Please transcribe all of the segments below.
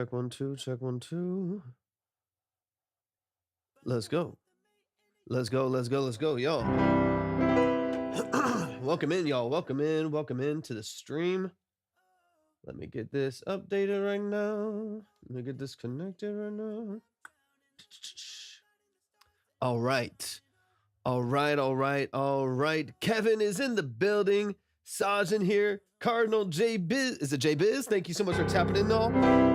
Check one, two, check one, two. Let's go. Let's go, let's go, let's go, y'all. Welcome in, y'all. Welcome in to the stream. Let me get this updated right now. Let me get this connected right now. All right. All right. Kevin is in the building. Saj in here. Cardinal J Biz. Is it J Biz? Thank you so much for tapping in, y'all.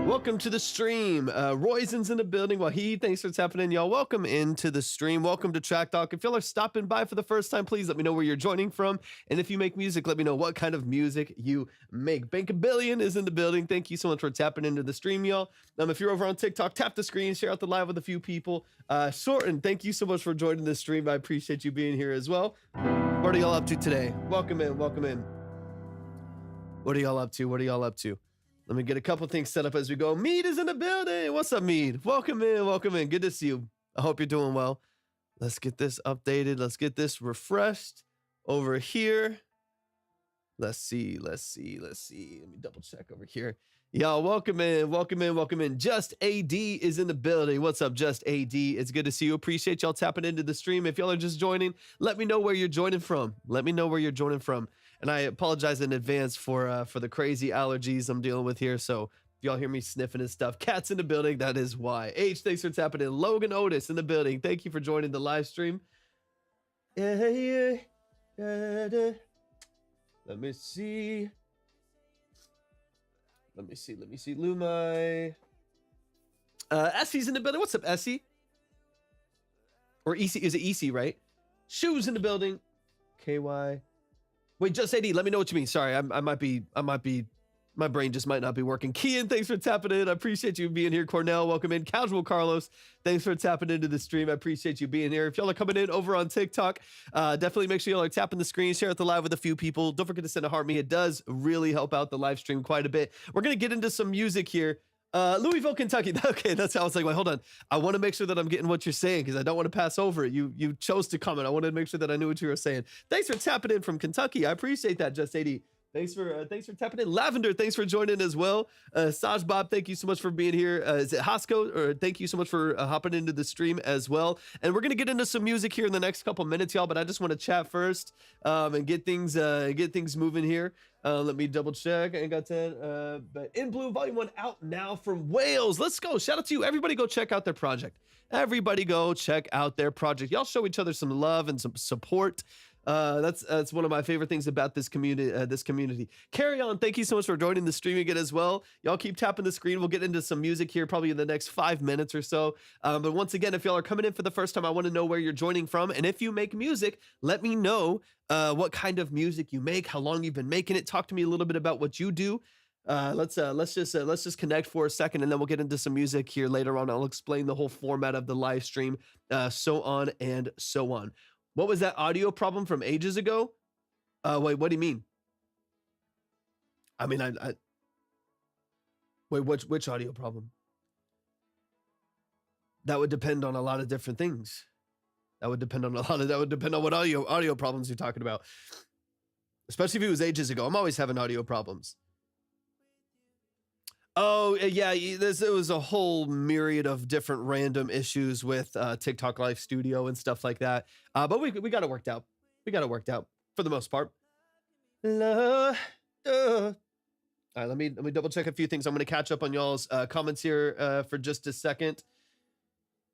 Welcome to the stream. Roizen's in the building. Wahid, thanks for tapping in, y'all. Welcome into the stream. Welcome to Track Talk. If y'all are stopping by for the first time, please let me know where you're joining from. And if you make music, let me know what kind of music you make. Bank a Billion is in the building. Thank you so much for tapping into the stream, y'all. If you're over on TikTok, tap the screen, share out the live with a few people. Shorten, thank you so much for joining the stream. I appreciate you being here as well. What are y'all up to today? Welcome in. What are y'all up to? Let me get a couple things set up as we go. Mead is in the building. What's up, Mead? Welcome in. Good to see you. I hope you're doing well. Let's get this updated. Let's get this refreshed over here. Let's see. Let me double check over here. Y'all, welcome in. Just AD is in the building. What's up, Just AD? It's good to see you. Appreciate y'all tapping into the stream. If y'all are just joining, let me know where you're joining from. And I apologize in advance for the crazy allergies I'm dealing with here. So if y'all hear me sniffing and stuff, cats in the building, that is why. H, thanks for tapping in. Logan Otis in the building. Thank you for joining the live stream. Yeah. Let me see. Lumai. Essie's in the building. What's up, Essie? Or EC, is it EC, right? Shoes in the building. KY. Wait, Just AD, let me know what you mean. Sorry, I might be, my brain just might not be working. Kian, thanks for tapping in. I appreciate you being here. Cornell, welcome in. Casual Carlos, thanks for tapping into the stream. I appreciate you being here. If y'all are coming in over on TikTok, definitely make sure y'all are tapping the screen, share it the live with a few people. Don't forget to send a heart me. It does really help out the live stream quite a bit. We're going to get into some music here. Louisville, Kentucky. Okay, that's how I was like, wait, hold on. I want to make sure that I'm getting what you're saying because I don't want to pass over it. You chose to comment. I wanted to make sure that I knew what you were saying. Thanks for tapping in from Kentucky. I appreciate that, Just 80. Thanks for tapping in. Lavender, thanks for joining as well. Saj Bob, thank you so much for being here. Is it Hasco? Or thank you so much for hopping into the stream as well. And we're gonna get into some music here in the next couple minutes, y'all. But I just want to chat first and get things moving here. Let me double check. I ain't got 10. But In Blue Volume 1 out now from Wales. Let's go. Shout out to you. Everybody go check out their project. Y'all show each other some love and some support. That's one of my favorite things about this community. Carry on. Thank you so much for joining the stream again as well. Y'all keep tapping the screen. We'll get into some music here probably in the next 5 minutes or so. But once again, if y'all are coming in for the first time, I want to know where you're joining from. And if you make music, let me know what kind of music you make, how long you've been making it. Talk to me a little bit about what you do. Let's just connect for a second, and then we'll get into some music here later on. I'll explain the whole format of the live stream, so on and so on. What was that audio problem from ages ago? Wait, what do you mean? I mean, wait, which audio problem? That would depend on a lot of different things. That would depend on what audio problems you're talking about. Especially if it was ages ago. I'm always having audio problems. Oh, yeah, there was a whole myriad of different random issues with TikTok Live Studio and stuff like that. But we got it worked out. For the most part. All right, let me double check a few things. I'm going to catch up on y'all's comments here for just a second.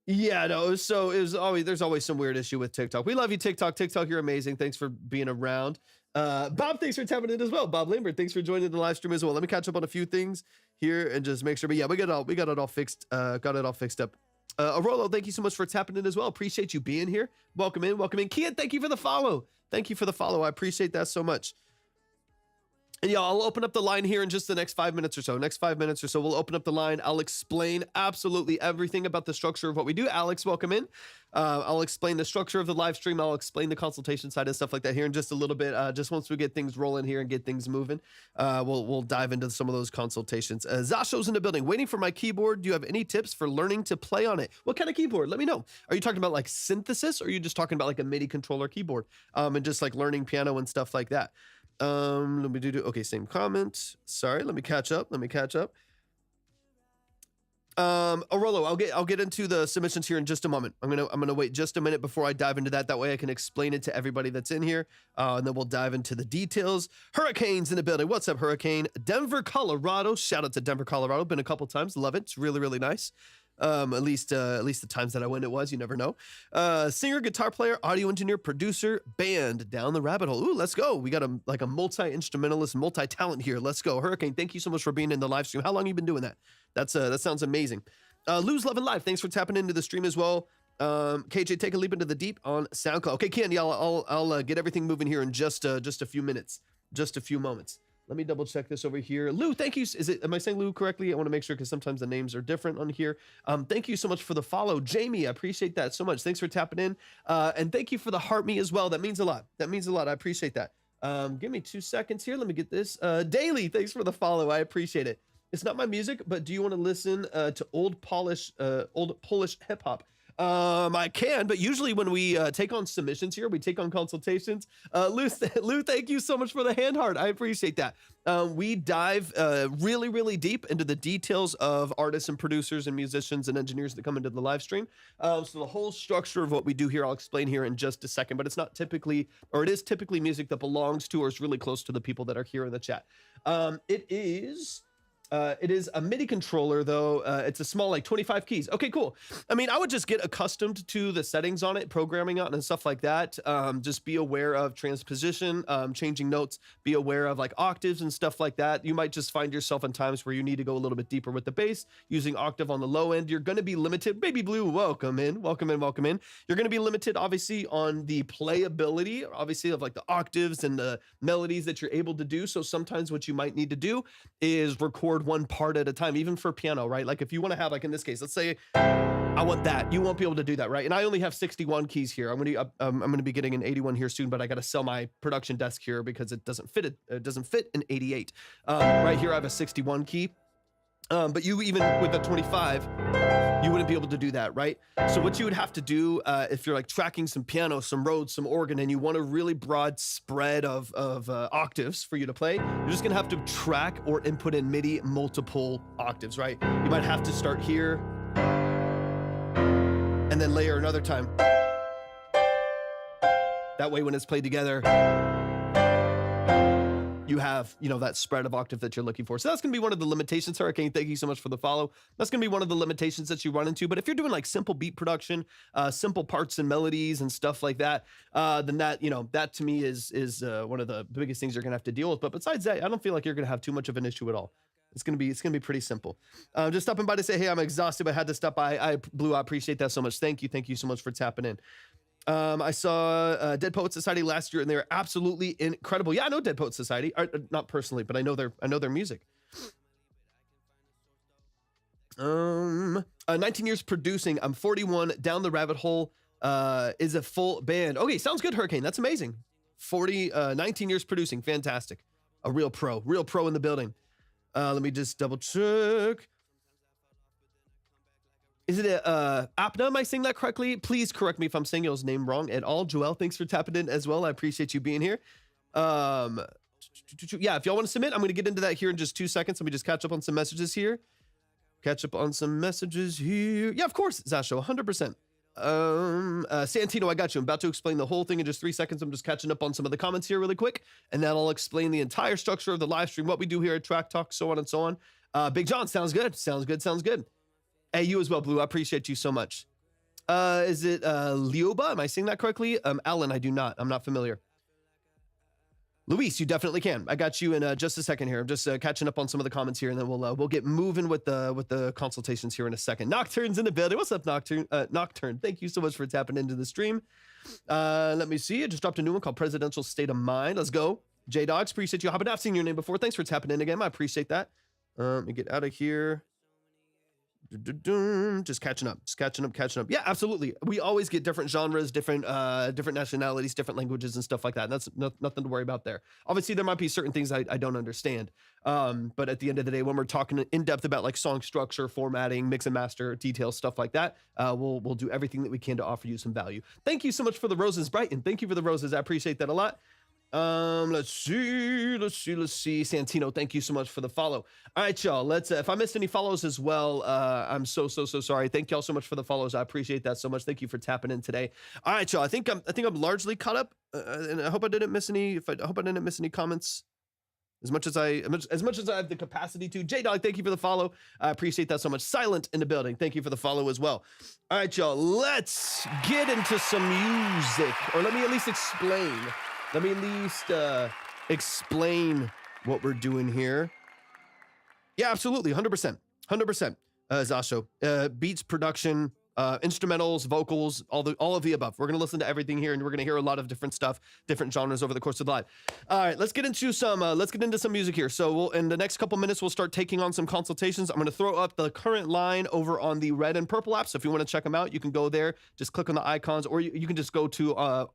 Yeah, no, there's always some weird issue with TikTok. We love you, TikTok. TikTok, you're amazing. Thanks for being around. Bob, thanks for tapping in as well. Bob Lambert, thanks for joining the live stream as well. Let me catch up on a few things here and just make sure. But yeah, we got it all fixed. Got it all fixed up. Arolo, thank you so much for tapping in as well. Appreciate you being here. Welcome in. Kian, thank you for the follow. I appreciate that so much. And yeah, I'll open up the line here in just the next 5 minutes or so. We'll open up the line. I'll explain absolutely everything about the structure of what we do. Alex, welcome in. I'll explain the structure of the live stream. I'll explain the consultation side and stuff like that here in just a little bit. Just once we get things rolling here and get things moving, we'll dive into some of those consultations. Zasho's in the building, waiting for my keyboard. Do you have any tips for learning to play on it? What kind of keyboard? Let me know. Are you talking about like synthesis, or are you just talking about like a MIDI controller keyboard and just like learning piano and stuff like that? Let me do okay, same comment. Sorry, let me catch up. Orolo, I'll get into the submissions here in just a moment. I'm gonna wait just a minute before I dive into that. That way I can explain it to everybody that's in here, and then we'll dive into the details. Hurricane's in the building. What's up, Hurricane? Denver, Colorado. Shout out to Denver, Colorado. Been a couple times. Love it. It's really, really nice. At least the times that I went, it was. You never know. Singer, guitar player, audio engineer, producer, band. Down the rabbit hole. Ooh, let's go. We got a multi-instrumentalist, multi-talent here. Let's go, Hurricane. Thank you so much for being in the live stream. How long have you been doing that? That sounds amazing. Lose Love and Live. Thanks for tapping into the stream as well. KJ, take a leap into the deep on SoundCloud. Okay, Candy, I'll get everything moving here in just a few minutes, just a few moments. Let me double check this over here. Lou, thank you. Am I saying Lou correctly? I want to make sure because sometimes the names are different on here. Thank you so much for the follow. Jamie, I appreciate that so much. Thanks for tapping in. And thank you for the heart me as well. That means a lot. That means a lot. I appreciate that. Give me 2 seconds here. Let me get this. Daily, thanks for the follow. I appreciate it. It's not my music, but do you want to listen to old Polish hip hop? I can, but usually when we take on submissions here, we take on consultations. Lou, thank you so much for the hand heart. I appreciate that. We dive really, really deep into the details of artists and producers and musicians and engineers that come into the live stream. So the whole structure of what we do here, I'll explain here in just a second, but it's not typically, or it is typically music that belongs to or is really close to the people that are here in the chat. It is a MIDI controller, though. It's a small, like 25 keys. Okay, cool. I mean, I would just get accustomed to the settings on it, programming on it and stuff like that. Just be aware of transposition, changing notes, be aware of like octaves and stuff like that. You might just find yourself in times where you need to go a little bit deeper with the bass, using octave on the low end. You're going to be limited. Baby Blue, welcome in, welcome in, welcome in. You're going to be limited, obviously, on the playability, obviously, of like the octaves and the melodies that you're able to do. So sometimes what you might need to do is record one part at a time, even for piano, right? Like if you want to have, like in this case, let's say I want that, you won't be able to do that, right? And I only have 61 keys here. I'm gonna be getting an 81 here soon, but I got to sell my production desk here because it doesn't fit an 88. Right here I have a 61 key. But you, even with a 25, you wouldn't be able to do that, right? So what you would have to do if you're like tracking some piano, some Rhodes, some organ, and you want a really broad spread of octaves for you to play, you're just gonna have to track or input in MIDI multiple octaves, right? You might have to start here and then layer another time. That way when it's played together, you have, that spread of octave that you're looking for. So that's going to be one of the limitations. Hurricane, thank you so much for the follow. That's going to be one of the limitations that you run into. But if you're doing like simple beat production, simple parts and melodies and stuff like that, then that to me is one of the biggest things you're going to have to deal with. But besides that, I don't feel like you're going to have too much of an issue at all. It's gonna be pretty simple. Just stopping by to say, hey, I'm exhausted, but I had to stop by. Blue, I appreciate that so much. Thank you so much for tapping in. I saw Dead Poets Society last year, and they were absolutely incredible. Yeah, I know Dead Poets Society, not personally, but I know their music. 19 years producing. I'm 41. Down the Rabbit Hole is a full band. Okay, sounds good, Hurricane. That's amazing. 19 years producing. Fantastic. A real pro in the building. Let me just double check. Is it Apna? Am I saying that correctly? Please correct me if I'm saying his name wrong at all. Joel, thanks for tapping in as well. I appreciate you being here. Yeah, if y'all want to submit, I'm going to get into that here in just 2 seconds. Let me just catch up on some messages here. Yeah, of course, Zasho, 100%. Santino, I got you. I'm about to explain the whole thing in just 3 seconds. I'm just catching up on some of the comments here really quick, and then I'll explain the entire structure of the live stream, what we do here at Track Talk, so on and so on. Big John, sounds good. Hey, you as well, Blue. I appreciate you so much. Is it Lioba? Am I saying that correctly? Alan, I do not. I'm not familiar. Luis, you definitely can. I got you in just a second here. I'm just catching up on some of the comments here, and then we'll get moving with the consultations here in a second. Nocturne's in the building. What's up, Nocturne? Nocturne, thank you so much for tapping into the stream. Let me see. I just dropped a new one called Presidential State of Mind. Let's go. J-Dogs, appreciate you hopping. I've seen your name before. Thanks for tapping in again. I appreciate that. Let me get out of here. Just catching up. Yeah, absolutely. We always get different genres, different nationalities, different languages and stuff like that. And that's nothing to worry about there. Obviously, there might be certain things I don't understand. But at the end of the day, when we're talking in depth about like song structure, formatting, mix and master, details, stuff like that, we'll do everything that we can to offer you some value. Thank you so much for the roses, Brighton. Thank you for the roses. I appreciate that a lot. Let's see. Santino, thank you so much for the follow. All right, y'all. Let's. If I missed any follows as well, I'm so sorry. Thank y'all so much for the follows. I appreciate that so much. Thank you for tapping in today. All right, y'all. I think I'm largely caught up, and I hope I didn't miss any. I hope I didn't miss any comments. As much as I have the capacity to. J Dog, thank you for the follow. I appreciate that so much. Silent in the building, thank you for the follow as well. All right, y'all. Let's get into some music, or let me at least explain. Let me at least explain what we're doing here. Yeah, absolutely, 100%, Zasho. Beats, production, instrumentals, vocals, all of the above. We're gonna listen to everything here, and we're gonna hear a lot of different stuff, different genres over the course of the live. All right, let's get into some music here. So in the next couple minutes, we'll start taking on some consultations. I'm gonna throw up the current line over on the red and purple app. So if you want to check them out, you can go there, just click on the icons, or you can just go to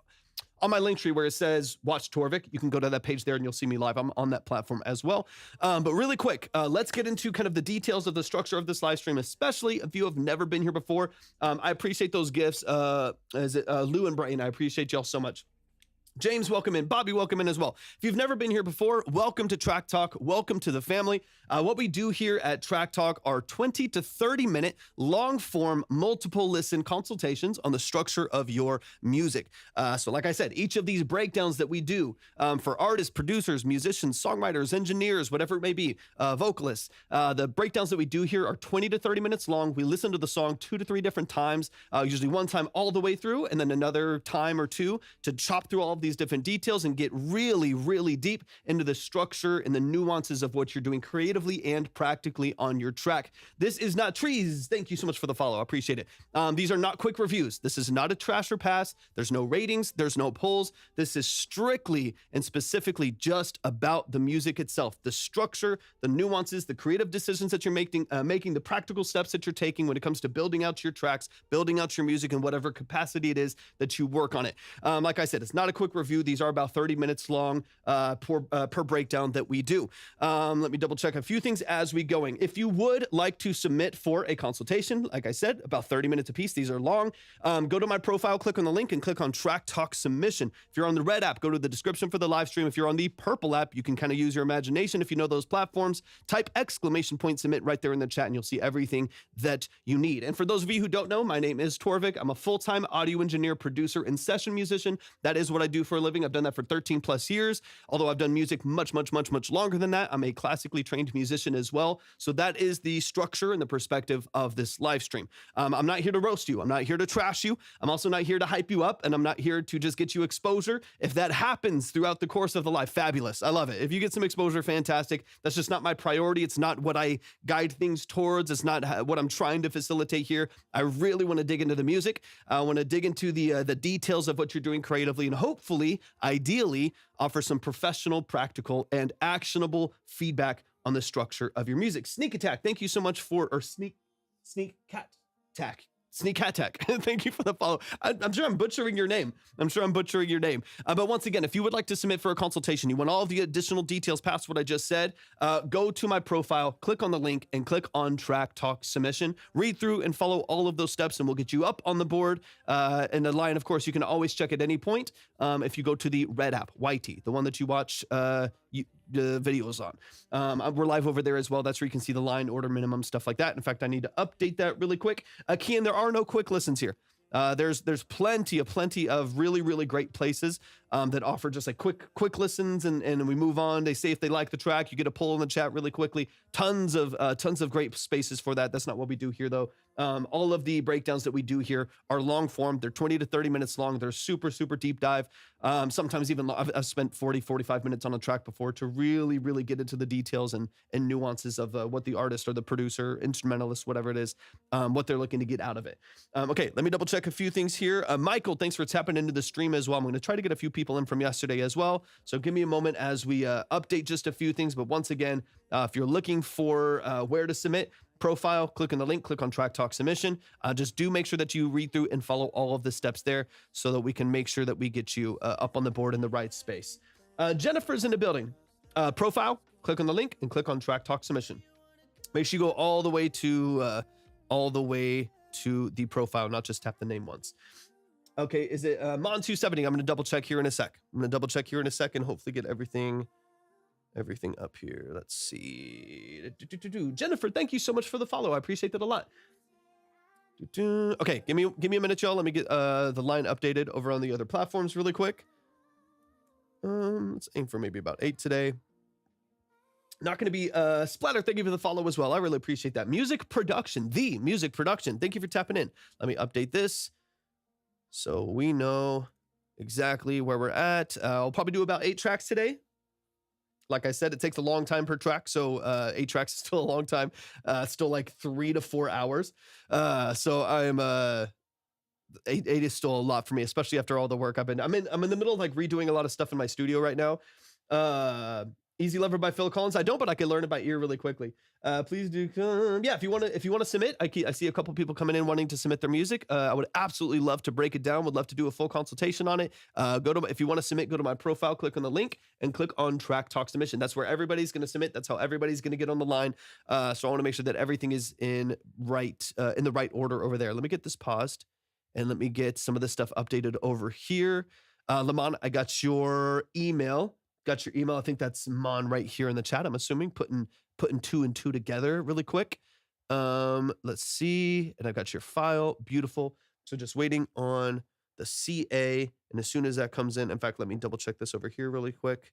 on my link tree where it says watch Torvik. You can go to that page there and you'll see me live. I'm on that platform as well. But really quick, let's get into kind of the details of the structure of this live stream, especially if you have never been here before. I appreciate those gifts. Lou and Brian, I appreciate y'all so much. James, welcome in. Bobby, welcome in as well. If you've never been here before, welcome to Track Talk. Welcome to the family. What we do here at Track Talk are 20 to 30 minute long form, multiple listen consultations on the structure of your music. So like I said, each of these breakdowns that we do for artists, producers, musicians, songwriters, engineers, whatever it may be, vocalists, the breakdowns that we do here are 20 to 30 minutes long. We listen to the song 2 to 3 different times, usually one time all the way through, and then another time or two to chop through all of these different details and get really, really deep into the structure and the nuances of what you're doing creatively and practically on your track. This is not Trees. Thank you so much for the follow. I appreciate it. These are not quick reviews. This is not a trash or pass. There's no ratings. There's no polls. This is strictly and specifically just about the music itself, the structure, the nuances, the creative decisions that you're making, the practical steps that you're taking when it comes to building out your tracks, building out your music in whatever capacity it is that you work on it. Like I said, it's not a quick review. These are about 30 minutes long per breakdown that we do. Let me double check a few things as we going. If you would like to submit for a consultation, like I said, about 30 minutes a piece. These are long. Go to my profile, click on the link, and click on Track Talk Submission. If you're on the red app, go to the description for the live stream. If you're on the purple app, you can kind of use your imagination. If you know those platforms, type !submit right there in the chat, and you'll see everything that you need. And for those of you who don't know, my name is Torvik. I'm a full-time audio engineer, producer, and session musician. That is what I do for a living. I've done that for 13 plus years, although I've done music much longer than that. I'm a classically trained musician as well. So that is the structure and the perspective of this live stream. I'm not here to roast you. I'm not here to trash you. I'm also not here to hype you up, and I'm not here to just get you exposure. If that happens throughout the course of the live, fabulous. I love it. If you get some exposure, fantastic. That's just not my priority. It's not what I guide things towards. It's not what I'm trying to facilitate here. I really want to dig into the music. I want to dig into the details of what you're doing creatively, and hopefully, ideally, offer some professional, practical, and actionable feedback on the structure of your music. Sneak Attack, thank you so much for, or Sneak Cat Attack. Sneak Attack, thank you for the follow. I'm sure I'm butchering your name. But once again, if you would like to submit for a consultation, you want all of the additional details past what I just said, go to my profile, click on the link, and click on Track Talk Submission. Read through and follow all of those steps, and we'll get you up on the board. And the line, of course, you can always check at any point if you go to the red app, YT, the one that you watch the videos on. We're live over there as well. That's where you can see the line, order minimum, stuff like that. In fact, I need to update that really quick. Kian, there are no quick listens here. There's plenty of really great places that offer just like quick listens, and we move on. They say if they like the track, you get a poll in the chat really quickly. Tons of great spaces for that. That's not what we do here though. All of the breakdowns that we do here are long form. They're 20 to 30 minutes long. They're super deep dive. Sometimes even I've spent 45 minutes on a track before to really get into the details and nuances of what the artist or the producer, instrumentalist, whatever it is, what they're looking to get out of it. Okay, let me double check a few things here. Michael, thanks for tapping into the stream as well. I'm going to try to get a few people in from yesterday as well. So give me a moment as we update just a few things. But once again, if you're looking for where to submit, profile, click on the link, click on Track Talk Submission. Just do make sure that you read through and follow all of the steps there so that we can make sure that we get you up on the board in the right space. Jennifer's in the building. Profile, click on the link and click on Track Talk Submission. Make sure you go all the way to the profile, not just tap the name once. Okay, is it Mon 270? I'm gonna double check here in a sec. And hopefully get everything up here. Let's see. Jennifer, thank you so much for the follow. I appreciate that a lot. Okay, give me a minute, y'all. Let me get the line updated over on the other platforms really quick. Let's aim for maybe about 8 today. Not going to be Splatter. Thank you for the follow as well. I really appreciate that. Music production, the music production. Thank you for tapping in. Let me update this so we know exactly where we're at. I'll probably do about 8 tracks today. Like I said, it takes a long time per track, so 8 tracks is still a long time. Still like 3 to 4 hours. So I'm 8 is still a lot for me, especially after all the work I'm in the middle of like redoing a lot of stuff in my studio right now. Easy Lover by Phil Collins. I don't, but I can learn it by ear really quickly. Please do come. Yeah, if you want to submit, I see a couple people coming in wanting to submit their music. I would absolutely love to break it down. Would love to do a full consultation on it. If you want to submit, go to my profile, click on the link, and click on Track Talk Submission. That's where everybody's going to submit. That's how everybody's going to get on the line. So I want to make sure that everything is in the right order over there. Let me get this paused, and let me get some of this stuff updated over here. Lamont, I got your email. I think that's Mon right here in the chat. I'm assuming putting 2 and 2 together really quick. Let's see. And I've got your file. Beautiful. So just waiting on the CA. And as soon as that comes in fact, let me double check this over here really quick.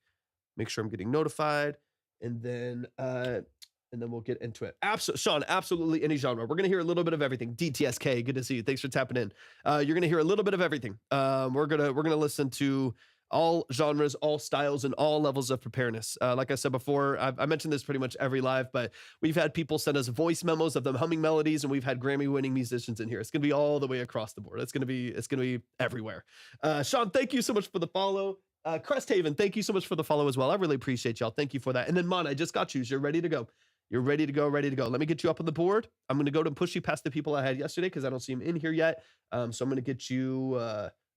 Make sure I'm getting notified. And then we'll get into it. Sean, absolutely any genre. We're going to hear a little bit of everything. DTSK, good to see you. Thanks for tapping in. You're going to hear a little bit of everything. We're going to listen to all genres, all styles, and all levels of preparedness. Like I said before, I mentioned this pretty much every live, but we've had people send us voice memos of them humming melodies, and we've had Grammy-winning musicians in here. It's gonna be all the way across the board. It's gonna be everywhere. Sean, thank you so much for the follow. Cresthaven, thank you so much for the follow as well. I really appreciate y'all. Thank you for that. And then Mon, I just got you. You're ready to go. Ready to go. Let me get you up on the board. I'm gonna go to push you past the people I had yesterday because I don't see them in here yet. So I'm gonna get you.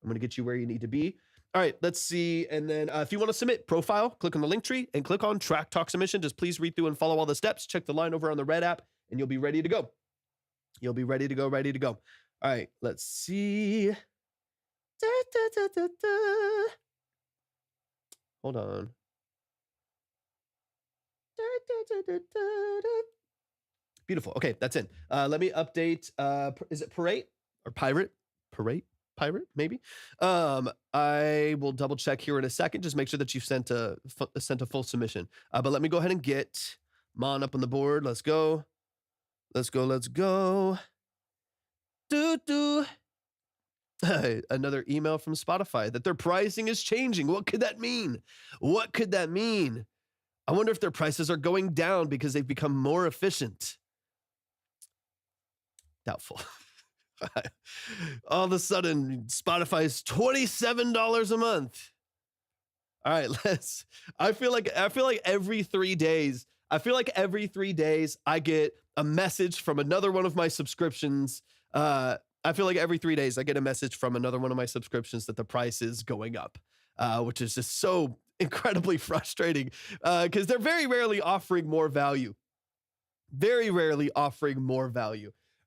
Where you need to be. All right, let's see. And then if you want to submit profile, click on the link tree and click on Track Talk Submission. Just please read through and follow all the steps. Check the line over on the red app and you'll be ready to go. All right, let's see. Hold on. Beautiful. Okay, that's in. Let me update. Is it Parade or Pirate? Pirate, maybe. I will double check here in a second. Just make sure that you've sent a full submission. But let me go ahead and get Mon up on the board. Let's go. Another email from Spotify that their pricing is changing. What could that mean? I wonder if their prices are going down because they've become more efficient. Doubtful. All of a sudden, Spotify's $27 a month. All right, I feel like every 3 days, I get a message from another one of my subscriptions. I feel like every 3 days I get a message from another one of my subscriptions that the price is going up, which is just so incredibly frustrating because they're very rarely offering more value.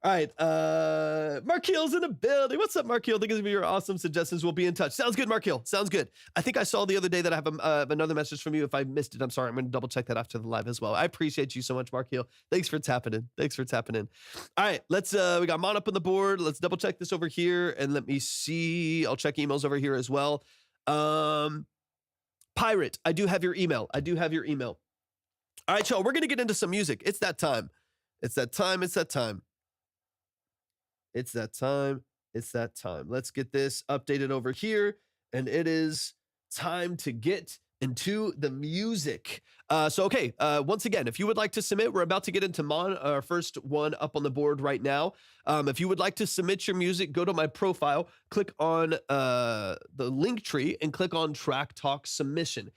All right, Markeel's in the building. What's up, Markeel? Thank you for your awesome suggestions. We'll be in touch. Sounds good, Markeel. Sounds good. I think I saw the other day that I have another message from you. If I missed it, I'm sorry. I'm going to double check that after the live as well. I appreciate you so much, Markeel. Thanks for tapping in. All right, we got Mon up on the board. Let's double check this over here, and let me see. I'll check emails over here as well. Pirate, I do have your email. All right, y'all, we're going to get into some music. It's that time. Let's get this updated over here. And it is time to get into the music. Once again, if you would like to submit, we're about to get into our first one up on the board right now. If you would like to submit your music, go to my profile, click on the link tree and click on Track Talk Submission.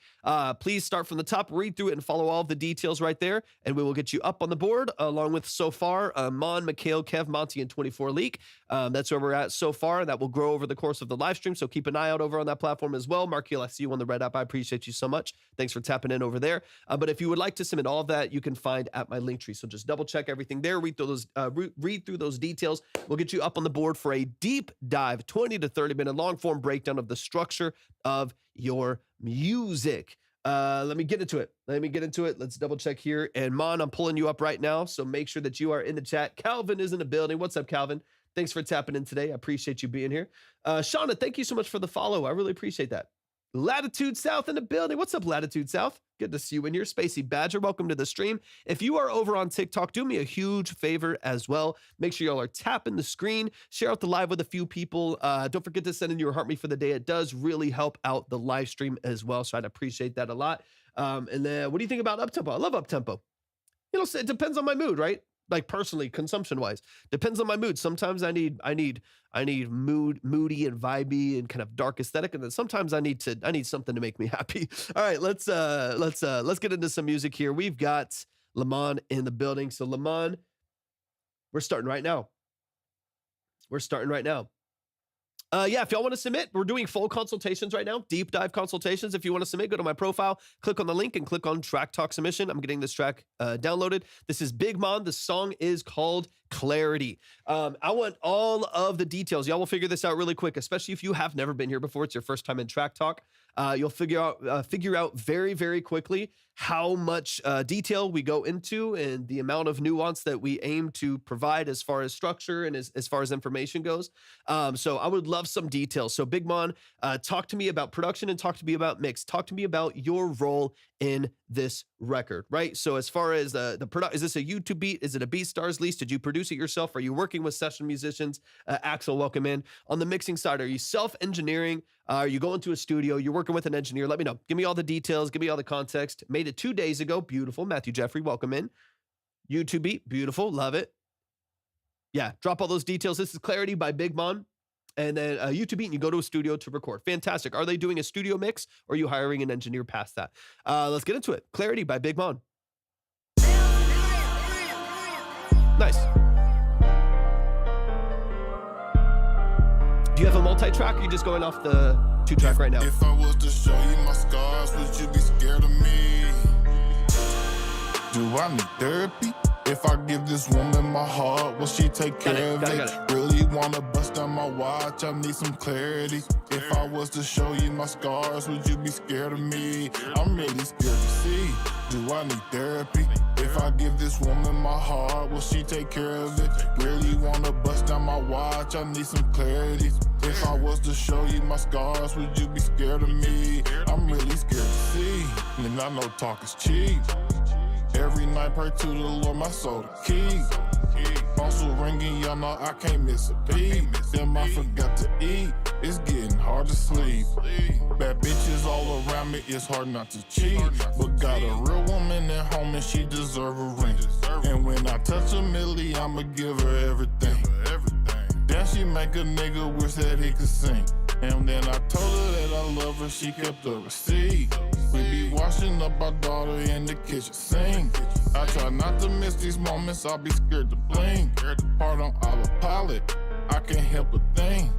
Please start from the top, read through it, and follow all of the details right there, and we will get you up on the board along with so far Mon, Mikhail, Kev, Monty, and 24 Leak. That's where we're at so far. That will grow over the course of the live stream, so keep an eye out over on that platform as well. Markeel, I see you on the red app. I appreciate you so much. Thanks for tapping in over there. But if you would like to submit all of that, you can find at my link tree. So just double check everything there, read through those details. We'll get you up on the board for a deep dive, 20 to 30 minute long form breakdown of the structure of your music. Let me get into it. Let's double check here. And Mon, I'm pulling you up right now, so make sure that you are in the chat. Calvin is in the building. What's up, Calvin? Thanks for tapping in today. I appreciate you being here. Shauna, thank you so much for the follow. I really appreciate that. Latitude South in the building. What's up, Latitude South? Good to see you in here. Spacey Badger, welcome to the stream. If you are over on TikTok, do me a huge favor as well. Make sure y'all are tapping the screen. Share out the live with a few people. Don't forget to send in your heart me for the day. It does really help out the live stream as well, so I'd appreciate that a lot. And then what do you think about uptempo? I love uptempo. You know, it depends on my mood, right? Like personally, consumption-wise, depends on my mood. Sometimes I need moody and vibey and kind of dark aesthetic, and then sometimes I need something to make me happy. All right, let's get into some music here. We've got Lamon in the building. So Lamon, we're starting right now. Yeah, if y'all want to submit, we're doing full consultations right now, deep dive consultations. If you want to submit, go to my profile, click on the link, and click on Track Talk Submission. I'm getting this track downloaded. This is Big Mon. The song is called Clarity. I want all of the details. Y'all will figure this out really quick, especially if you have never been here before. It's your first time in Track Talk. You'll figure out very, very quickly how much detail we go into and the amount of nuance that we aim to provide as far as structure and as far as information goes. So I would love some details. So Big Mon, talk to me about production and talk to me about mix. Talk to me about your role in this record, right? So as far as the product, is this a YouTube beat? Is it a BeatStars lease? Did you produce it yourself? Are you working with session musicians? Axel, welcome in. On the mixing side, are you self-engineering? Are you going to a studio? You're working with an engineer? Let me know. Give me all the details. Give me all the context. Made it 2 days ago. Beautiful. Matthew Jeffrey, welcome in. YouTube beat. Beautiful. Love it. Yeah, drop all those details. This is Clarity by Big Mon. And then YouTube beat, and you go to a studio to record. Fantastic. Are they doing a studio mix, or are you hiring an engineer past that? Let's get into it. Clarity by Big Mon. Nice. Do you have a multi-track, or are you just going off the 2-track right now? If I was to show you my scars, would you be scared of me? Do I need therapy? If I give this woman my heart, will she take care of it? Really wanna bust down my watch, I need some clarity. If I was to show you my scars, would you be scared of me? I'm really scared to see. Do I need therapy? If I give this woman my heart, will she take care of it? Really wanna bust down my watch, I need some clarity. If I was to show you my scars, would you be scared of me? I'm really scared to see. And I know talk is cheap. Every night pray to the Lord, my soul to keep. Phone still ringing, y'all know I can't miss a beat. Then I forgot to eat, it's getting hard to sleep. Bad bitches all around me, it's hard not to cheat. But got a real woman at home and she deserve a ring. And when I touch a milli, I'ma give her everything. Then she make a nigga wish that he could sing. And then I told her that I love her, she kept the receipt. We be washing up our daughter in the kitchen sink. I try not to miss these moments, I'll be scared to blink. Part on autopilot, I can't help a thing.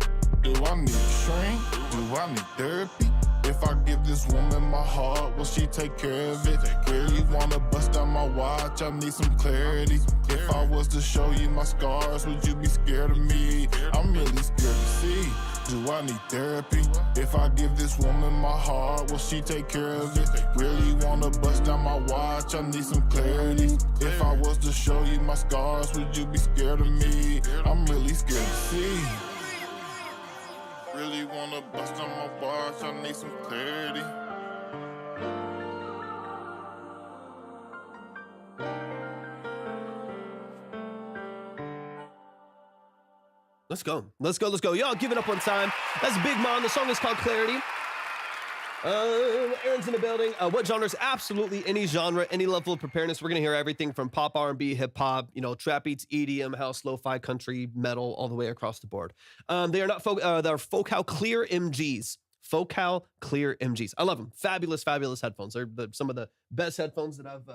Do I need a shrink? Do I need therapy? If I give this woman my heart, will she take care of it? Really wanna bust down my watch, I need some clarity. If I was to show you my scars, would you be scared of me? I'm really scared to see. Do I need therapy? If I give this woman my heart, will she take care of it? Really wanna bust down my watch, I need some clarity. If I was to show you my scars, would you be scared of me? I'm really scared to see. Really wanna bust on my watch, I need some clarity. Let's go. Y'all give it up one time. That's Big Mon. The song is called Clarity. Aaron's in the building. What genres? Absolutely any genre, any level of preparedness. We're gonna hear everything from pop, R&B, hip hop, trap beats, EDM, house, lo-fi, country, metal, all the way across the board. They are not they're Focal Clear MGs. Focal Clear MGs. I love them. Fabulous headphones. They're some of the best headphones that I've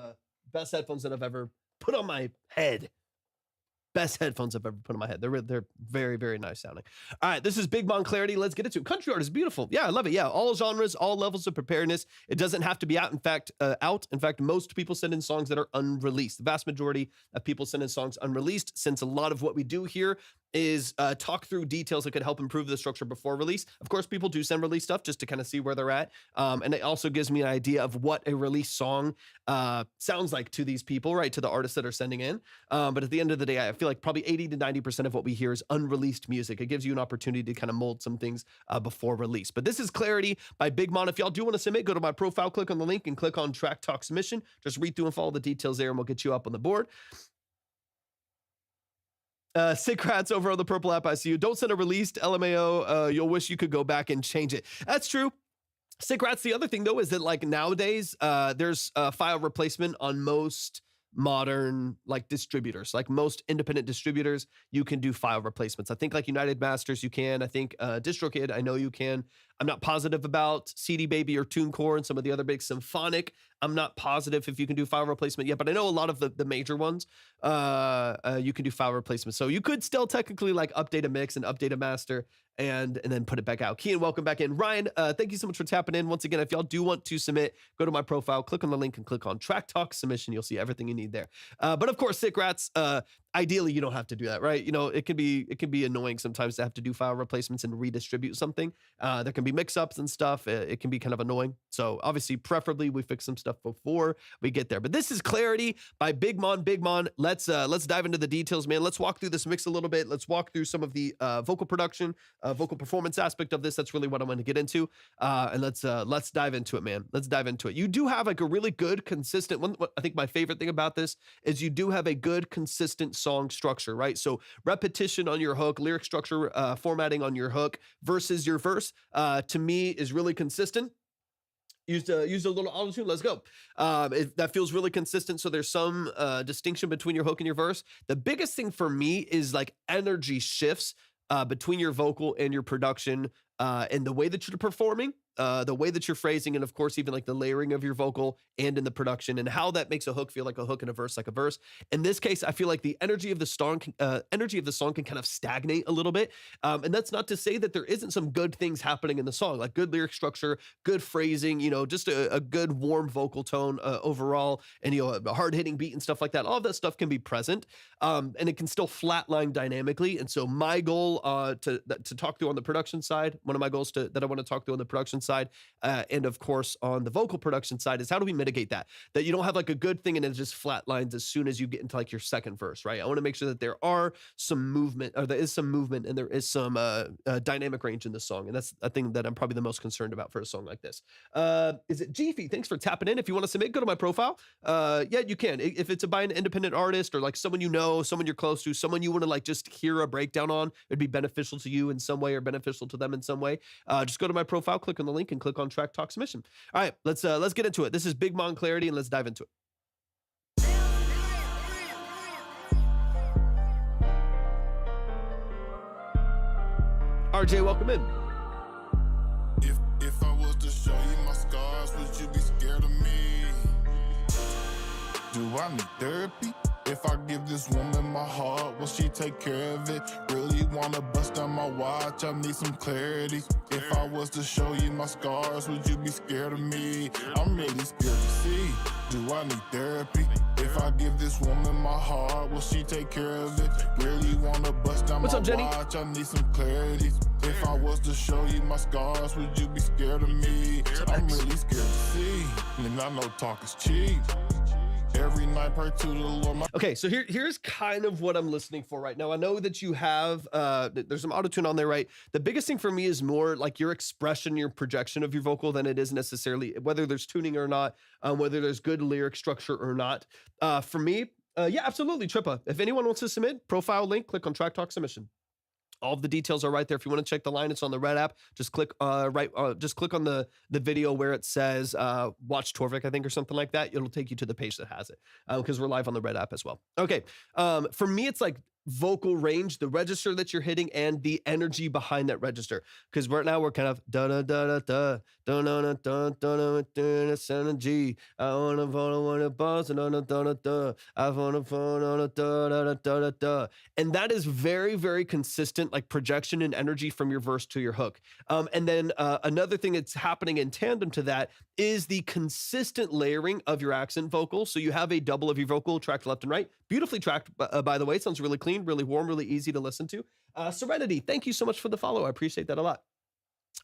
ever put on my head. Best headphones I've ever put in my head. They're very, very nice sounding. All right, this is Big Mon Clarity. Let's get into it. Country art is beautiful. Yeah, I love it. Yeah, all genres, all levels of preparedness. It doesn't have to be out. In fact, most people send in songs that are unreleased. The vast majority of people send in songs unreleased, since a lot of what we do here is talk through details that could help improve the structure before release. Of course, people do send release stuff just to kind of see where they're at. And it also gives me an idea of what a release song sounds like to these people, right? To the artists that are sending in. But at the end of the day, I feel like probably 80 to 90% of what we hear is unreleased music. It gives you an opportunity to kind of mold some things before release. But this is Clarity by Big Mon. If y'all do want to submit, go to my profile, click on the link, and click on Track Talk Submission. Just read through and follow the details there, and we'll get you up on the board. Sick Rats over on the Purple app, I see you. Don't send a released LMAO. You'll wish you could go back and change it. That's true. Sick Rats. The other thing, though, is that like nowadays, there's file replacement on most modern like distributors, like most independent distributors. You can do file replacements. I think like United Masters, you can. I think DistroKid, I know you can. I'm not positive about CD Baby or TuneCore and some of the other big Symphonic. I'm not positive if you can do file replacement yet, but I know a lot of the major ones, you can do file replacement. So you could still technically like update a mix and update a master and then put it back out. Kian, welcome back in. Ryan, thank you so much for tapping in. Once again, if y'all do want to submit, go to my profile, click on the link and click on Track Talk Submission. You'll see everything you need there. But of course, Sick Rats, ideally you don't have to do that, right? You know, it can be annoying sometimes to have to do file replacements and redistribute something. There can be mix-ups and stuff. It can be kind of annoying. So obviously, preferably we fix some stuff before we get there. But this is Clarity by Big Mon. Big Mon, let's dive into the details, man. Let's walk through this mix a little bit. Let's walk through some of the vocal production, vocal performance aspect of this. That's really what I want to get into. And let's dive into it, man. Let's dive into it. You do have like a really good, consistent one. I think my favorite thing about this is you do have a good, consistent song structure, right? So repetition on your hook, lyric structure, formatting on your hook versus your verse, to me is really consistent. Used a little auto-tune. Let's go. That feels really consistent. So there's some distinction between your hook and your verse. The biggest thing for me is like energy shifts between your vocal and your production, and the way that you're performing, the way that you're phrasing, and of course, even like the layering of your vocal and in the production, and how that makes a hook feel like a hook and a verse like a verse. In this case, I feel like the energy of the song can kind of stagnate a little bit. And that's not to say that there isn't some good things happening in the song, like good lyric structure, good phrasing, you know, just a good warm vocal tone overall, and, you know, a hard hitting beat and stuff like that. All of that stuff can be present, and it can still flatline dynamically. And so my goal to talk through on the production side, one of my goals that I want to talk through on the production side, and of course on the vocal production side, is how do we mitigate that you don't have like a good thing and it just flatlines as soon as you get into like your second verse, right? I want to make sure that there are some movement, or there is some movement, and there is some dynamic range in the song, and that's a thing that I'm probably the most concerned about for a song like this. Is it Jiffy? Thanks for tapping in. If you want to submit, go to my profile. Yeah, you can. If it's by an independent artist or like someone you know, someone you're close to, someone you want to like just hear a breakdown on, it'd be beneficial to you in some way or beneficial to them in some way. Just go to my profile, click on the link, and click on Track Talk Submission. All right, let's get into it. This is Big Mon Clarity, and let's dive into it. RJ, welcome in. If I was to show you my scars, would you be scared of me? Do I need therapy? If I give this woman my heart, will she take care of it? Really wanna bust down my watch, I need some clarity. If I was to show you my scars, would you be scared of me? I'm really scared to see. Do I need therapy? If I give this woman my heart, will she take care of it? Really wanna bust down my watch, I need some clarity. If I was to show you my scars, would you be scared of me? I'm really scared to see, and I know talk is cheap. Every night pray to the Lord. Okay, so here's kind of what I'm listening for right now. I know that you have there's some auto-tune on there, right? The biggest thing for me is more like your expression, your projection of your vocal than it is necessarily whether there's tuning or not, whether there's good lyric structure or not. For me, yeah, absolutely, Trippa. If anyone wants to submit, profile link, click on Track Talk Submission. All of the details are right there. If you want to check the line, it's on the Red app. Just click just click on the video where it says watch Torvik, I think, or something like that. It'll take you to the page that has it, because we're live on the Red app as well. Okay, for me, it's like vocal range, the register that you're hitting, and the energy behind that register. Because right now we're kind of da da da da da da da da da da energy. I wanna buzz and da da da. I wanna da da da da da. And that is very, very consistent, like projection and energy from your verse to your hook. And then another thing that's happening in tandem to that is the consistent layering of your accent vocal. So you have a double of your vocal tracked left and right, beautifully tracked, by the way. It sounds really clean, really warm, really easy to listen to. Serenity, thank you so much for the follow. I appreciate that a lot.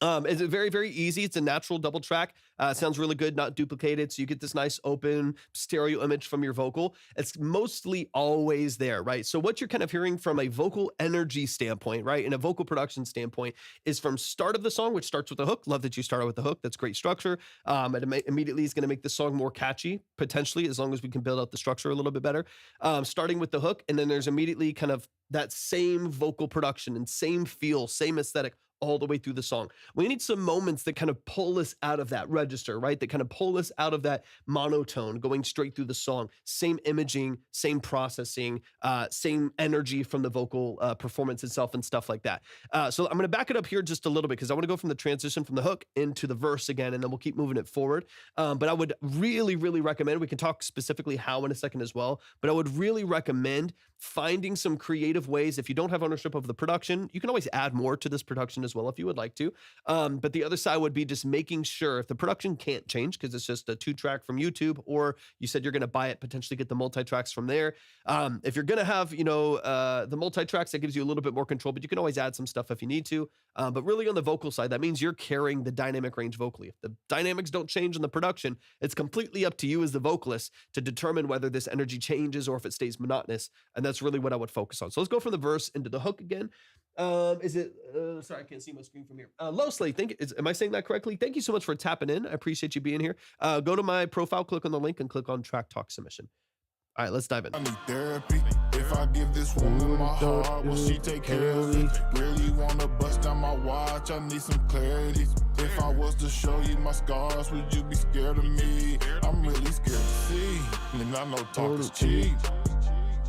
It's very, very easy. It's a natural double track. Sounds really good, not duplicated. So you get this nice open stereo image from your vocal. It's mostly always there, right? So what you're kind of hearing from a vocal energy standpoint, right, and a vocal production standpoint is from start of the song, which starts with the hook. Love that you started with the hook. That's great structure. It immediately is going to make the song more catchy, potentially, as long as we can build out the structure a little bit better. Starting with the hook, and then there's immediately kind of that same vocal production and same feel, same aesthetic all the way through the song. We need some moments that kind of pull us out of that register, right? That kind of pull us out of that monotone, going straight through the song. Same imaging, same processing, same energy from the vocal performance itself and stuff like that. So I'm going to back it up here just a little bit because I want to go from the transition from the hook into the verse again, and then we'll keep moving it forward. But I would really, really recommend, we can talk specifically how in a second as well, but I would really recommend finding some creative ways. If you don't have ownership of the production, you can always add more to this production as well if you would like to. But the other side would be just making sure, if the production can't change because it's just a 2-track from YouTube, or you said you're going to buy it, potentially get the multi-tracks from there. If you're going to have, the multi-tracks, that gives you a little bit more control, but you can always add some stuff if you need to. But really on the vocal side, that means you're carrying the dynamic range vocally. If the dynamics don't change in the production, it's completely up to you as the vocalist to determine whether this energy changes or if it stays monotonous. And that's really what I would focus on. So let's go from the verse into the hook again. Is it, sorry, I can't see my screen from here. Losley, am I saying that correctly? Thank you so much for tapping in. I appreciate you being here. Go to my profile, click on the link, and click on Track Talk Submission. All right, let's dive in. I need therapy. If I give this woman my heart, will she take care of it? Really wanna bust down my watch, I need some clarity. If I was to show you my scars, would you be scared of me? I'm really scared to see, and I know talk is cheap.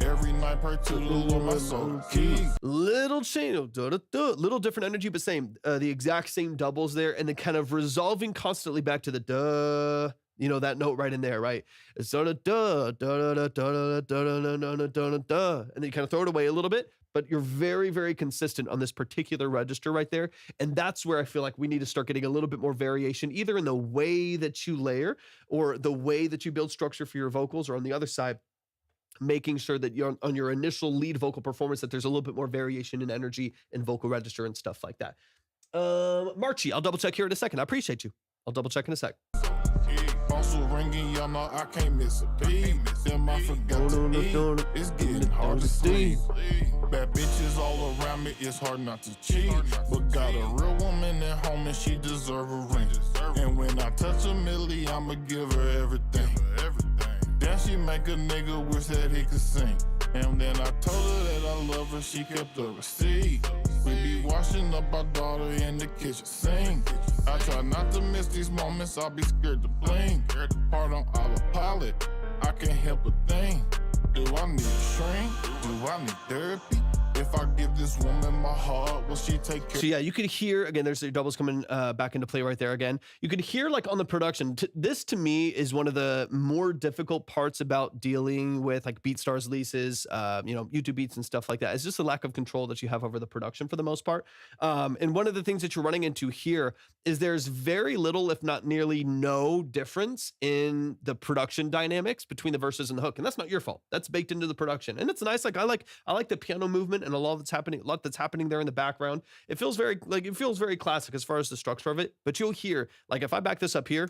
Every night pray to the Lord, my soul keep. Little change, little different energy, but same. The exact same doubles there, and then kind of resolving constantly back to the duh. That note right in there, right? It's da da da da da da da da da da, and then you kind of throw it away a little bit, but you're very, very consistent on this particular register right there. And that's where I feel like we need to start getting a little bit more variation, either in the way that you layer or the way that you build structure for your vocals, or on the other side, making sure that you're on your initial lead vocal performance, that there's a little bit more variation in energy and vocal register and stuff like that. Marchie, I'll double check here in a second. I appreciate you. I'll double check in a sec. Also ringing, y'all know I can't miss a beat. Them I forgot to eat. It's getting hard to sleep. Bad bitches all around me, it's hard not to cheat. But got a real woman at home and she deserve a ring. And when I touch a milli, I'ma give her everything. Then she make a nigga wish that he could sing. And then I told her that I love her, she kept the receipt. We be washing up our daughter in the kitchen sink. I try not to miss these moments, I'll be scared to blink. Pardon, I'll pilot, I can't help a thing. Do I need a shrink? Do I need therapy? If I give this woman my heart, will she take care? So yeah, you could hear, again, there's the doubles coming back into play right there again. You could hear, like, on the production, this to me is one of the more difficult parts about dealing with, like, BeatStars leases, YouTube beats and stuff like that. It's just the lack of control that you have over the production for the most part. And one of the things that you're running into here is there's very little, if not nearly no difference in the production dynamics between the verses and the hook. And that's not your fault. That's baked into the production. And it's nice. Like, I like the piano movement and a lot that's happening there in the background. It feels very classic as far as the structure of it. But you'll hear, like, if I back this up here,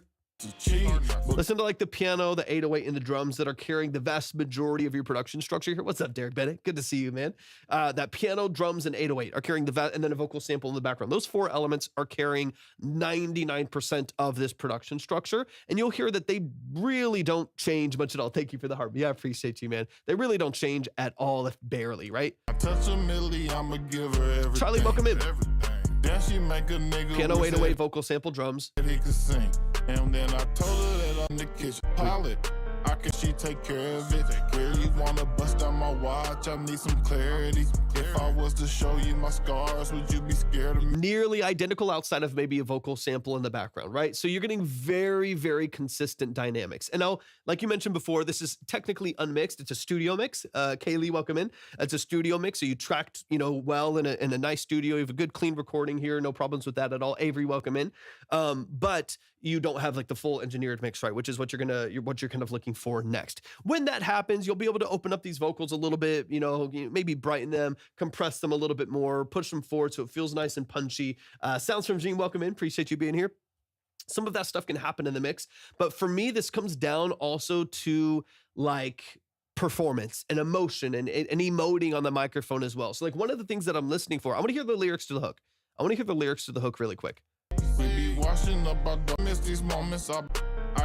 listen to, like, the piano, the 808, and the drums that are carrying the vast majority of your production structure here. What's up, Derek Bennett? Good to see you, man. That piano, drums, and 808 are carrying and then a vocal sample in the background. Those 4 elements are carrying 99% of this production structure, and you'll hear that they really don't change much at all. Thank you for the heart. Yeah, I appreciate you, man. They really don't change at all, if barely, right? I touch a milli, I'ma give her everything. Charlie, welcome in. Then she make a nigga piano, 808, vocal sample, drums. He could sing. And then I told her that I'm the kitchen pilot. I can she take care of it. Really wanna bust down my watch, I need some clarity. If I was to show you my scars, would you be scared of me? Nearly identical outside of maybe a vocal sample in the background, right? So you're getting very, very consistent dynamics. And now, like you mentioned before, this is technically unmixed. It's a studio mix. Kaylee, welcome in. It's a studio mix. So you tracked, well in a nice studio. You have a good clean recording here. No problems with that at all. Avery, welcome in. But you don't have like the full engineered mix, right? Which is what you're kind of looking for next. When that happens, you'll be able to open up these vocals a little bit, maybe brighten them, compress them a little bit more, push them forward so it feels nice and punchy. Sounds from Gene, welcome in. Appreciate you being here. Some of that stuff can happen in the mix, but for me, this comes down also to like performance and emotion and emoting on the microphone as well. So like one of the things that I'm listening for, I want to hear the lyrics to the hook. I want to hear the lyrics to the hook really quick. We be washing up, I don't miss these moments. I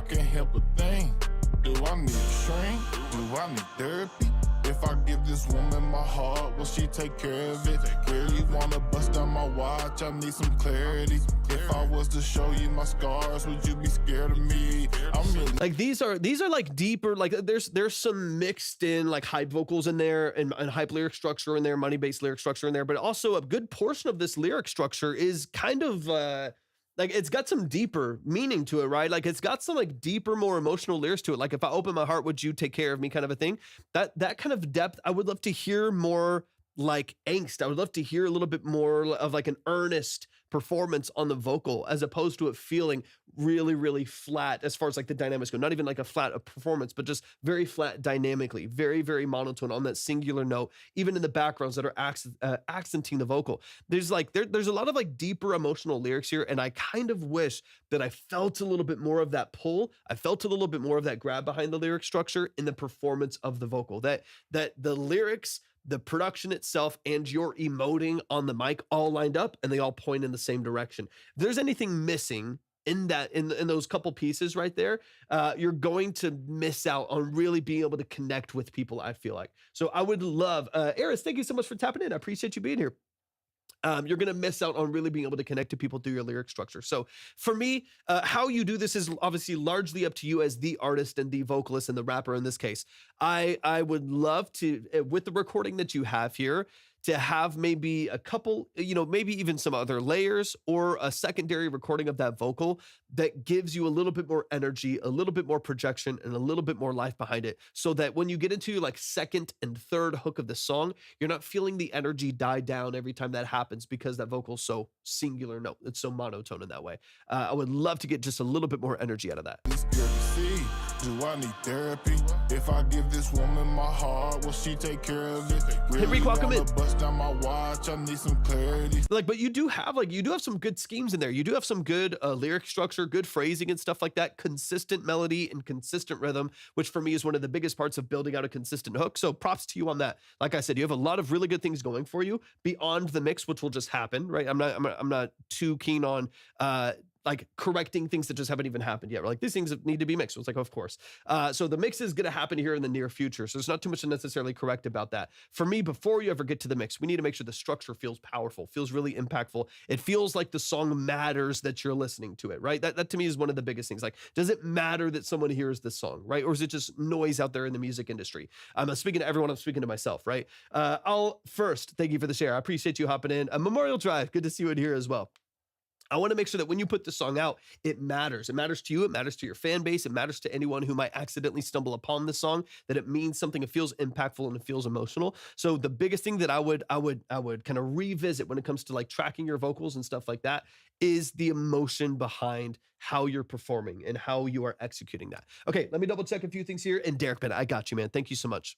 can't help a thing. Do I need a shrink? Do I need therapy? If I give this woman my heart, will she take care of it? Really wanna bust down my watch, I need some clarity. If I was to show you my scars, would you be scared of me? I'm really like these are like deeper, like there's some mixed in like hype vocals in there and hype lyric structure in there, money-based lyric structure in there, but also a good portion of this lyric structure is kind of like it's got some deeper meaning to it, right? Like it's got some like deeper, more emotional lyrics to it. Like if I open my heart, would you take care of me kind of a thing. That kind of depth, I would love to hear more like angst. I would love to hear a little bit more of like an earnest performance on the vocal as opposed to it feeling really, really flat as far as like the dynamics go. Not even like a flat performance, but just very flat dynamically, very, very monotone on that singular note, even in the backgrounds that are accenting the vocal. There's like, there's a lot of like deeper emotional lyrics here. And I kind of wish that I felt a little bit more of that pull. I felt a little bit more of that grab behind the lyric structure in the performance of the vocal, that the lyrics, the production itself, and your emoting on the mic all lined up and they all point in the same direction. If there's anything missing in that, in those couple pieces right there, you're going to miss out on really being able to connect with people, I feel like. So I would love, Eris, thank you so much for tapping in. I appreciate you being here. You're going to miss out on really being able to connect to people through your lyric structure. So for me, how you do this is obviously largely up to you as the artist and the vocalist and the rapper in this case. I would love to, with the recording that you have here, to have maybe a couple, maybe even some other layers or a secondary recording of that vocal that gives you a little bit more energy, a little bit more projection, and a little bit more life behind it. So that when you get into like second and third hook of the song, you're not feeling the energy die down every time that happens because that vocal is so singular note. It's so monotone in that way. I would love to get just a little bit more energy out of that. Do I need therapy? If I give this woman my heart, will she take care of it? Really Henry, welcome in. Bust down my watch, I need some clarity. Like, but you do have some good schemes in there. You do have some good lyric structure, good phrasing and stuff like that, consistent melody and consistent rhythm, which for me is one of the biggest parts of building out a consistent hook. So props to you on that. Like I said, you have a lot of really good things going for you beyond the mix, which will just happen, right? I'm not too keen on like correcting things that just haven't even happened yet. We're like, these things need to be mixed. So it's like, of course. So the mix is going to happen here in the near future. So there's not too much to necessarily correct about that. For me, before you ever get to the mix, we need to make sure the structure feels powerful, feels really impactful. It feels like the song matters that you're listening to it, right? That to me is one of the biggest things. Like, does it matter that someone hears this song, right? Or is it just noise out there in the music industry? I'm speaking to everyone. I'm speaking to myself, right? I'll first, thank you for the share. I appreciate you hopping in. Memorial Drive, good to see you in here as well. I want to make sure that when you put the song out, it matters. It matters to you. It matters to your fan base. It matters to anyone who might accidentally stumble upon this song, that it means something. It feels impactful and it feels emotional. So the biggest thing that I would kind of revisit when it comes to like tracking your vocals and stuff like that is the emotion behind how you're performing and how you are executing that. Okay, let me double check a few things here. And Derek Bennett, I got you, man. Thank you so much.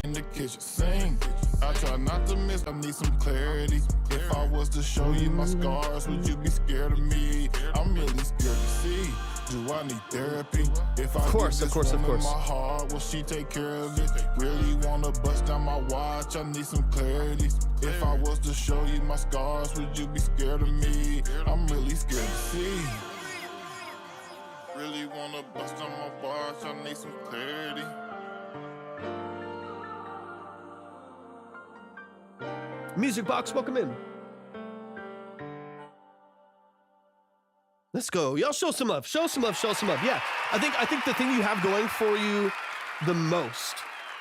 In the kitchen, sing. I try not to miss, I need some clarity. If I was to show you my scars, would you be scared of me? I'm really scared to see. Do I need therapy? If I give this woman my heart, will she take care of it? Really wanna bust down my watch, I need some clarity. If I was to show you my scars, would you be scared of me? I'm really scared to see. Really wanna bust down my watch, I need some clarity. Music Box, welcome in. Let's go. Y'all show some love. Show some love. Show some love. Yeah. I think the thing you have going for you the most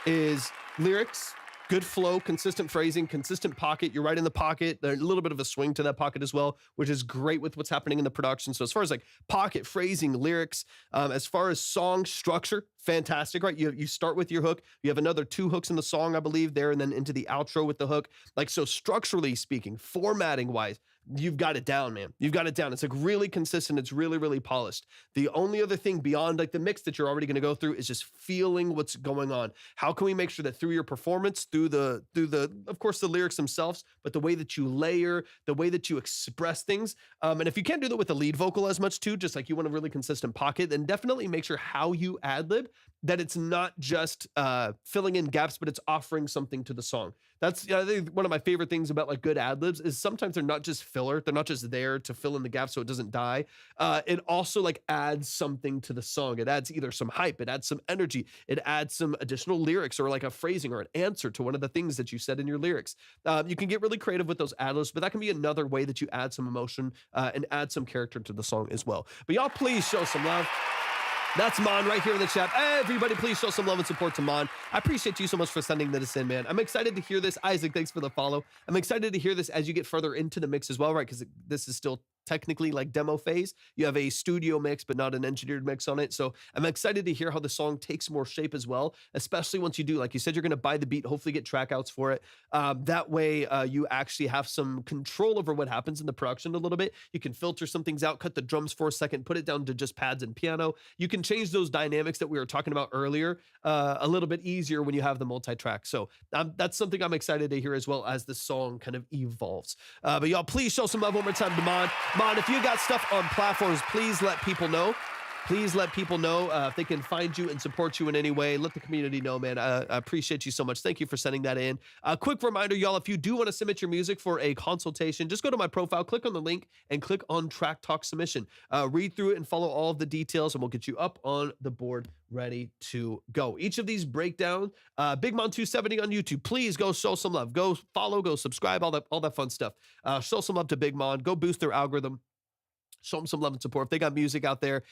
is lyrics, good flow, consistent phrasing, consistent pocket. You're right in the pocket. There's a little bit of a swing to that pocket as well, which is great with what's happening in the production. So as far as like pocket, phrasing, lyrics, as far as song structure, fantastic, right? You start with your hook. You have another 2 hooks in the song, I believe, there, and then into the outro with the hook. Like, so structurally speaking, formatting wise, you've got it down, man. You've got it down. It's like really consistent. It's really, really polished. The only other thing beyond like the mix that you're already going to go through is just feeling what's going on. How can we make sure that through your performance, through the, of course, the lyrics themselves, but the way that you layer, the way that you express things. And if you can't do that with the lead vocal as much too, just like you want a really consistent pocket, then definitely make sure how you ad lib, that it's not just filling in gaps, but it's offering something to the song. That's I think one of my favorite things about like good ad libs is sometimes they're not just filler. They're not just there to fill in the gaps so it doesn't die. It also like adds something to the song. It adds either some hype, it adds some energy, it adds some additional lyrics or like a phrasing or an answer to one of the things that you said in your lyrics. You can get really creative with those ad libs, but that can be another way that you add some emotion and add some character to the song as well. But y'all please show some love. That's Mon right here in the chat. Everybody, please show some love and support to Mon. I appreciate you so much for sending this in, man. I'm excited to hear this. Isaac, thanks for the follow. I'm excited to hear this as you get further into the mix as well, right? Because this is still technically like demo phase. You have a studio mix, but not an engineered mix on it. So I'm excited to hear how the song takes more shape as well, especially once you do, like you said, you're going to buy the beat, hopefully get track outs for it. That way you actually have some control over what happens in the production a little bit. You can filter some things out, cut the drums for a second, put it down to just pads and piano. You can change those dynamics that we were talking about earlier a little bit easier when you have the multi-track. So that's something I'm excited to hear as well as the song kind of evolves. But y'all, please show some love one more time to Mon. Mon, if you got stuff on platforms, please let people know. Please let people know if they can find you and support you in any way. Let the community know, man. I appreciate you so much. Thank you for sending that in. A quick reminder, y'all, if you do want to submit your music for a consultation, just go to my profile, click on the link, and click on Track Talk Submission. Read through it and follow all of the details, and we'll get you up on the board ready to go. Each of these breakdowns, Big Mon 270 on YouTube, please go show some love. Go follow, go subscribe, all that fun stuff. Show some love to Big Mon. Go boost their algorithm. Show them some love and support. If they got music out there,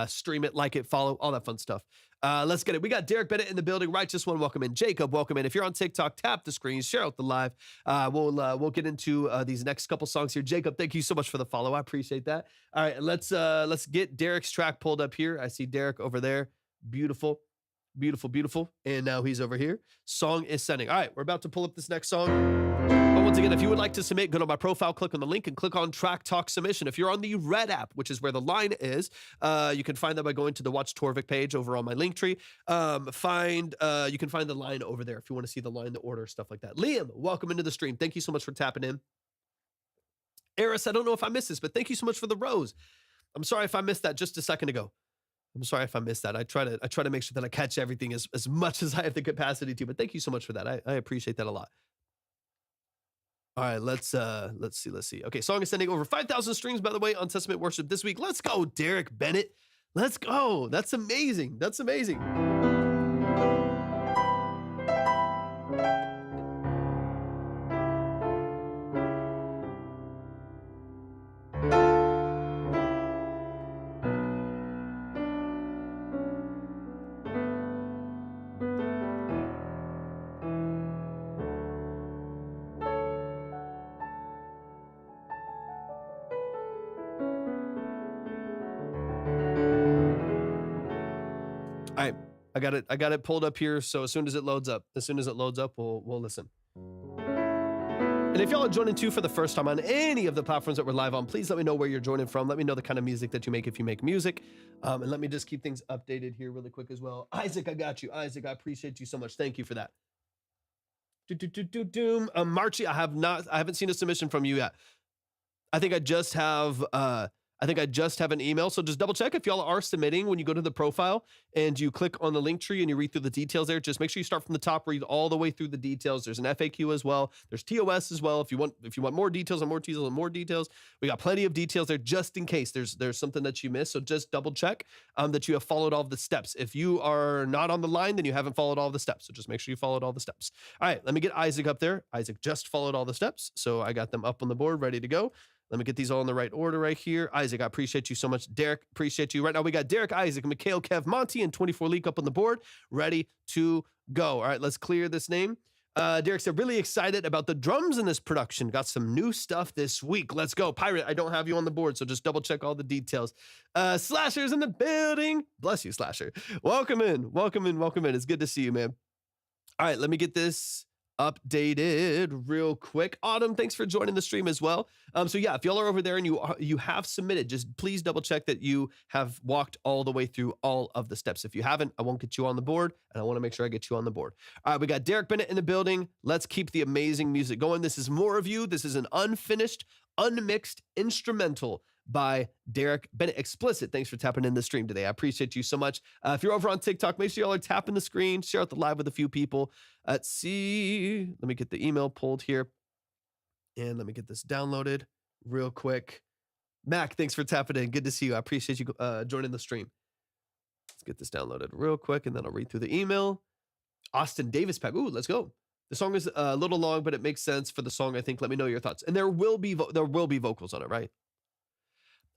stream it, like it, follow, all that fun stuff. Let's get it. We got Derek Bennett in the building. Righteous One, welcome in. Jacob, welcome in. If you're on TikTok, tap the screen, share out the live. We'll get into these next couple songs here. Jacob, thank you so much for the follow. I appreciate that. All right, let's get Derek's track pulled up here. I see Derek over there. Beautiful, beautiful, beautiful. And now he's over here. Song is sending. All right, we're about to pull up this next song. But once again, if you would like to submit, go to my profile, click on the link, and click on Track Talk Submission. If you're on the Red app, which is where the line is, you can find that by going to the Watch Torvik page over on my link tree. You can find the line over there if you want to see the line, the order, stuff like that. Liam, welcome into the stream. Thank you so much for tapping in. Eris, I don't know if I missed this, but thank you so much for the rose. I'm sorry if I missed that just a second ago. I'm sorry if I missed that. I try to make sure that I catch everything as much as I have the capacity to, but thank you so much for that. I appreciate that a lot. All right, let's see. Okay, song is sending over 5,000 streams, by the way, on Testament Worship this week. Let's go, Derek Bennett. Let's go. That's amazing. That's amazing. I got it pulled up here. So as soon as it loads up, we'll listen. And if y'all are joining too for the first time on any of the platforms that we're live on, please let me know where you're joining from. Let me know the kind of music that you make if you make music. And let me just keep things updated here really quick as well. Isaac, I got you. Isaac, I appreciate you so much. Thank you for that. Marchie, I haven't seen a submission from you yet. I think I just have an email. So just double check if y'all are submitting when you go to the profile and you click on the link tree and you read through the details there. Just make sure you start from the top, read all the way through the details. There's an FAQ as well. There's TOS as well. If you want more details and more details and more details, we got plenty of details there just in case there's something that you missed. So just double check that you have followed all of the steps. If you are not on the line, then you haven't followed all of the steps. So just make sure you followed all the steps. All right, let me get Isaac up there. Isaac just followed all the steps. So I got them up on the board, ready to go. Let me get these all in the right order right here. Isaac, I appreciate you so much. Derek, appreciate you. Right now we got Derek, Isaac, Mikhail, Kev, Monty, and 24 Leak up on the board, ready to go. All right, let's clear this name. Derek said, really excited about the drums in this production. Got some new stuff this week. Let's go. Pirate, I don't have you on the board, so just double check all the details. Slasher's in the building. Bless you, Slasher. Welcome in. Welcome in. Welcome in. It's good to see you, man. All right, let me get this updated real quick. Autumn, thanks for joining the stream as well. So yeah, if y'all are over there and you have submitted, just please double check that you have walked all the way through all of the steps. If you haven't, I won't get you on the board, and I want to make sure I get you on the board. All right, we got Derek Bennett in the building. Let's keep the amazing music going. This is More of You. This is an unfinished, unmixed instrumental by Derek Bennett. Explicit, thanks for tapping in the stream today. I appreciate you so much. If you're over on TikTok, make sure y'all are tapping the screen, share out the live with a few people. Let's see. Let me get the email pulled here. And let me get this downloaded real quick. Mac, thanks for tapping in. Good to see you. I appreciate you joining the stream. Let's get this downloaded real quick, and then I'll read through the email. Austin Davis pack. Ooh, let's go. The song is a little long, but it makes sense for the song, I think. Let me know your thoughts. And there will be vocals on it, right?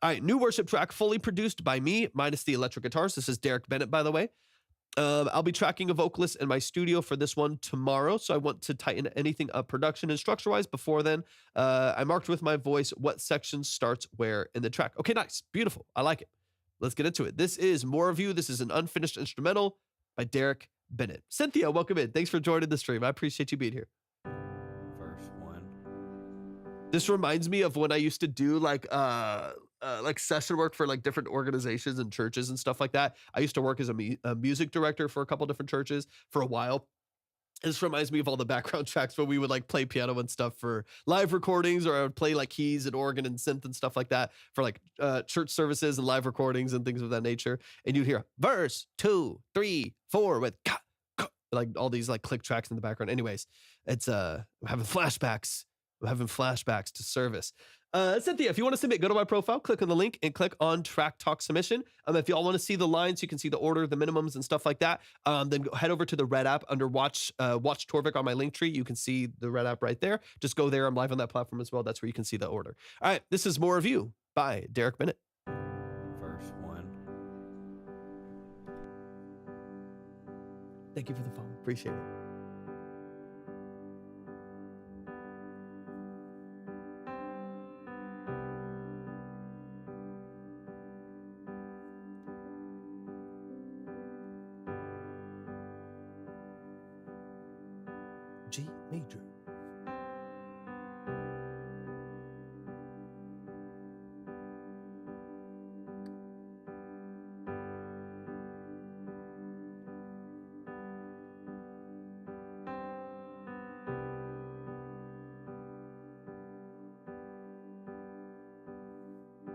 All right, new worship track, fully produced by me, minus the electric guitars. This is Derek Bennett, by the way. I'll be tracking a vocalist in my studio for this one tomorrow, so I want to tighten anything up production and structure-wise before then. I marked with my voice what section starts where in the track. Okay, nice. Beautiful. I like it. Let's get into it. This is More of You. This is an unfinished instrumental by Derek Bennett. Cynthia, welcome in. Thanks for joining the stream. I appreciate you being here. Verse 1. This reminds me of when I used to do like session work for like different organizations and churches and stuff like that. I used to work as a music director for a couple different churches for a while. This reminds me of all the background tracks where we would like play piano and stuff for live recordings, or I would play like keys and organ and synth and stuff like that for like church services and live recordings and things of that nature. And you'd hear verse 2, 3, 4 with like all these like click tracks in the background. Anyways, it's I'm having flashbacks. I'm having flashbacks to service. Cynthia, if you want to submit, go to my profile, click on the link, and click on Track Talk Submission. If y'all want to see the lines, you can see the order, the minimums, and stuff like that. Then head over to the red app under Watch Torvik on my link tree. You can see the red app right there. Just go there. I'm live on that platform as well. That's where you can see the order. All right, this is More of You by Derek Bennett. Verse 1. Thank you for the follow. Appreciate it. G major.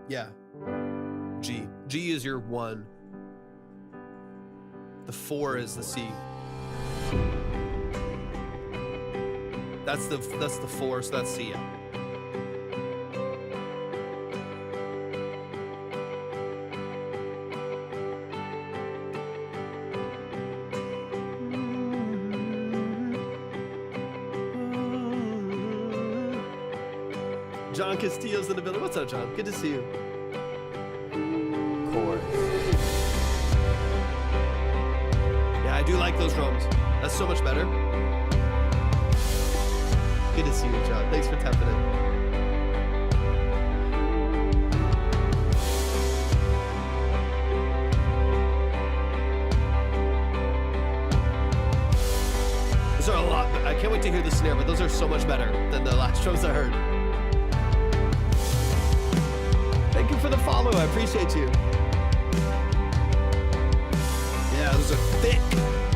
Yeah. G. G is your 1. The 4 is the C. That's the 4, so that's C. Yeah. John Castillo's in the building. What's up, John? Good to see you. Chord. Yeah, I do like those drums. That's so much better. Good to see you, John. Thanks for tapping in. Those are a lot. I can't wait to hear the snare, but those are so much better than the last drums I heard. Thank you for the follow. I appreciate you. Yeah, those are thick.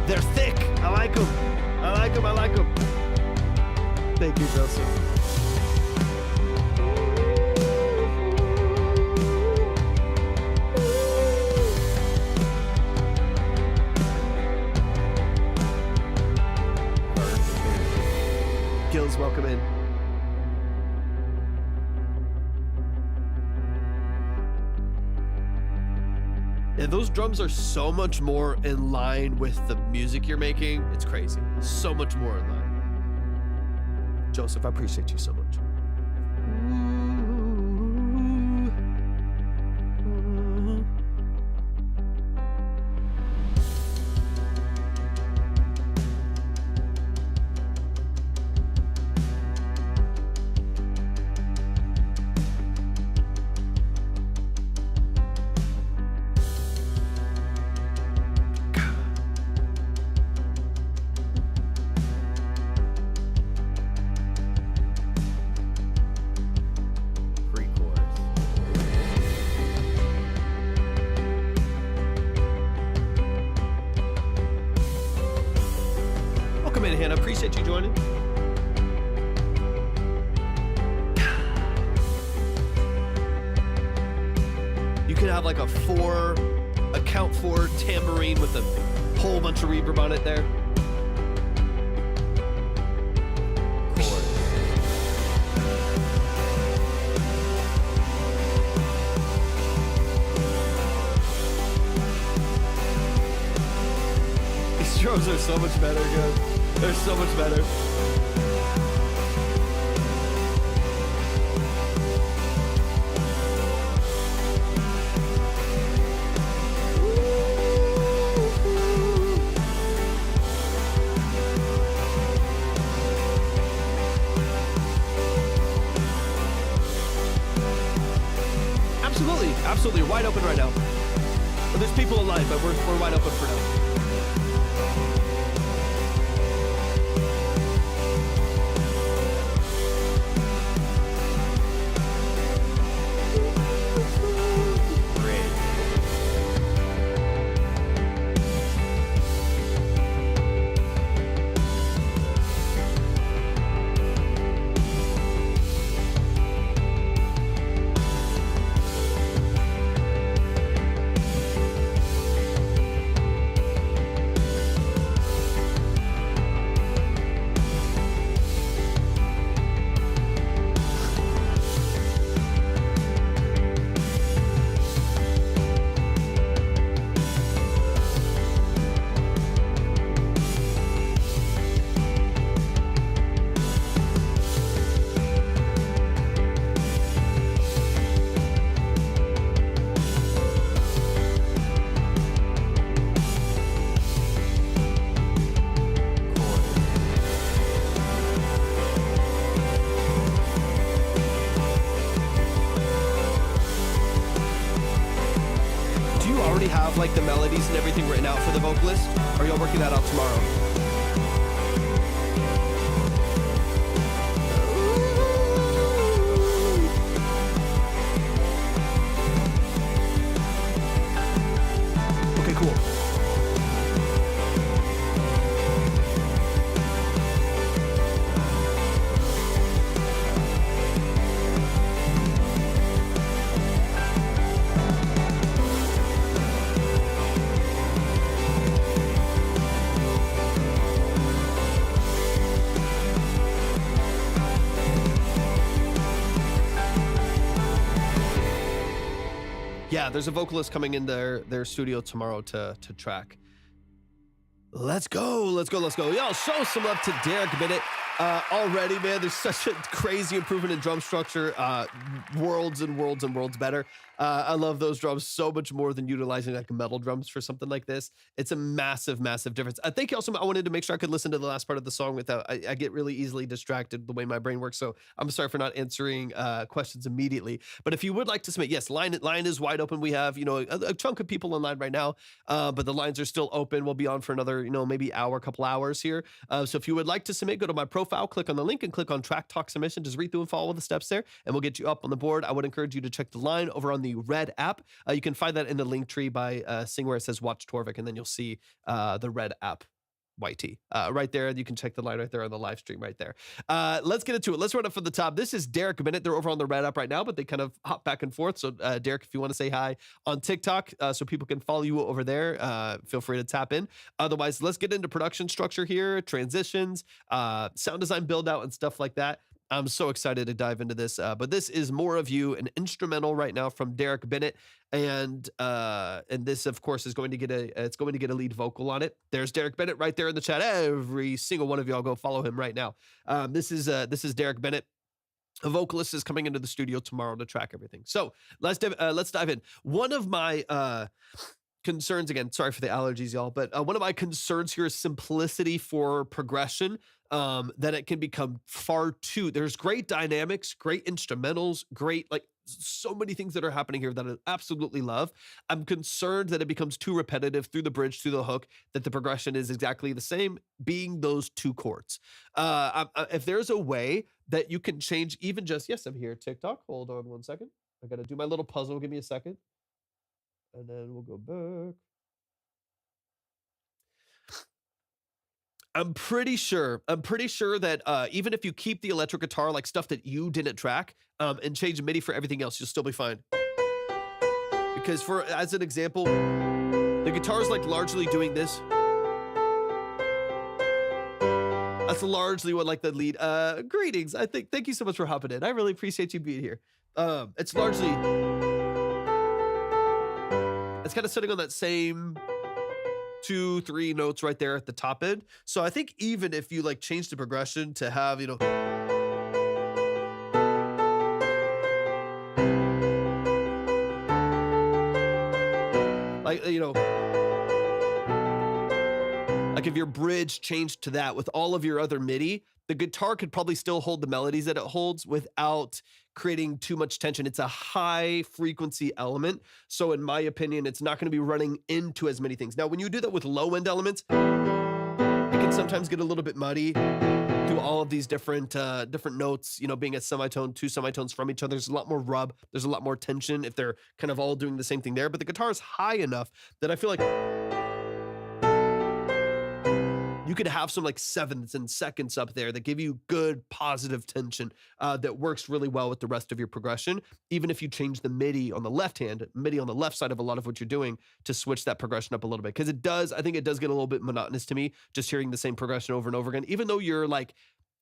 They're thick. I like them. I like them. I like them. Thank you, Joseph. Gills, welcome in. Yeah, those drums are so much more in line with the music you're making. It's crazy. So much more in line. Joseph, I appreciate you so much. Appreciate you joining. You could have like a count 4 tambourine with a whole bunch of reverb on it there. These drums are so much better, good. They're so much better. Absolutely, wide open right now. Well, there's people alive, but we're wide open for now. Like the melodies and everything written out for the vocalist? Or are y'all working that out tomorrow? Okay, cool. Yeah, there's a vocalist coming in their studio tomorrow to track. Let's go. Y'all show some love to Derek Bennett. Already, man, there's such a crazy improvement in drum structure. Worlds and worlds and worlds better. I love those drums so much more than utilizing like metal drums for something like this. It's a massive, massive difference. I think also I wanted to make sure I could listen to the last part of the song without, I get really easily distracted the way my brain works. So I'm sorry for not answering questions immediately. But if you would like to submit, yes, line is wide open. We have, a chunk of people in line right now, but the lines are still open. We'll be on for another, maybe couple hours here. So if you would like to submit, go to my profile, click on the link and click on Track Talk Submission. Just read through and follow the steps there and we'll get you up on the board. I would encourage you to check the line over on the Red app. You can find that in the link tree by seeing where it says Watch Torvik, and then you'll see the Red app YT right there. You can check the line right there on the live stream right there. Let's get into it. Let's run it from the top. This is Derek Bennett. They're over on the Red app right now, but they kind of hop back and forth. So Derek, if you want to say hi on TikTok so people can follow you over there, feel free to tap in. Otherwise, let's get into production structure here, transitions, sound design build out and stuff like that. I'm so excited to dive into this, but this is More of You, an instrumental right now from Derek Bennett, and this, of course, is going to get a lead vocal on it. There's Derek Bennett right there in the chat. Every single one of y'all go follow him right now. This is Derek Bennett. A vocalist is coming into the studio tomorrow to track everything. So let's dive in. One of my concerns, again, sorry for the allergies, y'all, but one of my concerns here is simplicity for progression. That it can become far too, there's great dynamics, great instrumentals, great, like so many things that are happening here that I absolutely love. I'm concerned that it becomes too repetitive through the bridge, through the hook, that the progression is exactly the same, being those two chords. If there's a way that you can change even just, yes, I'm here, TikTok, hold on 1 second. I got to do my little puzzle, give me a second. And then we'll go back. I'm pretty sure that even if you keep the electric guitar, like stuff that you didn't track, and change MIDI for everything else, you'll still be fine. Because as an example, the guitar is like largely doing this. That's largely what like the lead. Greetings. Thank you so much for hopping in. I really appreciate you being here. It's largely, it's kind of sitting on that same 2-3 notes right there at the top end. So I think even if you like change the progression to have, like, like if your bridge changed to that with all of your other MIDI, the guitar could probably still hold the melodies that it holds without creating too much tension. It's a high frequency element. So in my opinion, it's not going to be running into as many things. Now, when you do that with low end elements, it can sometimes get a little bit muddy through all of these different notes, being a semitone, 2 semitones from each other. There's a lot more rub. There's a lot more tension if they're kind of all doing the same thing there. But the guitar is high enough that I feel like you could have some like sevenths and seconds up there that give you good positive tension that works really well with the rest of your progression, even if you change the MIDI on the left side of a lot of what you're doing to switch that progression up a little bit. Because I think it does get a little bit monotonous to me just hearing the same progression over and over again, even though you're like,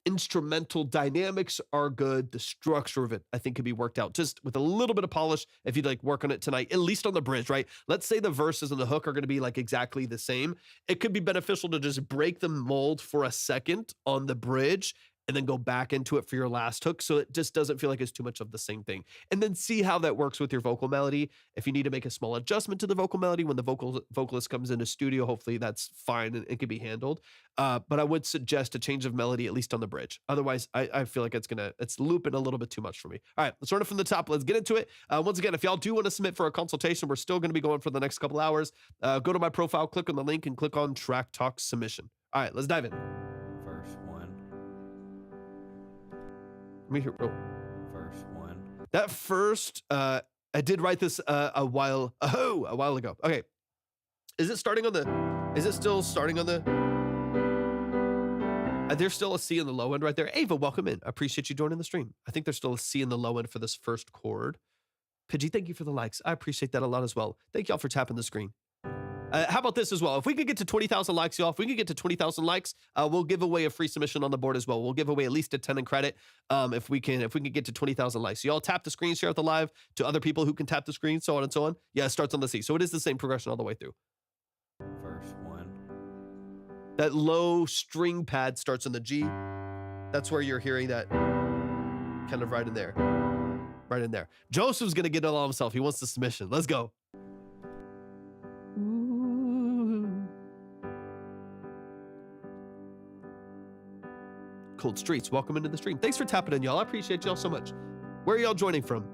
instrumental dynamics are good. The structure of it, I think, could be worked out just with a little bit of polish if you'd like work on it tonight, at least on the bridge, right? Let's say the verses and the hook are going to be like exactly the same. It could be beneficial to just break the mold for a second on the bridge and then go back into it for your last hook. So it just doesn't feel like it's too much of the same thing. And then see how that works with your vocal melody. If you need to make a small adjustment to the vocal melody when the vocalist comes into studio, hopefully that's fine and it can be handled. But I would suggest a change of melody, at least on the bridge. Otherwise, I feel like it's looping a little bit too much for me. All right, let's start it from the top. Let's get into it. Once again, if y'all do want to submit for a consultation, we're still going to be going for the next couple hours. Go to my profile, click on the link, and click on Track Talk Submission. All right, let's dive in. First one. Let me hear. Oh. First one. That first, I did write this a while ago. Okay. Is it still starting on the? There's still a C in the low end right there. Ava, welcome in. I appreciate you joining the stream. I think there's still a C in the low end for this first chord. Pidgey, thank you for the likes. I appreciate that a lot as well. Thank y'all for tapping the screen. How about this as well? If we could get to 20,000 likes, y'all, we'll give away a free submission on the board as well. We'll give away at least a 10 in credit if we can get to 20,000 likes. So y'all tap the screen, share out the live to other people who can tap the screen, so on and so on. Yeah, it starts on the C. So it is the same progression all the way through. First one. That low string pad starts on the G. That's where you're hearing that kind of right in there. Right in there. Joseph's going to get it all himself. He wants the submission. Let's go. Cold Streets, welcome into the stream. Thanks for tapping in, y'all. I appreciate y'all so much. Where are y'all joining from?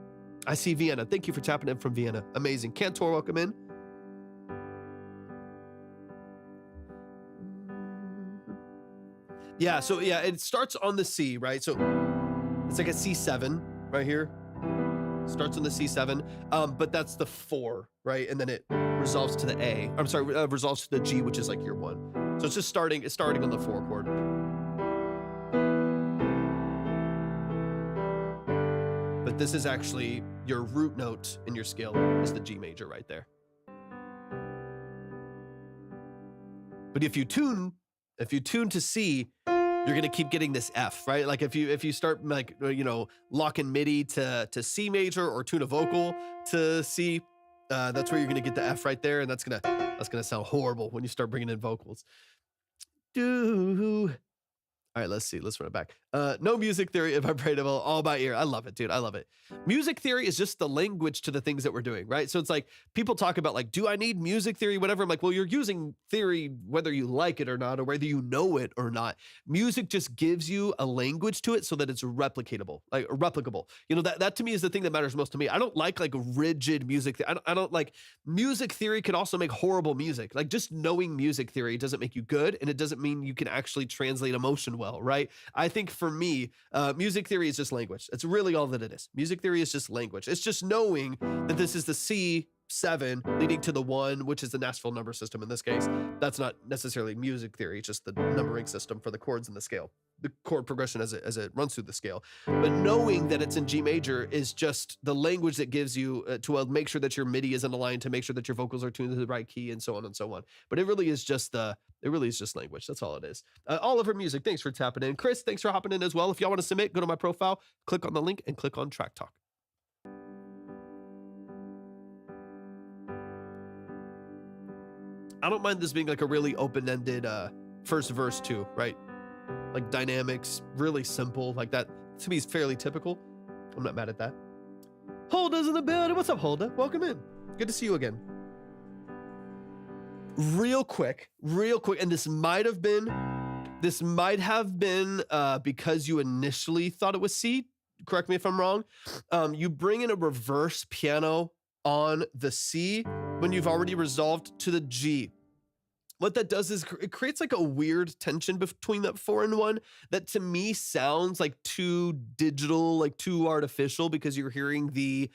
I see Vienna. Thank you for tapping in from Vienna. Amazing. Cantor, welcome in. Yeah, so yeah, it starts on the C, right? So it's like a C7 right here. Starts on the C7, but that's the 4, right? And then it resolves to the A. I'm sorry, resolves to the G, which is like your 1. So it's starting on the 4 chord. But this is actually your root note in your scale is the G major right there. But if you tune to C, you're gonna keep getting this F, right? Like if you start like locking MIDI to C major or tune a vocal to C, that's where you're gonna get the F right there, and that's gonna sound horrible when you start bringing in vocals. All right, let's see. Let's run it back. No music theory, vibratable, all by ear. I love it, dude. I love it. Music theory is just the language to the things that we're doing, right? So it's like people talk about like, do I need music theory, whatever? I'm like, well, you're using theory whether you like it or not, or whether you know it or not. Music just gives you a language to it so that it's replicable. That to me is the thing that matters most to me. I don't like rigid music. I don't like music theory can also make horrible music. Like just knowing music theory doesn't make you good, and it doesn't mean you can actually translate emotion well, right? I think for me, music theory is just language. It's really all that it is. Music theory is just language. It's just knowing that this is the C 7 leading to the 1, which is the Nashville number system in this case. That's not necessarily music theory, it's just the numbering system for the chords in the scale, the chord progression as it runs through the scale. But knowing that it's in G major is just the language that gives you to make sure that your MIDI isn't aligned, to make sure that your vocals are tuned to the right key, and so on and so on. But it really is just language. That's all it is. Oliver Music, thanks for tapping in. Chris, thanks for hopping in as well. If y'all want to submit, go to my profile, click on the link, and click on Track Talk. I don't mind this being like a really open-ended first verse too, right? Like dynamics, really simple, like that to me is fairly typical. I'm not mad at that. Holda's in the building. What's up, Holda? Welcome in. Good to see you again. Real quick, and this might have been because you initially thought it was C. Correct me if I'm wrong. You bring in a reverse piano on the C when you've already resolved to the G. What that does is it creates like a weird tension between that 4 and 1 that to me sounds like too digital, like too artificial, because you're hearing the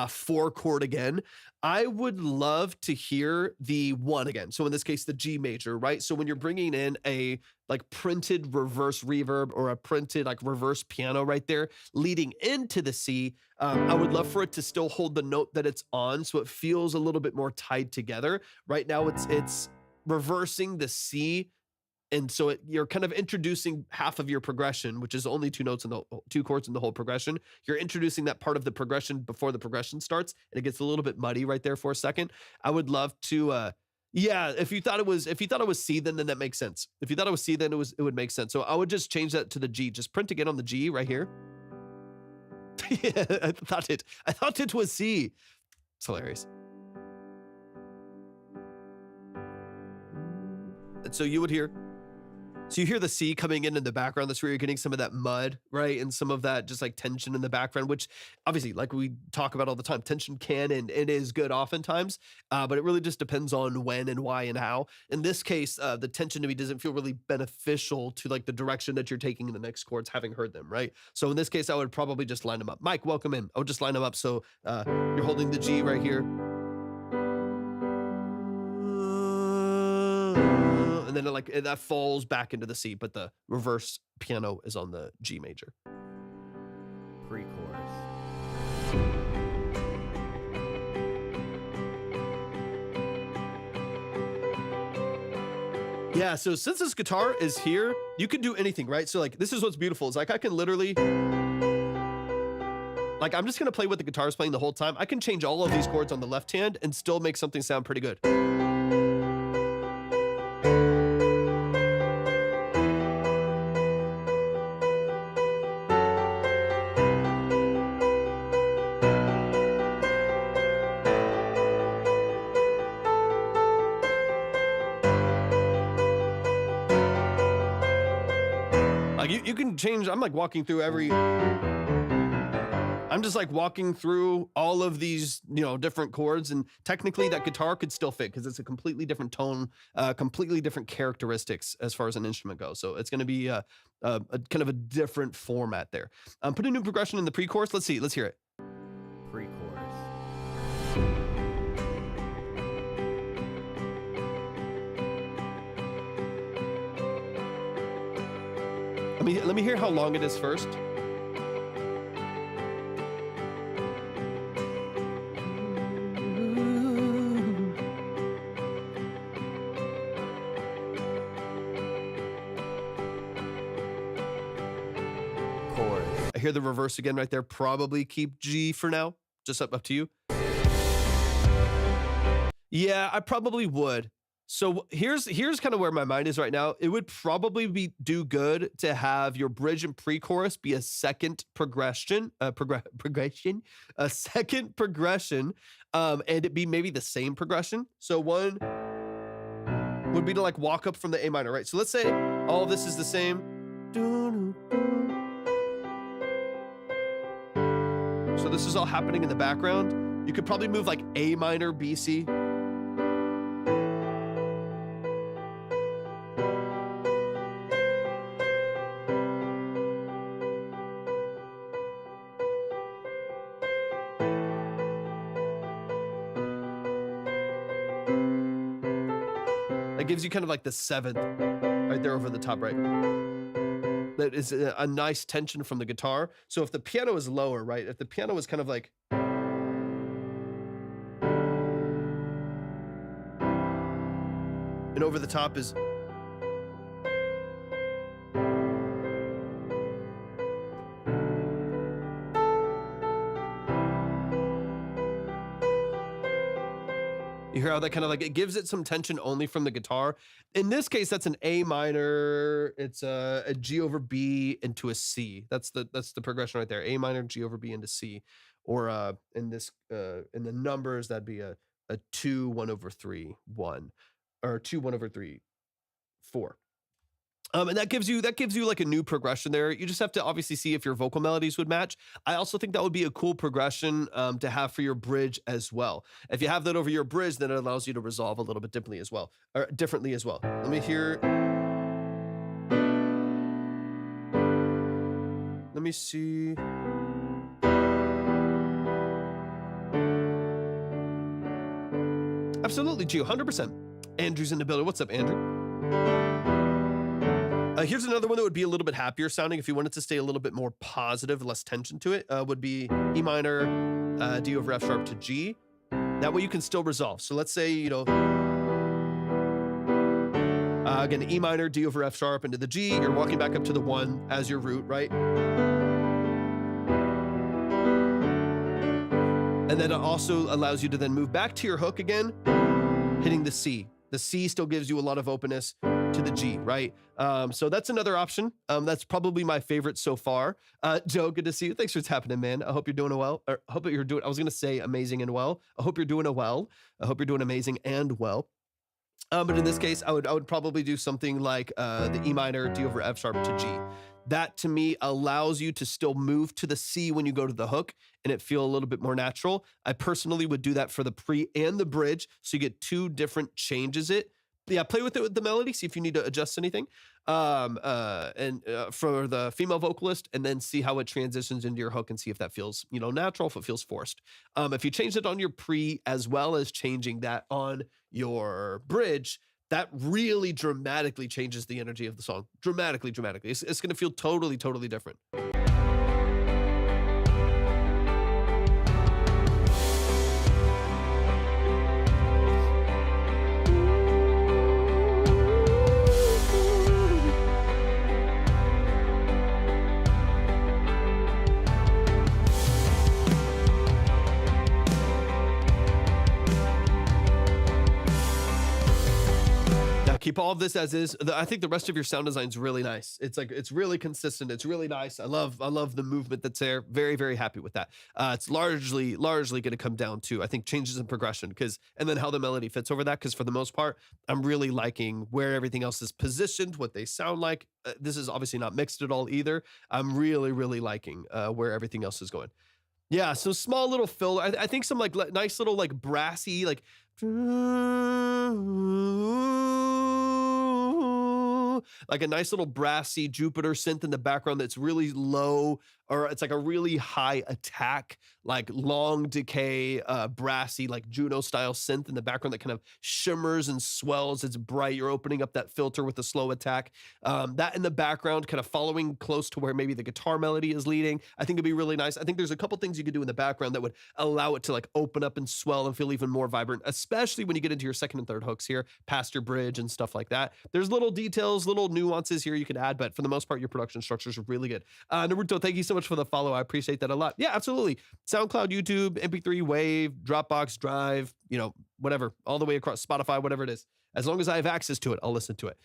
4 chord again. I would love to hear the 1 again. So in this case, the G major, right? So when you're bringing in a like printed reverse reverb or a printed like reverse piano right there leading into the C, I would love for it to still hold the note that it's on, so it feels a little bit more tied together. Right now it's reversing the C, and so you're kind of introducing half of your progression, which is only 2 notes in the 2 chords in the whole progression. You're introducing that part of the progression before the progression starts, and it gets a little bit muddy right there for a second. I would love to yeah, if you thought it was C, then that makes sense. If you thought it was C, then it would make sense. So I would just change that to the G. Just print again on the G right here. Yeah, I thought it was C. It's hilarious. And so you hear the C coming in the background. That's where you're getting some of that mud, right? And some of that just like tension in the background, which obviously, like we talk about all the time, tension can and it is good oftentimes, but it really just depends on when and why and how. In this case, the tension to me doesn't feel really beneficial to like the direction that you're taking in the next chords, having heard them, right? So in this case, I would probably just line them up. Mike, welcome in. I would just line them up. So you're holding the G right here. And then that falls back into the C, but the reverse piano is on the G major. Pre-chorus. Yeah, so since this guitar is here, you can do anything, right? So like, this is what's beautiful. Is like, I can literally, like, I'm just gonna play what the guitar is playing the whole time. I can change all of these chords on the left hand and still make something sound pretty good. You can change. I'm like walking through I'm just like walking through all of these, different chords, and technically that guitar could still fit because it's a completely different tone, completely different characteristics as far as an instrument goes. So it's going to be a kind of a different format there. Put a new progression in the pre-chorus. Let's hear it. Pre-chorus. Let me hear how long it is first. Chorus. I hear the reverse again right there. Probably keep G for now. Just up to you. Yeah, I probably would. So here's kind of where my mind is right now. It would probably do good to have your bridge and pre-chorus be a second progression, a second progression, and it be maybe the same progression. So one would be to like walk up from the A minor, right? So let's say all of this is the same. So this is all happening in the background. You could probably move like A minor, B, C. That gives you kind of like the seventh right there over the top right. That is a nice tension from the guitar. So if the piano is lower, right? If the piano is kind of like, and over the top is, you hear how that kind of like, it gives it some tension only from the guitar. In this case, that's an A minor. It's a G over B into a C. That's the progression right there. A minor, G over B into C. Or in the numbers, that'd be a 2, 1 over 3, 1. Or 2, 1 over 3, 4. And that gives you like a new progression there. You just have to obviously see if your vocal melodies would match. I also think that would be a cool progression to have for your bridge as well. If you have that over your bridge, then it allows you to resolve a little bit differently as well. Let me hear. Let me see. Absolutely, Gio, 100%. Andrew's in the building. What's up, Andrew? Here's another one that would be a little bit happier sounding if you wanted to stay a little bit more positive, less tension to it, would be E minor, D over F sharp to G. That way you can still resolve. So let's say, again, E minor, D over F sharp into the G, you're walking back up to the 1 as your root, right? And then it also allows you to then move back to your hook again, hitting the C. The C still gives you a lot of openness to the G, right? So that's another option. That's probably my favorite so far. Joe, good to see you. Thanks for tapping in, man. I hope you're doing well. Or I hope that you're doing, I was going to say amazing and well. I hope you're doing well. I hope you're doing amazing and well. But in this case, I would probably do something like the E minor, D over F sharp to G. That to me allows you to still move to the C when you go to the hook and it feel a little bit more natural. I personally would do that for the pre and the bridge. So you get 2 different changes Yeah, play with it with the melody, see if you need to adjust anything. For the female vocalist, and then see how it transitions into your hook and see if that feels, natural, if it feels forced. If you change it on your pre as well as changing that on your bridge, that really dramatically changes the energy of the song. Dramatically. It's going to feel totally different. Keep all of this as is. I think the rest of your sound design is really nice. It's really consistent. It's really nice. I love the movement that's there. Very, very happy with that. It's largely going to come down to, I think, changes in progression and then how the melody fits over that. Because for the most part, I'm really liking where everything else is positioned, what they sound like. This is obviously not mixed at all either. I'm really, really liking where everything else is going. Yeah, so small little fill. I think some nice little brassy like a nice little brassy Jupiter synth in the background that's really low, or it's like a really high attack, like long decay, brassy, like Juno style synth in the background that kind of shimmers and swells. It's bright. You're opening up that filter with a slow attack. That in the background, kind of following close to where maybe the guitar melody is leading. I think it'd be really nice. I think there's a couple things you could do in the background that would allow it to open up and swell and feel even more vibrant, especially when you get into your second and third hooks here, past your bridge and stuff like that. There's little details, little nuances here you could add, but for the most part, your production structures are really good. Naruto, thank you so much for the follow. I appreciate that a lot. Yeah, absolutely. SoundCloud, YouTube, MP3, Wave, Dropbox, Drive, whatever, all the way across Spotify, whatever it is. As long as I have access to it, I'll listen to it.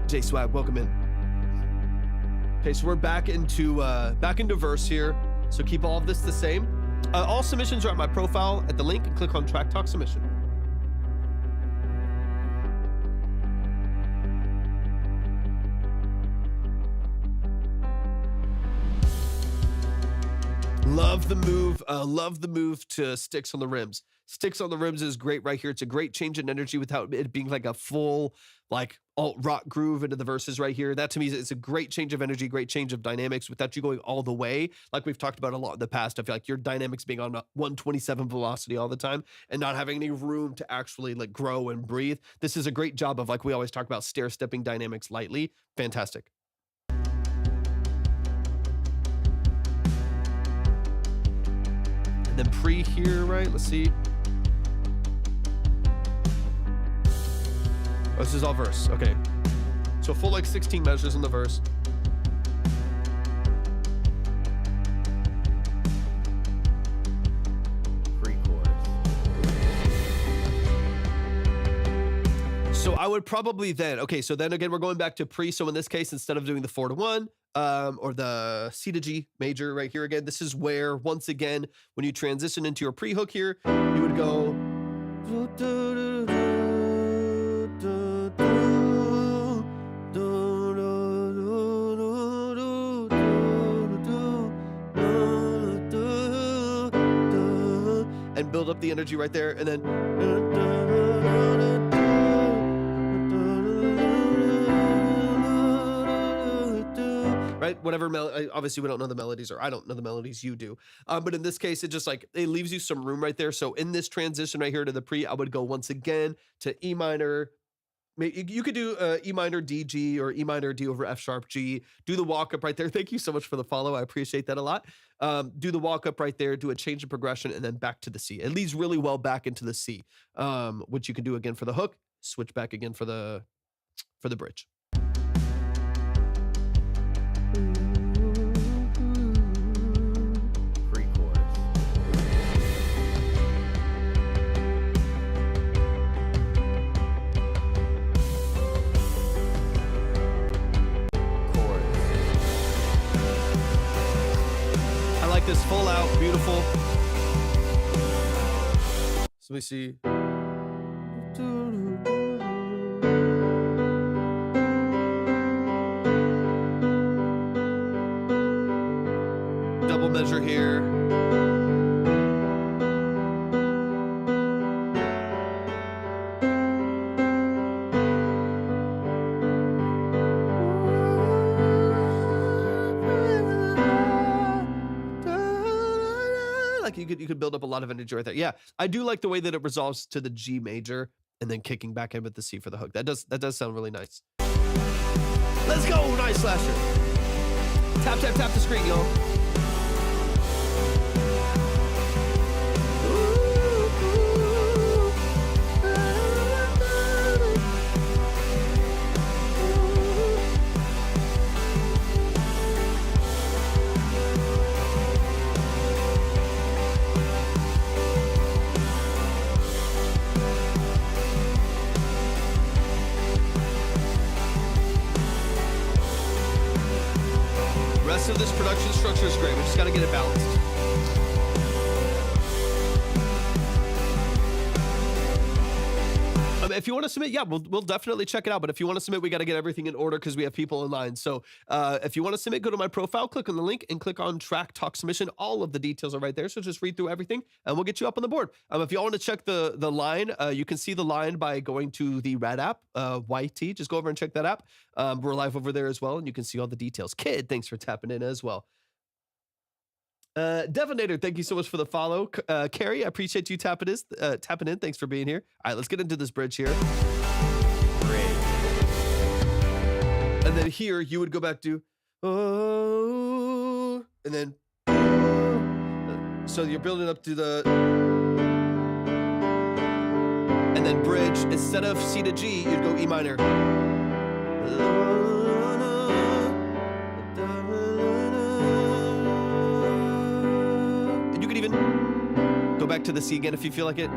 J Swag, welcome in. Okay, so we're back into verse here. So keep all of this the same. All submissions are at my profile at the link, and click on Track Talk Submission. Love the move. Love the move to sticks on the rims. Sticks on the rims is great right here. It's a great change in energy without it being like a full like alt rock groove into the verses right here. That to me is a great change of energy, great change of dynamics without you going all the way. Like we've talked about a lot in the past. I feel like your dynamics being on 127 velocity all the time and not having any room to actually like grow and breathe. This is a great job of, like we always talk about, stair stepping dynamics lightly. Fantastic. And then pre here, right? Let's see. Oh, this is all verse. Okay. So full like 16 measures in the verse. Pre-chorus. So I would probably then, okay, so then again, we're going back to pre. So in this case, instead of doing the 4-1, or the C to G major right here again, this is where, once again, when you transition into your pre-hook here, you would go. And build up the energy right there, and then right, whatever obviously we don't know the melodies, or I don't know the melodies, you do, but in this case it just like it leaves you some room right there. So in this transition right here to the pre, I would go once again to E minor. You could do E minor D G or E minor D over F sharp G. Do the walk up right there. Thank you so much for the follow. I appreciate that a lot. Do the walk up right there. Do a change of progression and then back to the C. It leads really well back into the C, which you can do again for the hook. Switch back again for the bridge. This full out, beautiful. So let me see. Double measure here. You could build up a lot of energy right there. Yeah, I do like the way that it resolves to the G major and then kicking back in with the C for the hook. That does sound really nice. Let's go, nice slasher. Tap, tap, tap the screen, y'all. Of this production structure is great. We just got to get it balanced. If you want to submit, yeah, we'll definitely check it out. But if you want to submit, we got to get everything in order because we have people in line. So if you want to submit, go to my profile, click on the link, and click on track talk submission. All of the details are right there. So just read through everything, and we'll get you up on the board. If you want to check the line, you can see the line by going to the Rad app, YT. Just go over and check that app. We're live over there as well, and you can see all the details. Kid, thanks for tapping in as well. Devonator, thank you so much for the follow. Carrie, I appreciate you tapping in. Thanks for being here. All right, let's get into this bridge here. Great. And then here you would go back to oh, and then so you're building up to the and then bridge. Instead of C to G, you'd go E minor. And you could even go back to the C again if you feel like it.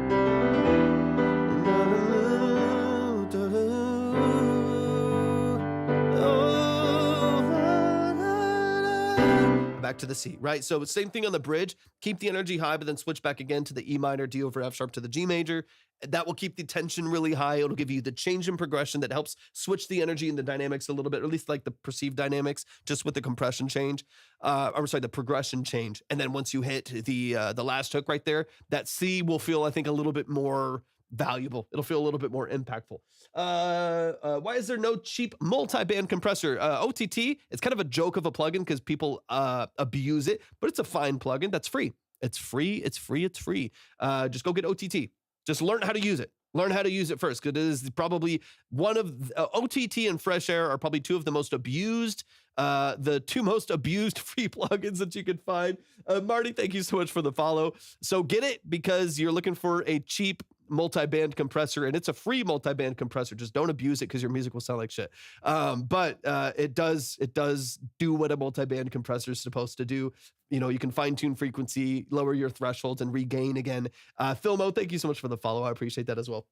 Back back to the C, right? So same thing on the bridge, keep the energy high, but then switch back again to the E minor, D over F sharp to the G major. That will keep the tension really high. It'll give you the change in progression that helps switch the energy and the dynamics a little bit, or at least like the perceived dynamics, just with the compression change. The progression change. And then once you hit the last hook right there, that C will feel, I think, a little bit more valuable. It'll feel a little bit more impactful. Why is there no cheap multi-band compressor? OTT, it's kind of a joke of a plugin because people abuse it, but it's a fine plugin that's free. It's free. It's free. It's free. Just go get OTT. Just learn how to use it. Learn how to use it first, because it is probably one of OTT and Fresh Air are probably two of the most abused, the two most abused free plugins that you could find. Marty, thank you so much for the follow. So get it because you're looking for a cheap multi-band compressor, and it's a free multi-band compressor. Just don't abuse it because your music will sound like shit. But it does do what a multi-band compressor is supposed to do. You know, you can fine-tune frequency, lower your thresholds, and regain again. Philmo, thank you so much for the follow. I appreciate that as well.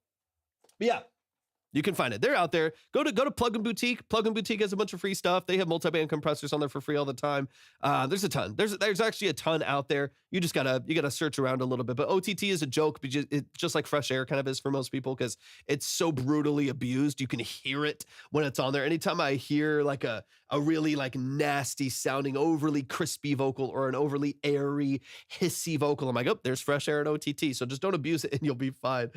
But yeah, you can find it. They're out there. Go to Plugin Boutique. Plugin Boutique has a bunch of free stuff. They have multi-band compressors on there for free all the time. There's a ton. There's actually a ton out there. You gotta search around a little bit. But OTT is a joke, because it's just like Fresh Air kind of is for most people, because it's so brutally abused. You can hear it when it's on there. Anytime I hear like a really like nasty sounding, overly crispy vocal or an overly airy, hissy vocal, I'm like, oh, there's Fresh Air and OTT. So just don't abuse it and you'll be fine.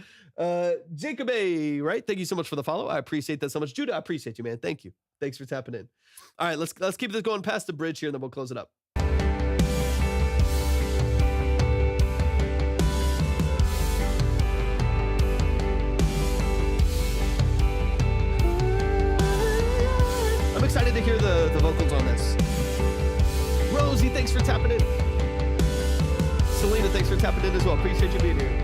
Jacob A, right? Thank you so much for the follow. I appreciate that so much. Judah, I appreciate you, man. Thank you. Thanks for tapping in. All right, let's keep this going past the bridge here, and then we'll close it up. I'm excited to hear the vocals on this. Rosie, thanks for tapping in. Selena, thanks for tapping in as well. Appreciate you being here.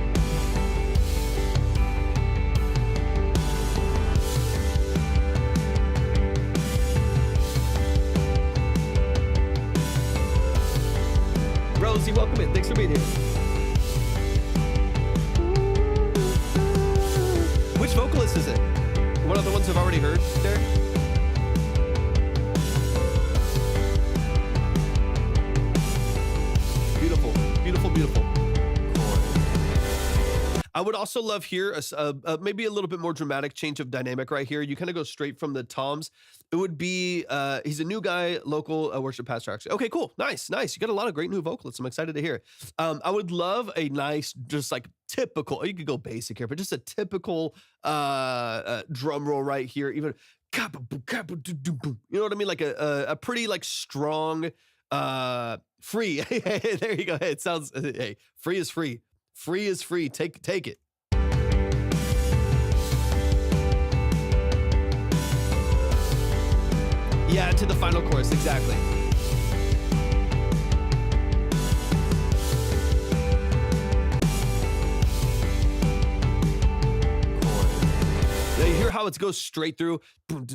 Rosie, welcome in. Thanks for being here. Which vocalist is it? One of the ones I've already heard, Derek? Beautiful, beautiful, beautiful. I would also love here maybe a little bit more dramatic change of dynamic right here. You kind of go straight from the toms. It would be, he's a new guy, local worship pastor, actually. Okay, cool. Nice. You got a lot of great new vocalists. I'm excited to hear. I would love a nice, just like typical, you could go basic here, but just a typical drum roll right here. Even, you know what I mean? Like a pretty like strong, free. There you go. Hey, it sounds, hey, free is free. Free is free. Take it. Yeah, to the final chorus, exactly. Now you hear how it goes straight through, and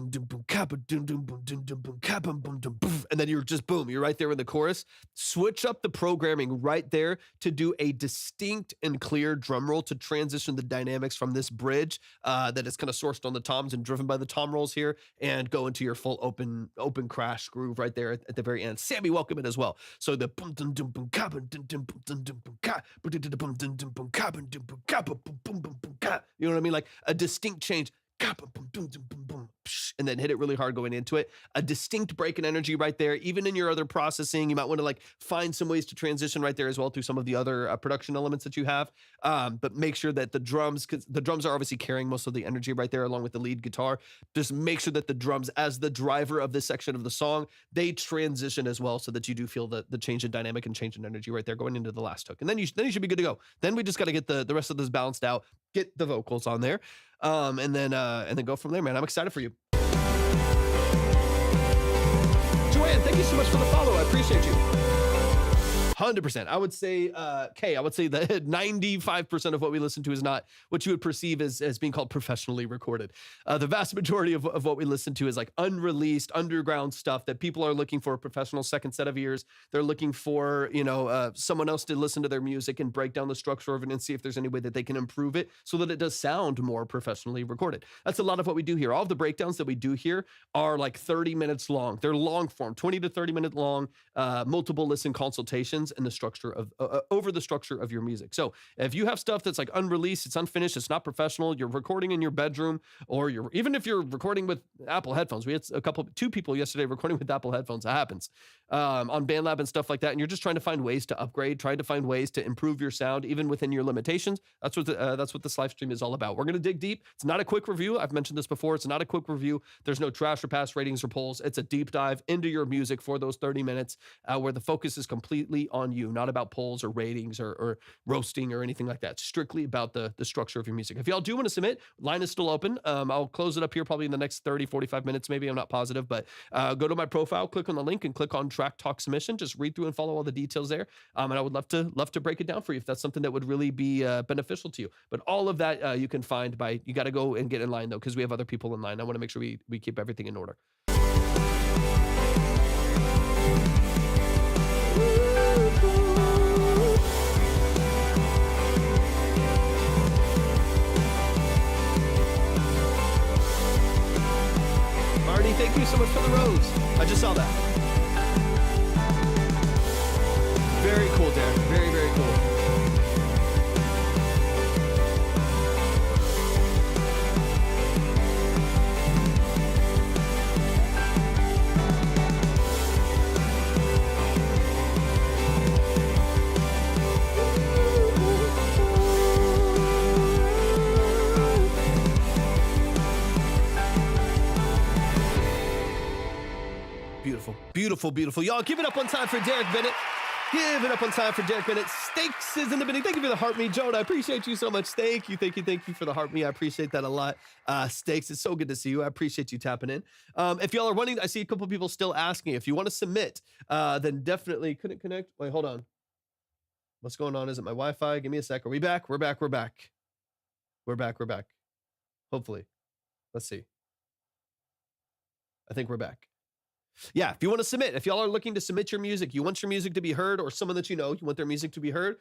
then you're just boom, you're right there in the chorus. Switch up the programming right there to do a distinct and clear drum roll to transition the dynamics from this bridge that is kind of sourced on the toms and driven by the tom rolls here, and go into your full open crash groove right there at the very end. Sammy, welcome in as well. So the you know what I mean? Like a distinct change. And then hit it really hard going into it. A distinct break in energy right there. Even in your other processing, you might want to like find some ways to transition right there as well through some of the other production elements that you have. But make sure that the drums, because the drums are obviously carrying most of the energy right there along with the lead guitar. Just make sure that the drums, as the driver of this section of the song, they transition as well so that you do feel the change in dynamic and change in energy right there going into the last hook. And then you should be good to go. Then we just got to get the rest of this balanced out, get the vocals on there, and then go from there, man. I'm excited for you. Joanne, thank you so much for the follow. I appreciate you. 100%. I would say, I would say that 95% of what we listen to is not what you would perceive as being called professionally recorded. The vast majority of what we listen to is like unreleased, underground stuff that people are looking for a professional second set of ears. They're looking for, someone else to listen to their music and break down the structure of it and see if there's any way that they can improve it so that it does sound more professionally recorded. That's a lot of what we do here. All of the breakdowns that we do here are like 30 minutes long. They're long form, 20 to 30 minute long, multiple listen consultations and the structure of over the structure of your music. So if you have stuff that's like unreleased, it's unfinished, it's not professional, you're recording in your bedroom, or even if you're recording with Apple headphones. We had two people yesterday recording with Apple headphones. That happens on BandLab and stuff like that. And you're just trying to find ways to upgrade, trying to find ways to improve your sound, even within your limitations. That's what this live stream is all about. We're going to dig deep. It's not a quick review. I've mentioned this before. It's not a quick review. There's no trash or pass ratings or polls. It's a deep dive into your music for those 30 minutes where the focus is completely on you, not about polls or ratings or roasting or anything like that. It's strictly about the structure of your music. If y'all do want to submit, line is still open. I'll close it up here probably in the next 30, 45 minutes, maybe. I'm not positive, but go to my profile, click on the link and click on Track Talk Submission. Just read through and follow all the details there. And I would love to break it down for you if that's something that would really be beneficial to you. But all of that you can find you got to go and get in line though, because we have other people in line. I want to make sure we keep everything in order. Marty, thank you so much for the rose. I just saw that. Very cool, Derek. Very, very cool. Beautiful, beautiful, beautiful. Y'all give it up one time for Derek Bennett. Give it up on time for Derek Bennett. Stakes is in the building. Thank you for the heart me, Joan. I appreciate you so much. Thank you for the heart me. I appreciate that a lot. Stakes, it's so good to see you. I appreciate you tapping in. If y'all are running, I see a couple people still asking. If you want to submit, then definitely couldn't connect. Wait, hold on. What's going on? Is it my Wi-Fi? Give me a sec. Are we back? We're back. We're back. We're back. We're back. Hopefully. Let's see. I think we're back. Yeah, if you want to submit, if y'all are looking to submit your music, you want your music to be heard, or someone that you want their music to be heard,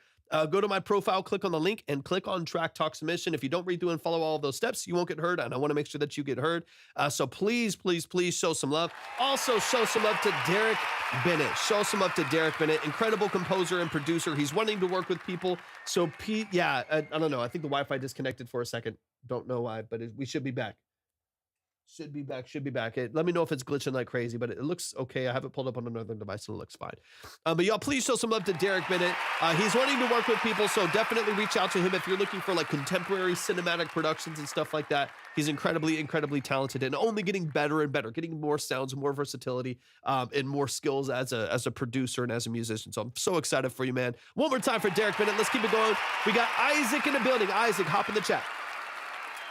go to my profile, click on the link, and click on Track Talk Submission. If you don't read through and follow all of those steps, you won't get heard, and I want to make sure that you get heard. So please, please, please show some love. Also, show some love to Derek Bennett. Show some love to Derek Bennett, incredible composer and producer. He's wanting to work with people. So, I don't know. I think the Wi-Fi disconnected for a second. Don't know why, but we should be back. Should be back. Let me know if it's glitching like crazy, but it looks okay. I have it pulled up on another device and it looks fine. But y'all, please show some love to Derek Bennett. He's wanting to work with people, so definitely reach out to him if you're looking for like contemporary cinematic productions and stuff like that. He's incredibly, incredibly talented and only getting better and better, getting more sounds, more versatility, and more skills as a producer and as a musician. So I'm so excited for you, man. One more time for Derek Bennett. Let's keep it going. We got Isaac in the building. Isaac, hop in the chat.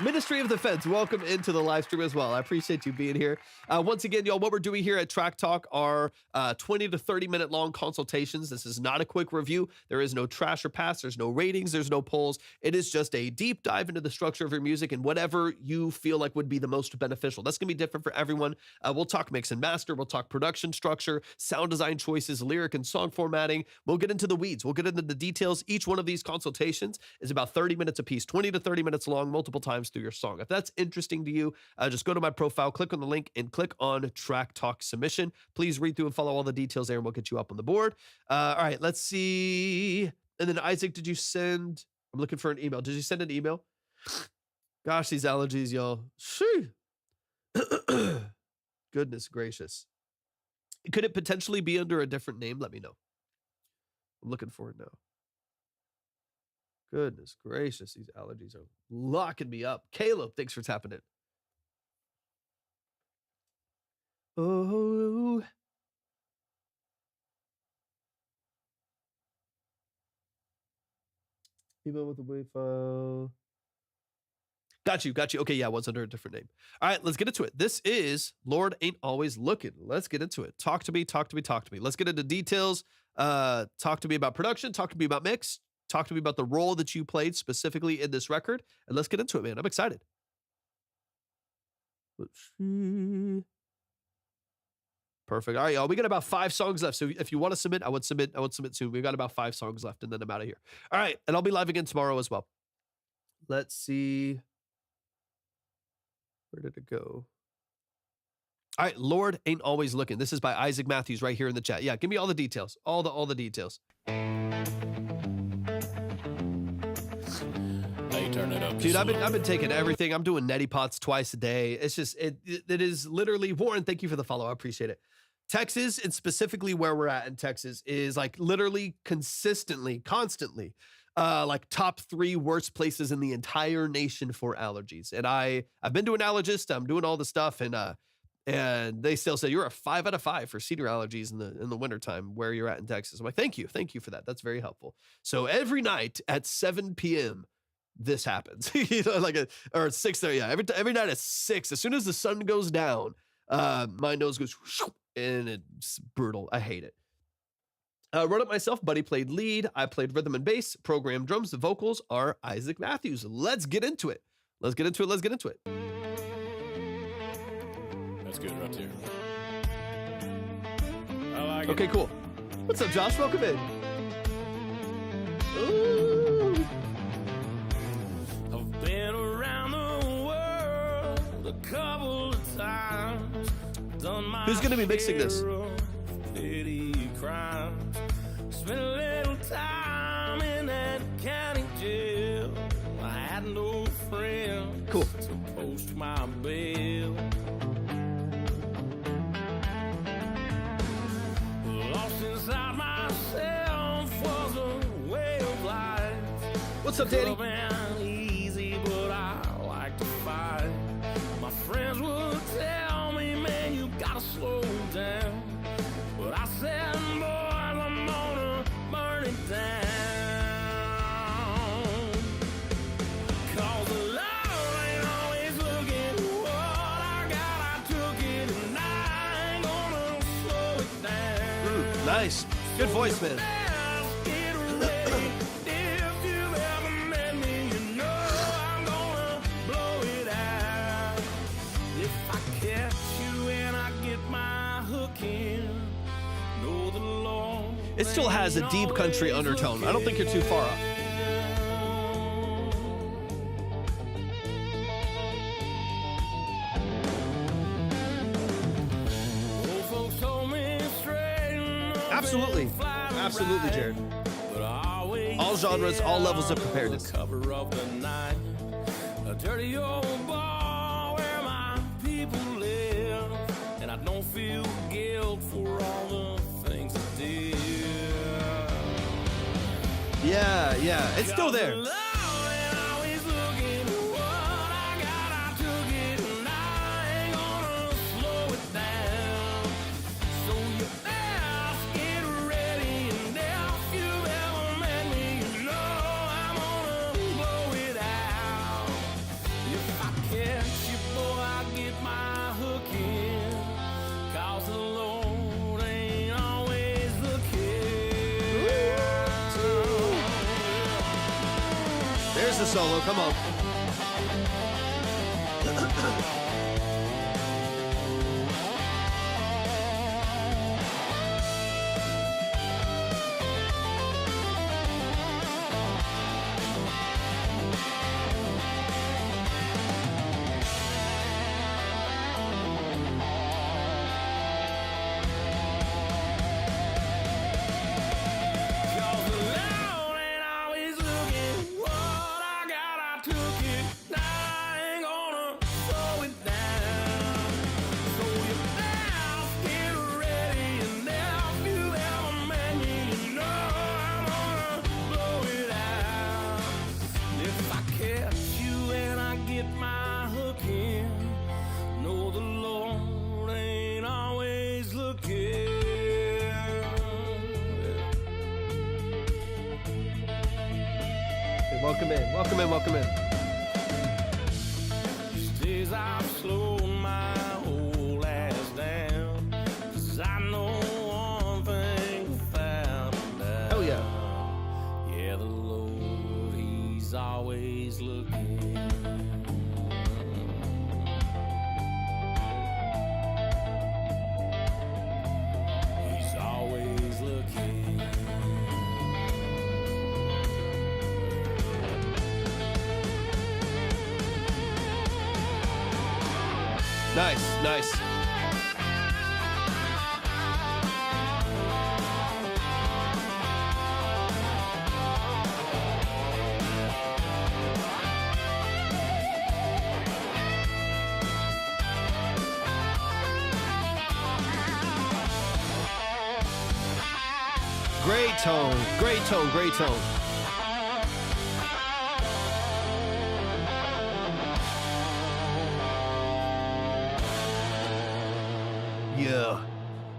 Ministry of Defense, welcome into the live stream as well. I appreciate you being here. Once again, y'all, what we're doing here at Track Talk are 20 to 30 minute long consultations. This is not a quick review. There is no trash or pass. There's no ratings. There's no polls. It is just a deep dive into the structure of your music and whatever you feel like would be the most beneficial. That's going to be different for everyone. We'll talk mix and master. We'll talk production structure, sound design choices, lyric and song formatting. We'll get into the weeds. We'll get into the details. Each one of these consultations is about 30 minutes a piece, 20 to 30 minutes long, multiple times through your song. If that's interesting to you, just go to my profile, click on the link, and click on Track Talk Submission. Please read through and follow all the details there, and we'll get you up on the board. All right, let's see. And then Isaac, did you send? I'm looking for an email. Did you send an email? Gosh, these allergies, y'all. Goodness gracious. Could it potentially be under a different name? Let me know. I'm looking for it now. Goodness gracious, these allergies are locking me up. Caleb, thanks for tapping in. Oh. Email with the WAV file. Got you. Okay, yeah, it was under a different name. All right, let's get into it. This is Lord Ain't Always Looking. Let's get into it. Talk to me. Let's get into details. Talk to me about production. Talk to me about mix. Talk to me about the role that you played specifically in this record. And let's get into it, man. I'm excited. Let's see. Perfect. All right, y'all. We got about 5 songs left. So if you want to submit, I would submit soon. We've got about 5 songs left, and then I'm out of here. All right, and I'll be live again tomorrow as well. Let's see. Where did it go? All right, Lord Ain't Always Looking. This is by Isaac Matthews right here in the chat. Yeah, give me all the details. All the details. Hey, turn it up. Dude, I've been taking everything. I'm doing neti pots twice a day. It's just it is literally Warren. Thank you for the follow. I appreciate it. Texas, and specifically where we're at in Texas, is like literally constantly, like top 3 worst places in the entire nation for allergies. And I've been to an allergist. I'm doing all the stuff, and they still say you're a 5 out of 5 for cedar allergies in the wintertime where you're at in Texas. I'm like, thank you for that. That's very helpful. So every night at 7 p.m. this happens, or at 6 there. Yeah, every night at 6, as soon as the sun goes down, my nose goes whoosh, and it's brutal. I hate it. Wrote it myself. Buddy played lead. I played rhythm and bass. Programmed drums. The vocals are Isaac Matthews. Let's get into it. Let's get into it. That's good right there. I like Okay, it. cool. What's up, Josh? Welcome in. Ooh. I've been around the world a couple of times. Done my Who's gonna be mixing this? share of petty crimes. Spent a little time in that county jail. I had no friends Cool. to post my bail. Lost inside myself was a way of life. What's up, Danny? Been easy, but I like to fight. My friends would tell me, man, you gotta slow down. But I said, boy, I'm gonna burn it down. 'Cause the Lord ain't always looking. What I got, I took it, and I ain't gonna slow it down. Nice. Good voice, man. Get ready. If you've ever met me, you know I'm gonna blow it out. If I catch you and I get my hook in, know the Lord. It still has a deep country ain't undertone. I don't think you're too far off. Old folks told me straighten up Absolutely. and fly Absolutely, right. Jared. But I always All genres, all levels of feel preparedness. the cover of the night, a dirty old bar where my people live, and I don't feel guilt for all the things I did. Yeah. It's still there. Lord ain't always looking. What I got, I took it, and I ain't gonna slow it down. So you best get ready, and if you've ever met me, you know I'm gonna blow it out. If I catch you, boy, I get my hook in. 'Cause the Lord ain't always looking. There's the solo. Come on. Cause the Lord ain't always looking. What I got, I took it. I ain't gonna slow it down. So you best get ready, and if you ever met me, you know I'm gonna blow it out. If I catch you and I get my hook in, know the Lord ain't always looking. Welcome in. These days I've slowed my whole ass down, 'cause I know one thing without Nice, nice. Great tone, great tone, great tone.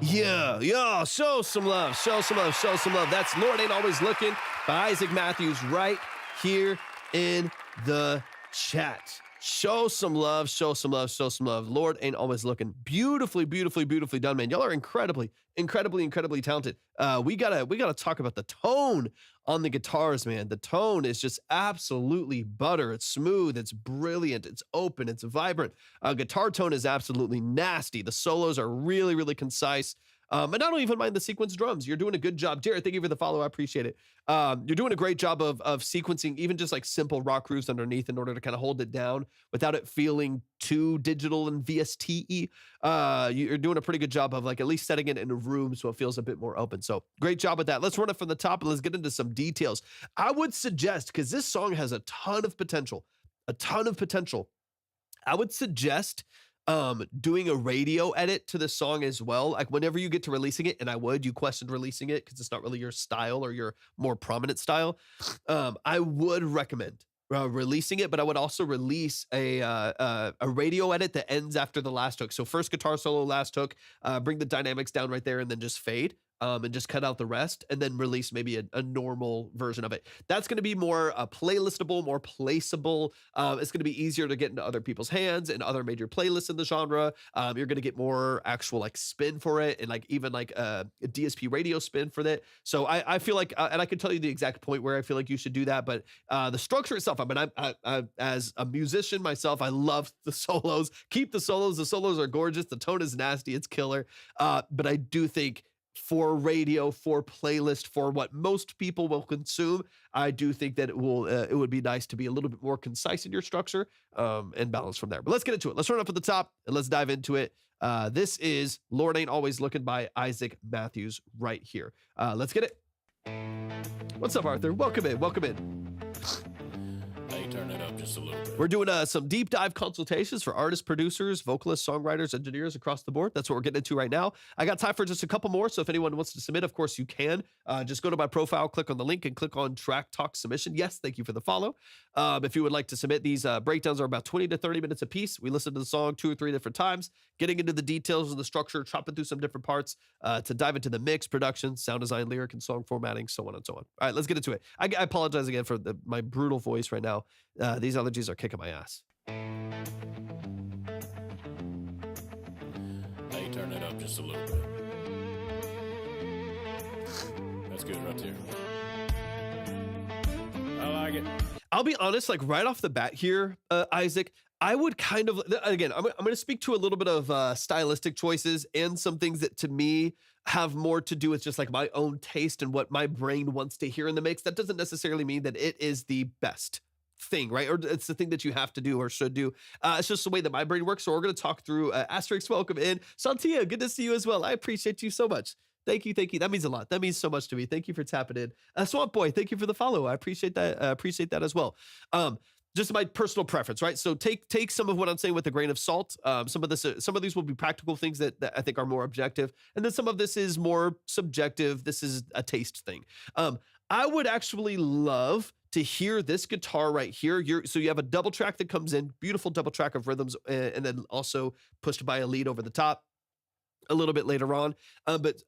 Yeah. Show some love, show some love, show some love. That's Lord Ain't Always Looking by Isaac Matthews right here in the chat. Show some love, show some love, show some love. Lord Ain't Always Looking. Beautifully, beautifully, beautifully done, man. Y'all are incredibly talented. We gotta talk about the tone on the guitars, man. The tone is just absolutely butter. It's smooth, it's brilliant, it's open, it's vibrant. Guitar tone is absolutely nasty. The solos are really, really concise. And I don't even mind the sequence drums. You're doing a good job. Jared, thank you for the follow. I appreciate it. You're doing a great job of sequencing even just like simple rock grooves underneath in order to kind of hold it down without it feeling too digital and VST-y. You're doing a pretty good job of like at least setting it in a room so it feels a bit more open. So great job with that. Let's run it from the top and let's get into some details. I would suggest, because this song has a ton of potential, I would suggest doing a radio edit to the song as well. Like whenever you get to releasing it, and you questioned releasing it because it's not really your style or your more prominent style. I would recommend releasing it, but I would also release a radio edit that ends after the last hook. So first guitar solo, last hook, bring the dynamics down right there and then just fade. And just cut out the rest and then release maybe a normal version of it. That's going to be more playlistable, more placeable. It's going to be easier to get into other people's hands and other major playlists in the genre. You're going to get more actual like spin for it and like even like a DSP radio spin for that. So I feel like, and I can tell you the exact point where I feel like you should do that, but the structure itself, I mean, I as a musician myself, I love the solos. Keep the solos. The solos are gorgeous. The tone is nasty. It's killer. But I do think for radio, for playlist, for what most people will consume, I do think that it would be nice to be a little bit more concise in your structure and balance from there. But let's get into it. Let's run up at the top and let's dive into it. This is Lord Ain't Always Looking by Isaac Matthews right here. Let's get it. What's up, Arthur? Welcome in. Welcome in. Hey, turn it up just a little bit. We're doing some deep dive consultations for artists, producers, vocalists, songwriters, engineers across the board. That's what we're getting into right now. I got time for just a couple more. So if anyone wants to submit, of course you can. Just go to my profile, click on the link and click on Track Talk Submission. Yes, thank you for the follow. If you would like to submit, these breakdowns are about 20 to 30 minutes a piece. We listen to the song 2 or 3 different times, getting into the details of the structure, chopping through some different parts to dive into the mix, production, sound design, lyric, and song formatting, so on and so on. All right, let's get into it. I apologize again for my brutal voice right now. These allergies are kicking my ass. Hey, turn it up just a little bit. That's good right there. I like it. I'll be honest, like right off the bat here, Isaac, I would kind of, again, I'm going to speak to a little bit of stylistic choices and some things that to me have more to do with just like my own taste and what my brain wants to hear in the mix. That doesn't necessarily mean that it is the best thing, right? Or it's the thing that you have to do or should do. It's just the way that my brain works. So we're going to talk through Asterix. Welcome in. Santia, good to see you as well. I appreciate you so much. Thank you. That means a lot. That means so much to me. Thank you for tapping in. Swamp Boy, thank you for the follow. I appreciate that. Appreciate that as well. Just my personal preference, right? So take some of what I'm saying with a grain of salt. Some of these will be practical things that I think are more objective, and then some of this is more subjective. This is a taste thing. I would actually love to hear this guitar right here. So you have a double track that comes in, beautiful double track of rhythms, and then also pushed by a lead over the top a little bit later on. But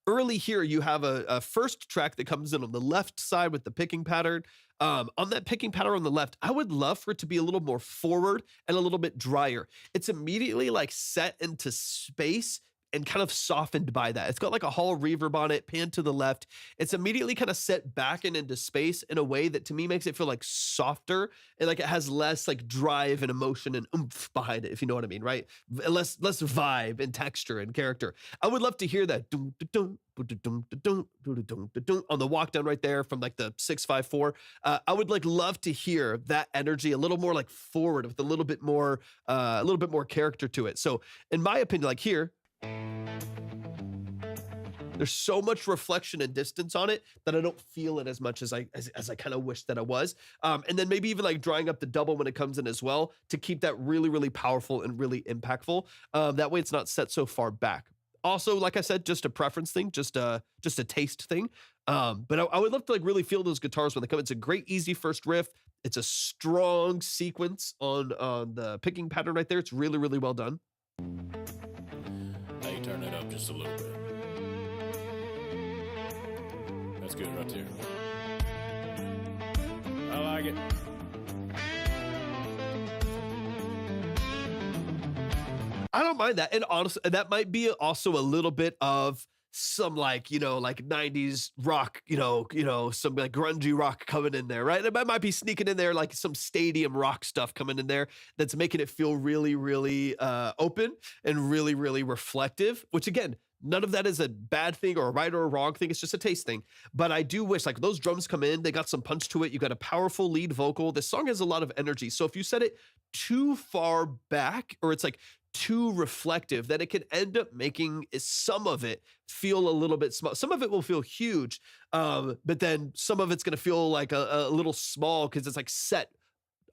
early here, you have a first track that comes in on the left side with the picking pattern. On that picking pattern on the left, I would love for it to be a little more forward and a little bit drier. It's immediately like set into space and kind of softened by that. It's got like a hollow reverb on it, pan to the left. It's immediately kind of set back and into space in a way that to me makes it feel like softer and like it has less like drive and emotion and oomph behind it, if you know what I mean, right? Less vibe and texture and character. I would love to hear that on the walk down right there from like the 654. I would like love to hear that energy a little more like forward with a little bit more character to it. So in my opinion, like here, there's so much reflection and distance on it that I don't feel it as much as I kind of wish that I was. And then maybe even like drawing up the double when it comes in as well to keep that really, really powerful and really impactful. That way it's not set so far back. Also, like I said, just a preference thing, just a taste thing. But I would love to like really feel those guitars when they come. It's a great, easy first riff. It's a strong sequence on the picking pattern right there. It's really, really well done. Hey, turn it up just a little bit. That's good right there. I like it. I don't mind that. And honestly, that might be also a little bit of some like, like 90s rock, some like grungy rock coming in there, right? It might be sneaking in there like some stadium rock stuff coming in there that's making it feel really, really open and really, really reflective, which again, none of that is a bad thing or a right or a wrong thing. It's just a taste thing. But I do wish like those drums come in, they got some punch to it. You got a powerful lead vocal. This song has a lot of energy. So if you set it too far back or it's like too reflective, that it could end up making some of it feel a little bit small. Some of it will feel huge, but then some of it's going to feel like a little small because it's like set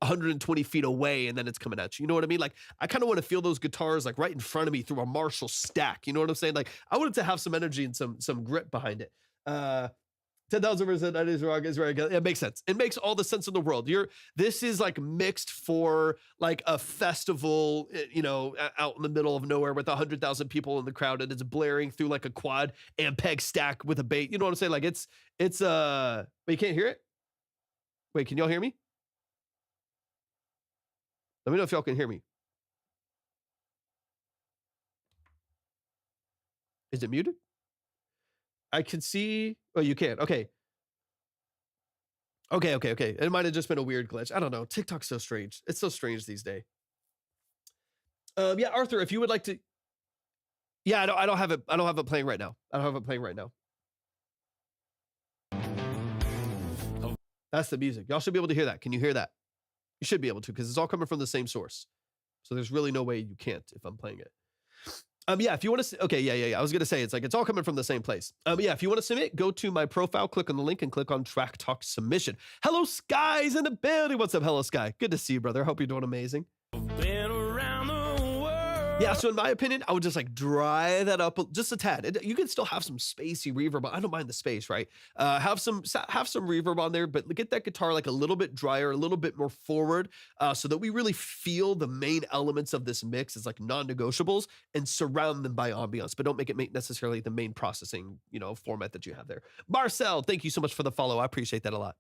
120 feet away and then it's coming at you. You know what I mean? Like I kind of want to feel those guitars like right in front of me through a Marshall stack. You know what I'm saying? Like I want it to have some energy and some grip behind it. 10,000% that is wrong is right. It makes sense. It makes all the sense in the world. This is like mixed for like a festival, out in the middle of nowhere with 100,000 people in the crowd, and it's blaring through like a quad Ampeg stack with a bass. You know what I'm saying? Like it's wait, you can't hear it? Wait, can y'all hear me? Let me know if y'all can hear me. Is it muted? I can see. Oh, you can. Okay. Okay. It might have just been a weird glitch. I don't know. TikTok's so strange. It's so strange these days. Yeah, Arthur, if you would like to. Yeah, I don't have it. I don't have it playing right now. That's the music. Y'all should be able to hear that. Can you hear that? You should be able to because it's all coming from the same source. So there's really no way you can't if I'm playing it. Yeah, if you want to, okay, yeah. I was going to say, it's like, it's all coming from the same place. Yeah, if you want to submit, go to my profile, click on the link and click on Track Talk Submission. Hello, Sky's in the building. What's up? Hello, Sky. Good to see you, brother. Hope you're doing amazing. Been around the world. Yeah, so in my opinion, I would just like dry that up just a tad. You can still have some spacey reverb. I don't mind the space, right? Have some reverb on there, but get that guitar like a little bit drier, a little bit more forward, so that we really feel the main elements of this mix as like non-negotiables and surround them by ambiance, but don't make it necessarily the main processing, format that you have there. Marcel, thank you so much for the follow. I appreciate that a lot.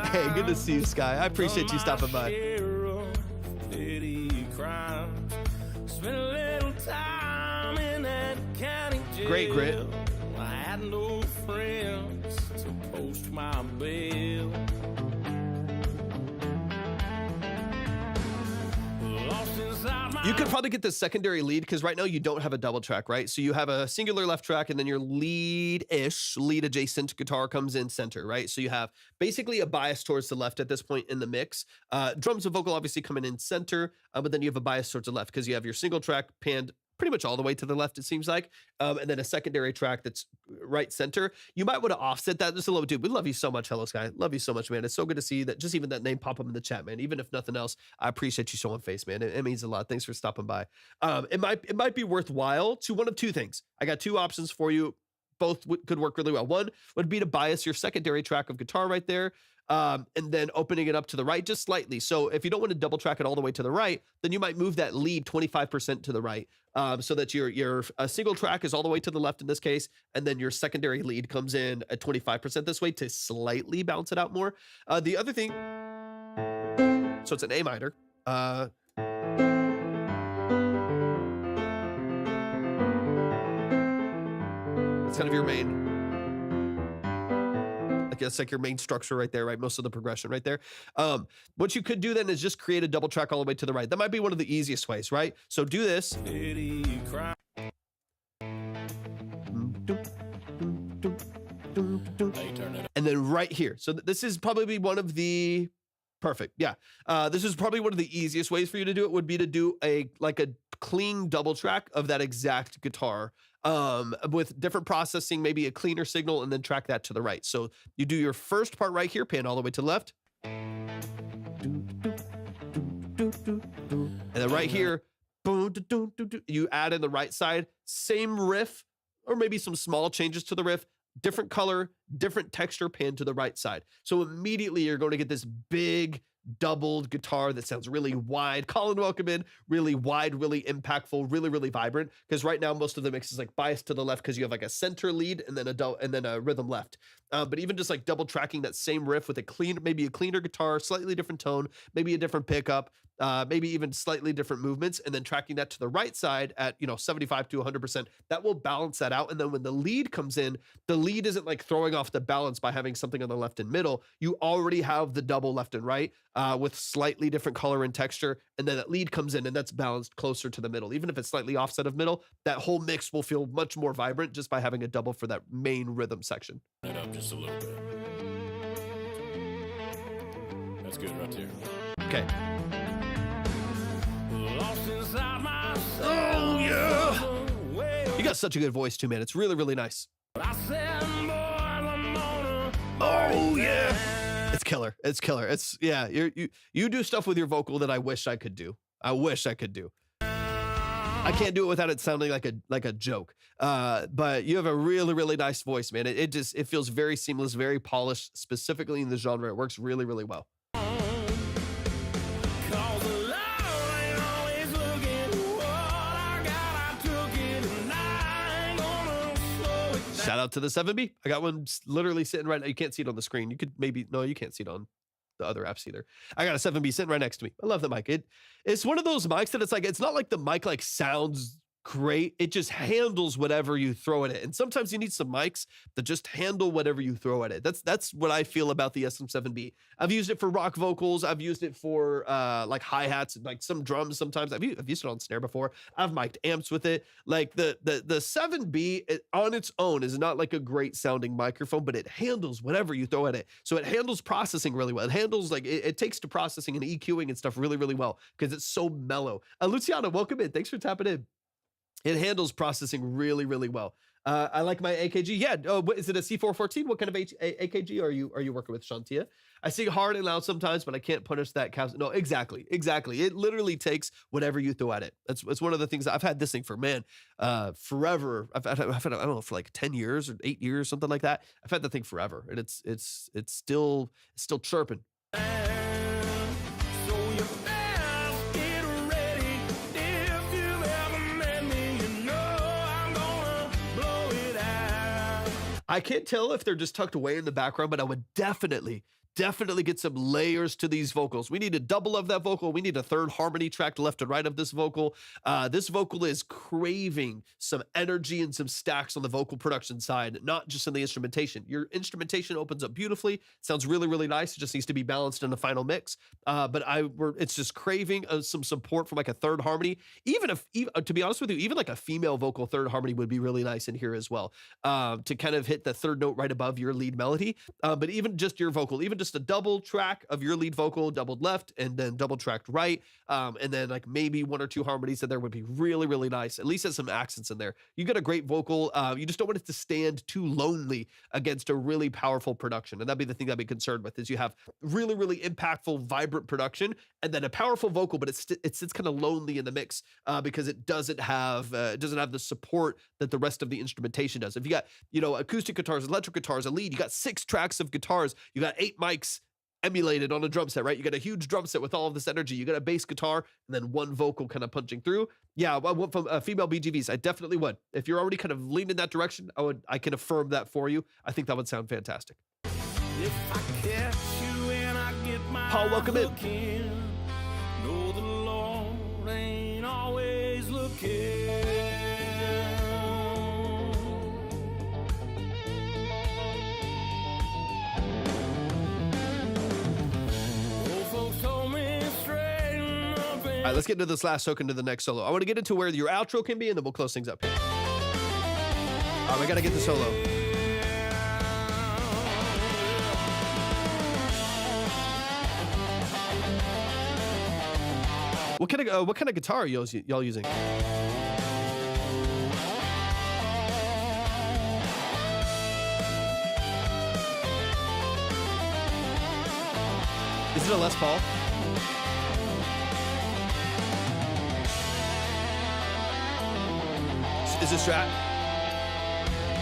Hey, good to see you, Sky. I appreciate you stopping by. Spent a little time in that county jail. Great grit. I had no friends to post my bail. Lost inside my You could probably get the secondary lead because right now you don't have a double track, right? So you have a singular left track and then your lead adjacent guitar comes in center, right? So you have basically a bias towards the left at this point in the mix. Drums and vocal obviously coming in center, but then you have a bias towards the left because you have your single track panned pretty much all the way to the left, it seems like, and then a secondary track that's right center. You might want to offset that just a little bit, dude. We love you so much. Hello, Sky. Love you so much, man. It's so good to see that, just even that name pop up in the chat, man. Even if nothing else, I appreciate you showing face, man. It means a lot. Thanks for stopping by. It might be worthwhile to one of two things. I got two options for you. Both could work really well. One would be to bias your secondary track of guitar right there, and then opening it up to the right just slightly. So if you don't want to double track it all the way to the right, then you might move that lead 25% to the right, so that your single track is all the way to the left in this case, and then your secondary lead comes in at 25% this way to slightly bounce it out more. The other thing, so it's an A minor. It's kind of your main, I guess like your main structure right there, right? Most of the progression right there. What you could do then is just create a double track all the way to the right. That might be one of the easiest ways, right? So do this. And then right here. So this is probably one of the perfect. Yeah. This is probably one of the easiest ways for you to do it would be to do a clean double track of that exact guitar with different processing, maybe a cleaner signal, and then track that to the right. So you do your first part right here, pan all the way to the left. And then right here, you add in the right side, same riff, or maybe some small changes to the riff, different color, different texture, pan to the right side. So immediately you're going to get this big doubled guitar that sounds really wide. Colin, welcome in. Really wide, really impactful, really, really vibrant. Because right now most of the mix is like biased to the left because you have like a center lead and then a rhythm left. But even just like double tracking that same riff with maybe a cleaner guitar, slightly different tone, maybe a different pickup, maybe even slightly different movements, and then tracking that to the right side at 75 to 100%. That will balance that out. And then when the lead comes in, the lead isn't like throwing off the balance by having something on the left and middle. You already have the double left and right with slightly different color and texture, and then that lead comes in and that's balanced closer to the middle. Even if it's slightly offset of middle, that whole mix will feel much more vibrant just by having a double for that main rhythm section. It up just a little bit. That's good right there. Okay. Oh yeah! You got such a good voice too, man. It's really, really nice. Oh yeah! It's killer. It's killer. It's yeah. You do stuff with your vocal that I wish I could do. I wish I could do. I can't do it without it sounding like a joke. But you have a really, really nice voice, man. It feels very seamless, very polished, specifically in the genre. It works really, really well. Shout out to the 7B. I got one literally sitting right now. You can't see it on the screen. You could maybe, no, you can't see it on the other apps either. I got a 7B sitting right next to me. I love the mic. It's one of those mics that it's not like the mic sounds great. It just handles whatever you throw at it. And sometimes you need some mics that just handle whatever you throw at it. That's what I feel about the SM7B. I've used it for rock vocals. I've used it for like hi-hats and like some drums sometimes. I've used it on snare before. I've mic'd amps with it. Like the 7B on its own is not like a great sounding microphone, but it handles whatever you throw at it. So it handles processing really well. It handles it takes to processing and EQing and stuff really, really well because it's so mellow. Luciano, welcome in. Thanks for tapping in. It handles processing really, really well. I like my AKG. Yeah. Is it a C414? What kind of AKG are you working with, Shantia? I sing hard and loud sometimes, but I can't punish that. No, exactly. It literally takes whatever you throw at it. It's one of the things I've had this thing for, forever. I've had I don't know, for like 10 years or 8 years, something like that. I've had the thing forever, and it's still chirping. I can't tell if they're just tucked away in the background, but I would definitely get some layers to these vocals. We need a double of that vocal. We need a third harmony track left and right of this vocal. This vocal is craving some energy and some stacks on the vocal production side, not just in the instrumentation. Your instrumentation opens up beautifully. Sounds really, really nice. It just needs to be balanced in the final mix. But it's just craving some support from like a third harmony. Even to be honest with you, even like a female vocal third harmony would be really nice in here as well. To kind of hit the third note right above your lead melody. But even just your vocal, even just a double track of your lead vocal, doubled left and then double tracked right, and then like maybe one or two harmonies in there would be really, really nice. At least has some accents in there. You get a great vocal. You just don't want it to stand too lonely against a really powerful production, and that'd be the thing I'd be concerned with. Is you have really, really impactful, vibrant production, and then a powerful vocal, but it sits kind of lonely in the mix because it doesn't have the support that the rest of the instrumentation does. If you got acoustic guitars, electric guitars, a lead, you got 6 tracks of guitars, you got 8 mics emulated on a drum set, right? You got a huge drum set with all of this energy. You got a bass guitar and then one vocal kind of punching through. Yeah, I went from female BGVs. I definitely would. If you're already kind of leaning in that direction, I can affirm that for you. I think that would sound fantastic. If I catch you and I get my Paul, welcome in. Know the Lord ain't always looking. All right, let's get into this last hook into the next solo. I want to get into where your outro can be, and then we'll close things up here. All right, we got to get the solo. What kind of guitar are y'all using? Is it a Les Paul? Is it Strat?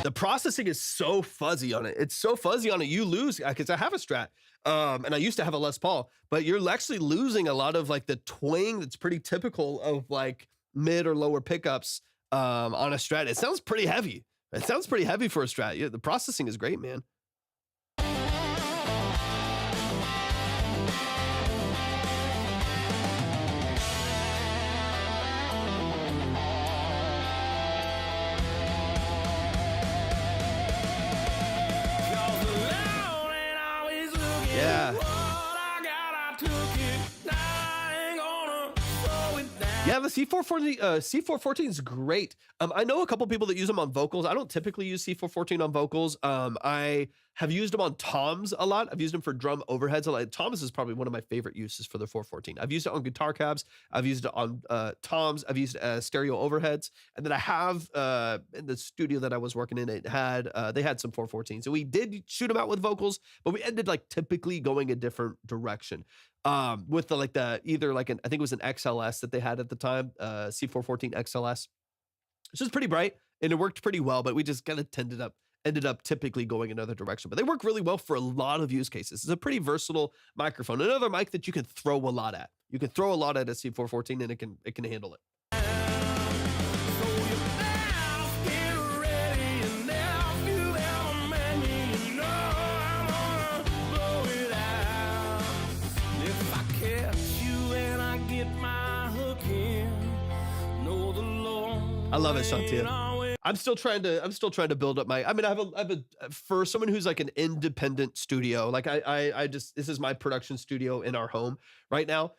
The processing is so fuzzy on it. It's so fuzzy on it. You lose, because I have a Strat, and I used to have a Les Paul, but you're actually losing a lot of like the twang that's pretty typical of like mid or lower pickups on a Strat. It sounds pretty heavy. It sounds pretty heavy for a Strat. Yeah, the processing is great, man. Yeah. Yeah, the C414 is great. I know a couple people that use them on vocals. I don't typically use C414 on vocals. I have used them on toms a lot. I've used them for drum overheads a lot. Toms is probably one of my favorite uses for the 414. I've used it on guitar cabs. I've used it on toms. I've used it as stereo overheads. And then I have in the studio that I was working in, they had some 414. So we did shoot them out with vocals, but we ended like typically going a different direction. With the I think it was an XLS that they had at the time, C414 XLS, which is pretty bright and it worked pretty well, but we just kind of ended up typically going another direction. But they work really well for a lot of use cases. It's a pretty versatile microphone. Another mic that you can throw a lot at. You can throw a lot at a C414 and it can handle it. I love it, Shantia. I'm still trying to build up my, I mean, I have a for someone who's like an independent studio, like this is my production studio in our home right now.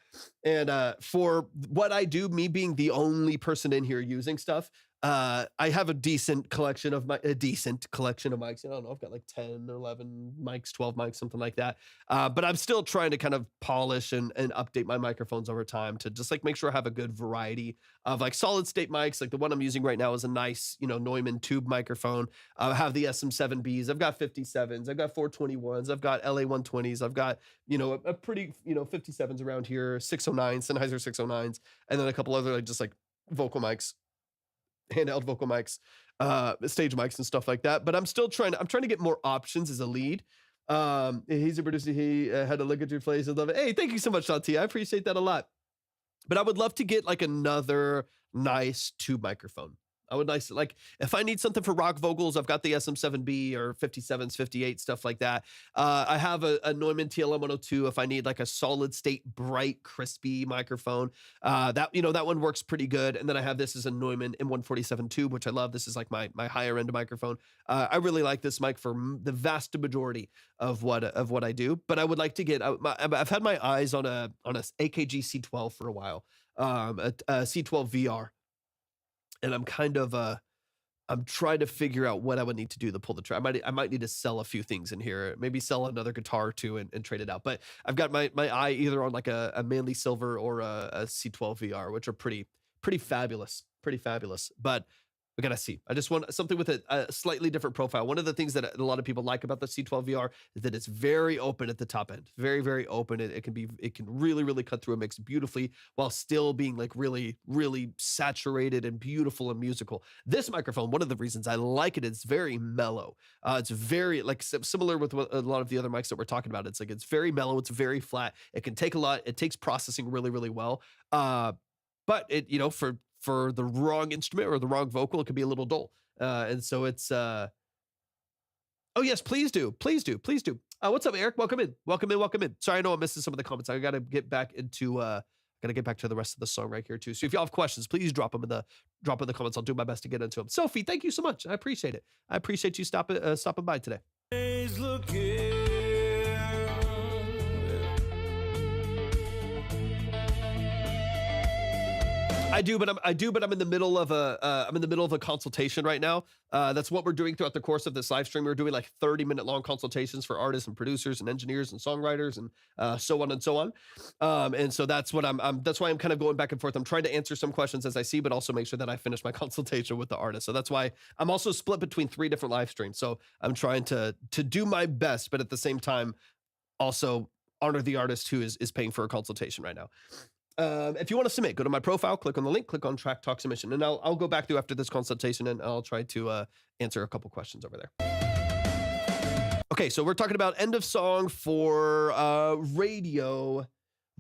And for what I do, me being the only person in here using stuff, I have a decent collection of mics. I don't know, I've got like 10 or 11 mics, 12 mics, something like that. But I'm still trying to kind of polish and update my microphones over time to just like make sure I have a good variety of like solid state mics. Like the one I'm using right now is a nice, Neumann tube microphone. I have the SM7Bs. I've got 57s. I've got 421s. I've got LA 120s. I've got, a pretty, 57s around here, 609s, Sennheiser 609s, and then a couple other like just like vocal mics. Handheld vocal mics, stage mics and stuff like that. But I'm trying to get more options as a lead. He's a producer. He had a look at your place. I love it. Hey, thank you so much, Shanti. I appreciate that a lot. But I would love to get like another nice tube microphone. I would like if I need something for rock vocals, I've got the SM7B or 57s, 58, stuff like that. I have a Neumann TLM 102 if I need like a solid state, bright, crispy microphone. That one works pretty good. And then I have this as a Neumann M147 tube, which I love. This is like my higher end microphone. I really like this mic for the vast majority of what I do. But I would like to get. I've had my eyes on a AKG C12 for a while, a C12 VR. And I'm kind of I'm trying to figure out what I would need to do to pull the trigger. I might need to sell a few things in here, maybe sell another guitar or two and trade it out. But I've got my eye either on like a Manly Silver or a C12 VR, which are pretty fabulous, But we gotta see. I just want something with a slightly different profile. One of the things that a lot of people like about the C12 VR is that it's very open at the top end, very, very open. It can really, really cut through a mix beautifully while still being like really, really saturated and beautiful and musical. This microphone, one of the reasons I like it, it's very mellow. It's very like similar with what a lot of the other mics that we're talking about. It's very mellow. It's very flat. It can take a lot. It takes processing really, really well. But it, for the wrong instrument or the wrong vocal, it could be a little dull. And so it's, oh yes, please do. What's up, Eric? Welcome in. Sorry, I know I'm missing some of the comments. I got to get back into, to the rest of the song right here too. So if y'all have questions, please drop them in the comments. I'll do my best to get into them. Sophie, thank you so much. I appreciate it. I appreciate you stopping by today. I do, but I'm in the middle of a consultation right now. That's what we're doing throughout the course of this live stream. We're doing like 30-minute long consultations for artists and producers and engineers and songwriters and so on and so on. And so that's what that's why I'm kind of going back and forth. I'm trying to answer some questions as I see, but also make sure that I finish my consultation with the artist. So that's why I'm also split between 3 different live streams. So I'm trying to do my best, but at the same time, also honor the artist who is paying for a consultation right now. If you want to submit, go to my profile, click on the link, click on Track Talk Submission, and I'll go back through after this consultation and I'll try to answer a couple questions over there. Okay, so we're talking about end of song for radio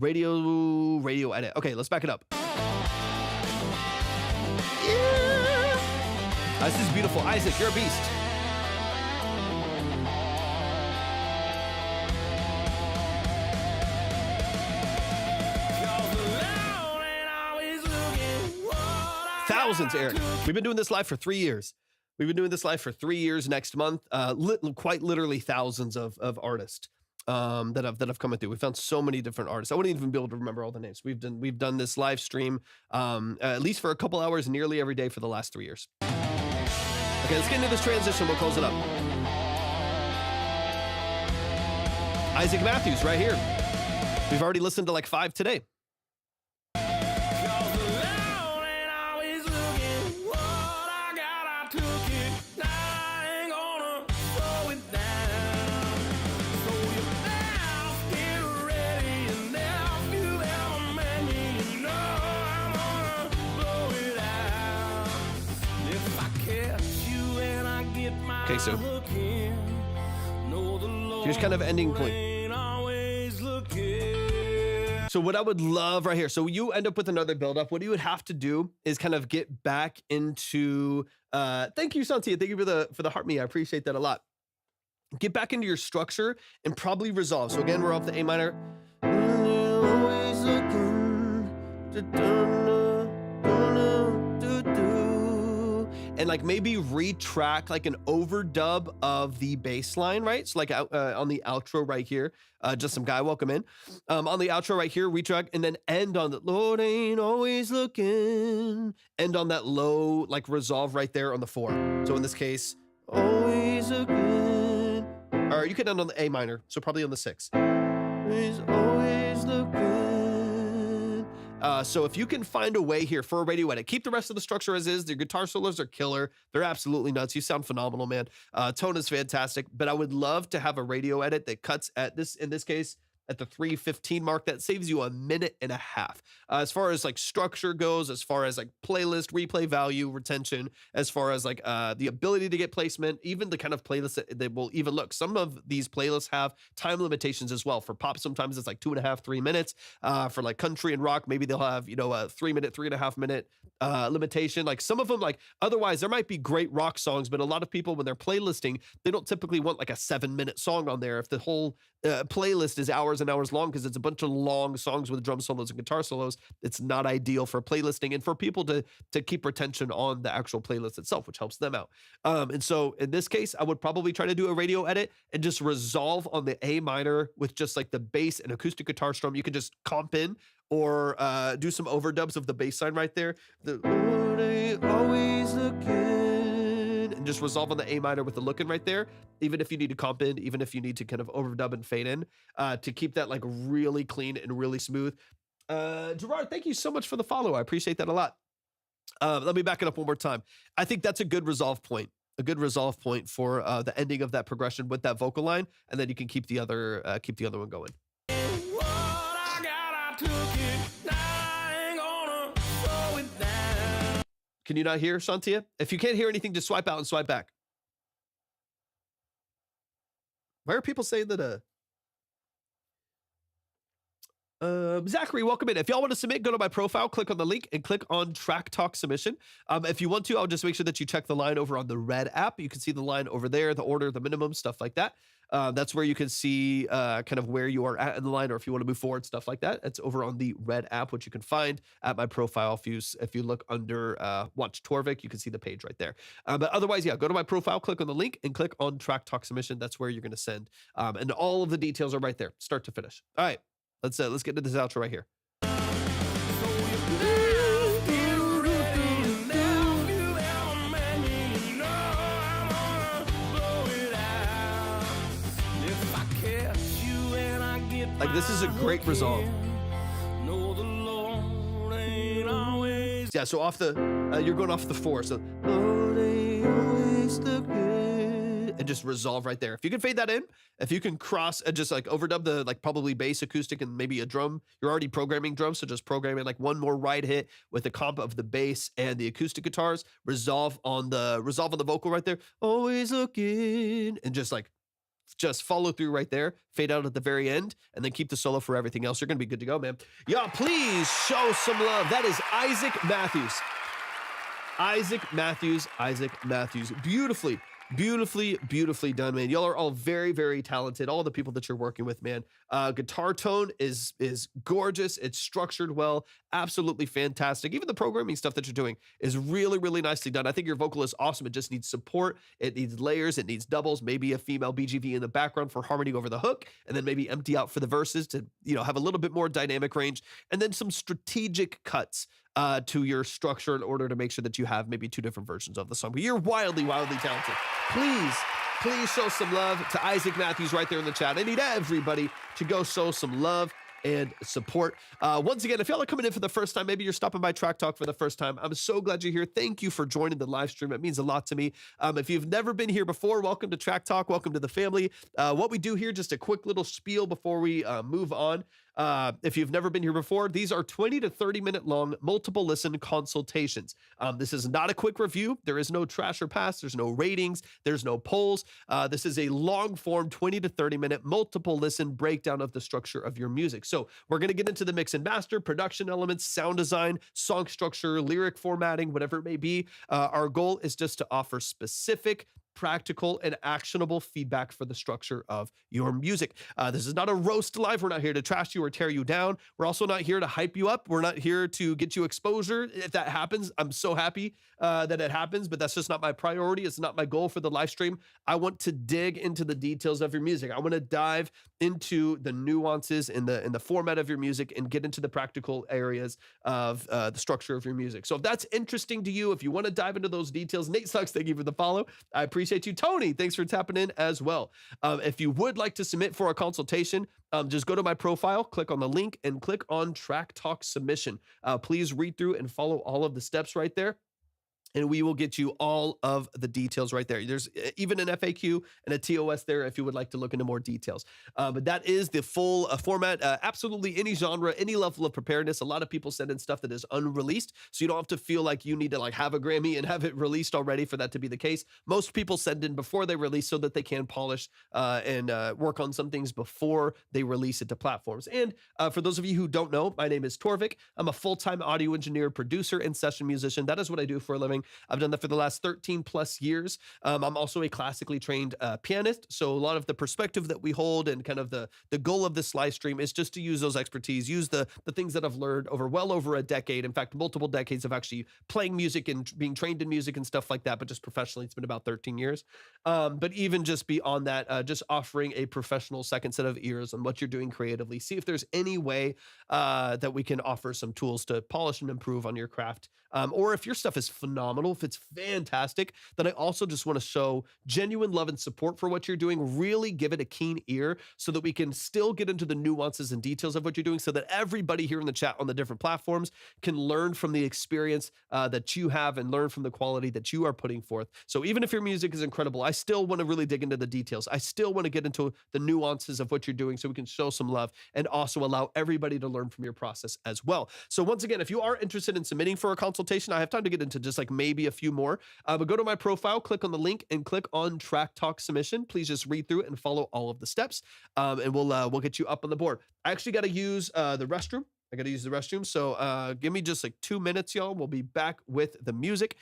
edit. Okay, let's back it up. Yeah. This is beautiful. Isaac, you're a beast. Thousands, Eric. We've been doing this live for 3 years. We've been doing this live for 3 years next month. Quite literally thousands of artists that have come through. We found so many different artists. I wouldn't even be able to remember all the names. We've done this live stream at least for a couple hours nearly every day for the last 3 years. Okay, let's get into this transition. We'll close it up. Isaac Matthews right here. We've already listened to like 5 today. Okay, so here's kind of ending point. So what I would love right here, so you end up with another build-up. What you would have to do is kind of get back into, thank you, Santia. Thank you for the heart me. I appreciate that a lot. Get back into your structure and probably resolve. So again, we're off the A minor. And like maybe retrack like an overdub of the bass line, right? So like on the outro right here, just some guy, welcome in. On the outro right here, retrack and then end on the Lord ain't always looking. End on that low like resolve right there on the 4. So in this case, always looking. Or you could end on the A minor, so probably on the 6. He's always looking. So if you can find a way here for a radio edit, keep the rest of the structure as is. Your guitar solos are killer. They're absolutely nuts. You sound phenomenal, man. Tone is fantastic, but I would love to have a radio edit that cuts at this, in this case, at the 3:15 mark. That saves you 1.5 minutes. As far as like structure goes, as far as like playlist, replay value, retention, as far as like the ability to get placement, even the kind of playlist that will even look. Some of these playlists have time limitations as well. For pop, sometimes it's like 2.5, 3 minutes. For like country and rock, maybe they'll have, you know, a 3-minute, 3.5 minute limitation. Like some of them, like otherwise there might be great rock songs, but a lot of people when they're playlisting, they don't typically want like a 7-minute song on there. If the whole playlist is hours and hours long because it's a bunch of long songs with drum solos and guitar solos, it's not ideal for playlisting and for people to keep retention on the actual playlist itself, which helps them out. And so in this case, I would probably try to do a radio edit and just resolve on the A minor with just like the bass and acoustic guitar strum. You can just comp in or do some overdubs of the bass line right there. The always looking. And just resolve on the A minor with the looking right there, even if you need to comp in, even if you need to kind of overdub and fade in, to keep that like really clean and really smooth. Gerard, thank you so much for the follow. I appreciate that a lot. Let me back it up one more time. I think that's a good resolve point. A good resolve point for the ending of that progression with that vocal line, and then you can keep the other one going. Can you not hear, Shantia? If you can't hear anything, just swipe out and swipe back. Why are people saying that? Zachary, welcome in. If y'all want to submit, go to my profile, click on the link, and click on Track Talk Submission. If you want to, I'll just make sure that you check the line over on the Red app. You can see the line over there, the order, the minimum, stuff like that. That's where you can see kind of where you are at in the line, or if you want to move forward, stuff like that. It's over on the Red app, which you can find at my profile. If you look under Watch Torvik, you can see the page right there. But otherwise, yeah, go to my profile, click on the link, and click on Track Talk Submission. That's where you're going to send. And all of the details are right there, start to finish. All right, let's get into this outro right here. but this is a great resolve. No, the Lord ain't always Yeah, so off the, you're going off the 4, so Lord ain't always the good, and just resolve right there. If you can fade that in, if you can cross and just like overdub the like probably bass, acoustic, and maybe a drum, you're already programming drums, so just programming like one more ride hit with the comp of the bass and the acoustic guitars, resolve on the vocal right there, always looking, and just follow through right there, fade out at the very end, and then keep the solo for everything else. You're gonna be good to go, man. Y'all, please show some love. That is Isaac Matthews. Isaac Matthews. Beautifully done, man. Y'all are all very, very talented. All the people that you're working with, man. Guitar tone is gorgeous. It's structured well. Absolutely fantastic. Even the programming stuff that you're doing is really, really nicely done. I think your vocal is awesome. It just needs support. It needs layers. It needs doubles. Maybe a female BGV in the background for harmony over the hook, and then maybe empty out for the verses to, have a little bit more dynamic range, and then some strategic cuts to your structure in order to make sure that you have maybe 2 different versions of the song. But you're wildly talented. Please show some love to Isaac Matthews right there in the chat. I need everybody to go show some love and support. Once again, if y'all are coming in for the first time, maybe you're stopping by Track Talk for the first time, I'm so glad you're here. Thank you for joining the live stream. It means a lot to me. If you've never been here before, welcome to Track Talk. Welcome to the family. What we do here, just a quick little spiel before we move on. If you've never been here before, these are 20 to 30 minute long multiple listen consultations. This is not a quick review. There is no trash or pass. There's no ratings. There's no polls. This is a long form 20 to 30 minute multiple listen breakdown of the structure of your music. So we're going to get into the mix and master, production elements, sound design, song structure, lyric formatting, whatever it may be. Our goal is just to offer specific, practical, and actionable feedback for the structure of your music. This is not a roast live. We're not here to trash you or tear you down. We're also not here to hype you up. We're not here to get you exposure. If that happens, I'm so happy that it happens, but that's just not my priority. It's not my goal for the live stream. I want to dig into the details of your music. I want to dive into the nuances in the format of your music and get into the practical areas of the structure of your music. So if that's interesting to you, if you want to dive into those details, Nate Sucks, thank you for the follow. I appreciate you. Tony, thanks for tapping in as well. If you would like to submit for a consultation, just go to my profile, click on the link, and click on Track Talk Submission. Please read through and follow all of the steps right there, and we will get you all of the details right there. There's even an FAQ and a TOS there if you would like to look into more details. But that is the full format. Absolutely any genre, any level of preparedness. A lot of people send in stuff that is unreleased, so you don't have to feel like you need to have a Grammy and have it released already for that to be the case. Most people send in before they release so that they can polish and work on some things before they release it to platforms. And for those of you who don't know, my name is Torvik. I'm a full-time audio engineer, producer, and session musician. That is what I do for a living. I've done that for the last 13 plus years. I'm also a classically trained pianist. So a lot of the perspective that we hold and kind of the goal of this live stream is just to use those expertise, use the things that I've learned over well over a decade. In fact, multiple decades of actually playing music and being trained in music and stuff like that. But just professionally, it's been about 13 years. But even just beyond that, just offering a professional second set of ears on what you're doing creatively. See if there's any way that we can offer some tools to polish and improve on your craft. Or if your stuff is phenomenal, if it's fantastic, then I also just want to show genuine love and support for what you're doing. Really give it a keen ear so that we can still get into the nuances and details of what you're doing so that everybody here in the chat on the different platforms can learn from the experience that you have and learn from the quality that you are putting forth. So even if your music is incredible, I still want to really dig into the details. I still want to get into the nuances of what you're doing so we can show some love and also allow everybody to learn from your process as well. So once again, if you are interested in submitting for a consultation, I have time to get into just maybe a few more, but go to my profile, click on the link, and click on Track Talk Submission. Please just read through it and follow all of the steps, and we'll get you up on the board. I actually got to use the restroom. So give me just 2 minutes, y'all. We'll be back with the music.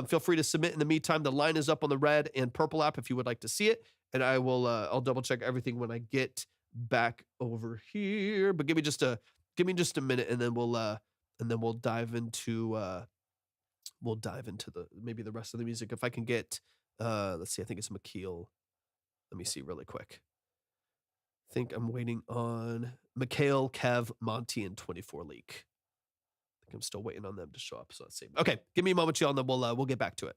Feel free to submit in the meantime. The line is up on the red and purple app if you would like to see it, and I will I'll double check everything when I get back over here. But give me just a minute, and then we'll dive into the rest of the music. If I can get let's see, I think it's McKeel. Let me see really quick. I think I'm waiting on Mikhail, Kev, Monty, and 24 Leak. I think I'm still waiting on them to show up. So let's see. Okay, give me a moment, y'all, and then we'll get back to it.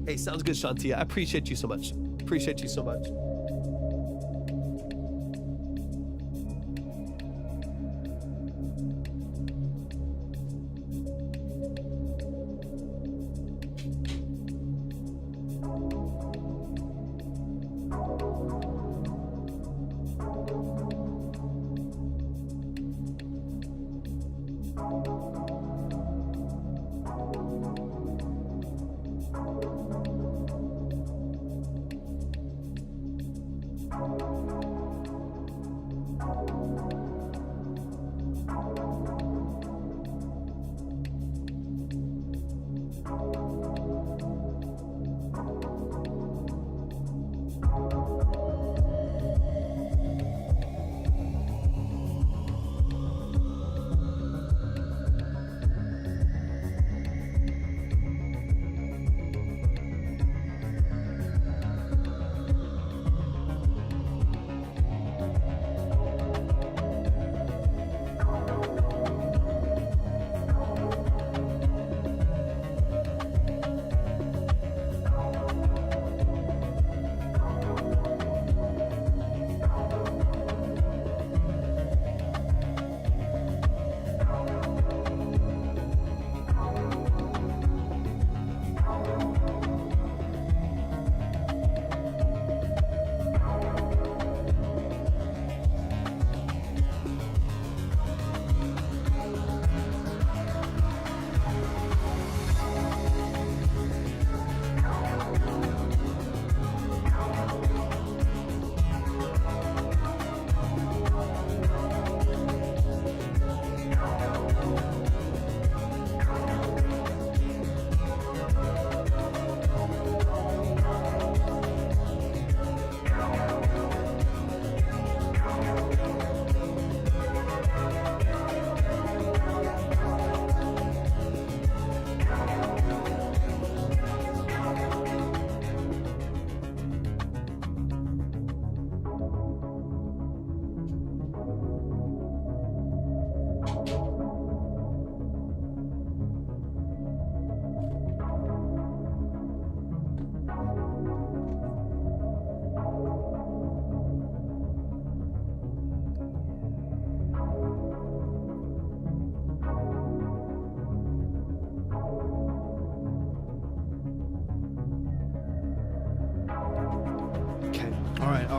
Hey, sounds good, Shantia. I appreciate you so much.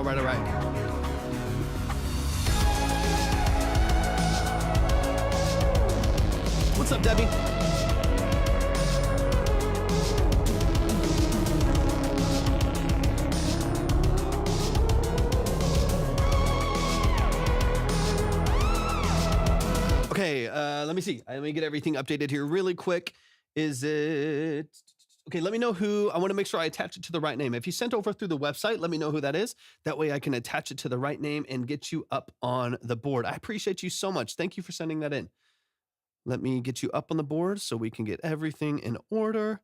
All right. What's up, Debbie? Okay, let me see. Let me get everything updated here really quick. Is it... Okay, let me know who... I want to make sure I attach it to the right name. If you sent over through the website, let me know who that is. That way I can attach it to the right name and get you up on the board. I appreciate you so much. Thank you for sending that in. Let me get you up on the board so we can get everything in order.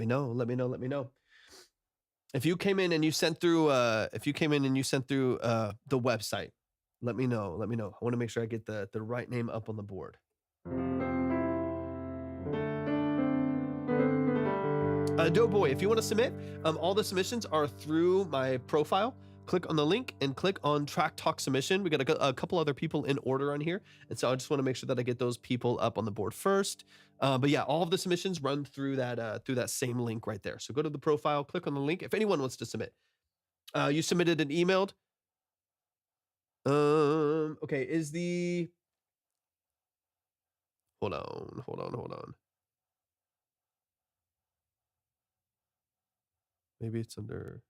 Let me know. If you came in and you sent through the website, let me know. I want to make sure I get the right name up on the board. Doughboy, if you want to submit, all the submissions are through my profile. Click on the link and click on Track Talk Submission. We got a couple other people in order on here, and so I just want to make sure that I get those people up on the board first. But yeah, all of the submissions run through that same link right there. So go to the profile, click on the link. If anyone wants to submit, you submitted and emailed. Okay, is the... Hold on. Maybe it's under...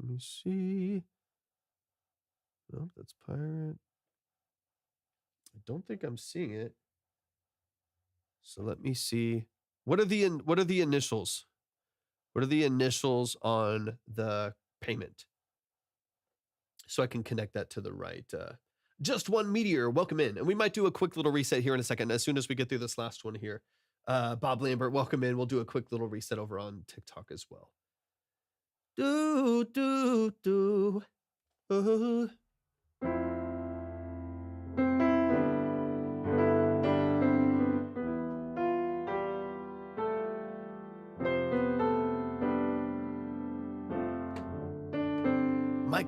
Let me see. No, that's Pirate. I don't think I'm seeing it. So let me see. What are the initials? What are the initials on the payment? So I can connect that to the right. Just One Meteor, welcome in. And we might do a quick little reset here in a second as soon as we get through this last one here. Bob Lambert, welcome in. We'll do a quick little reset over on TikTok as well.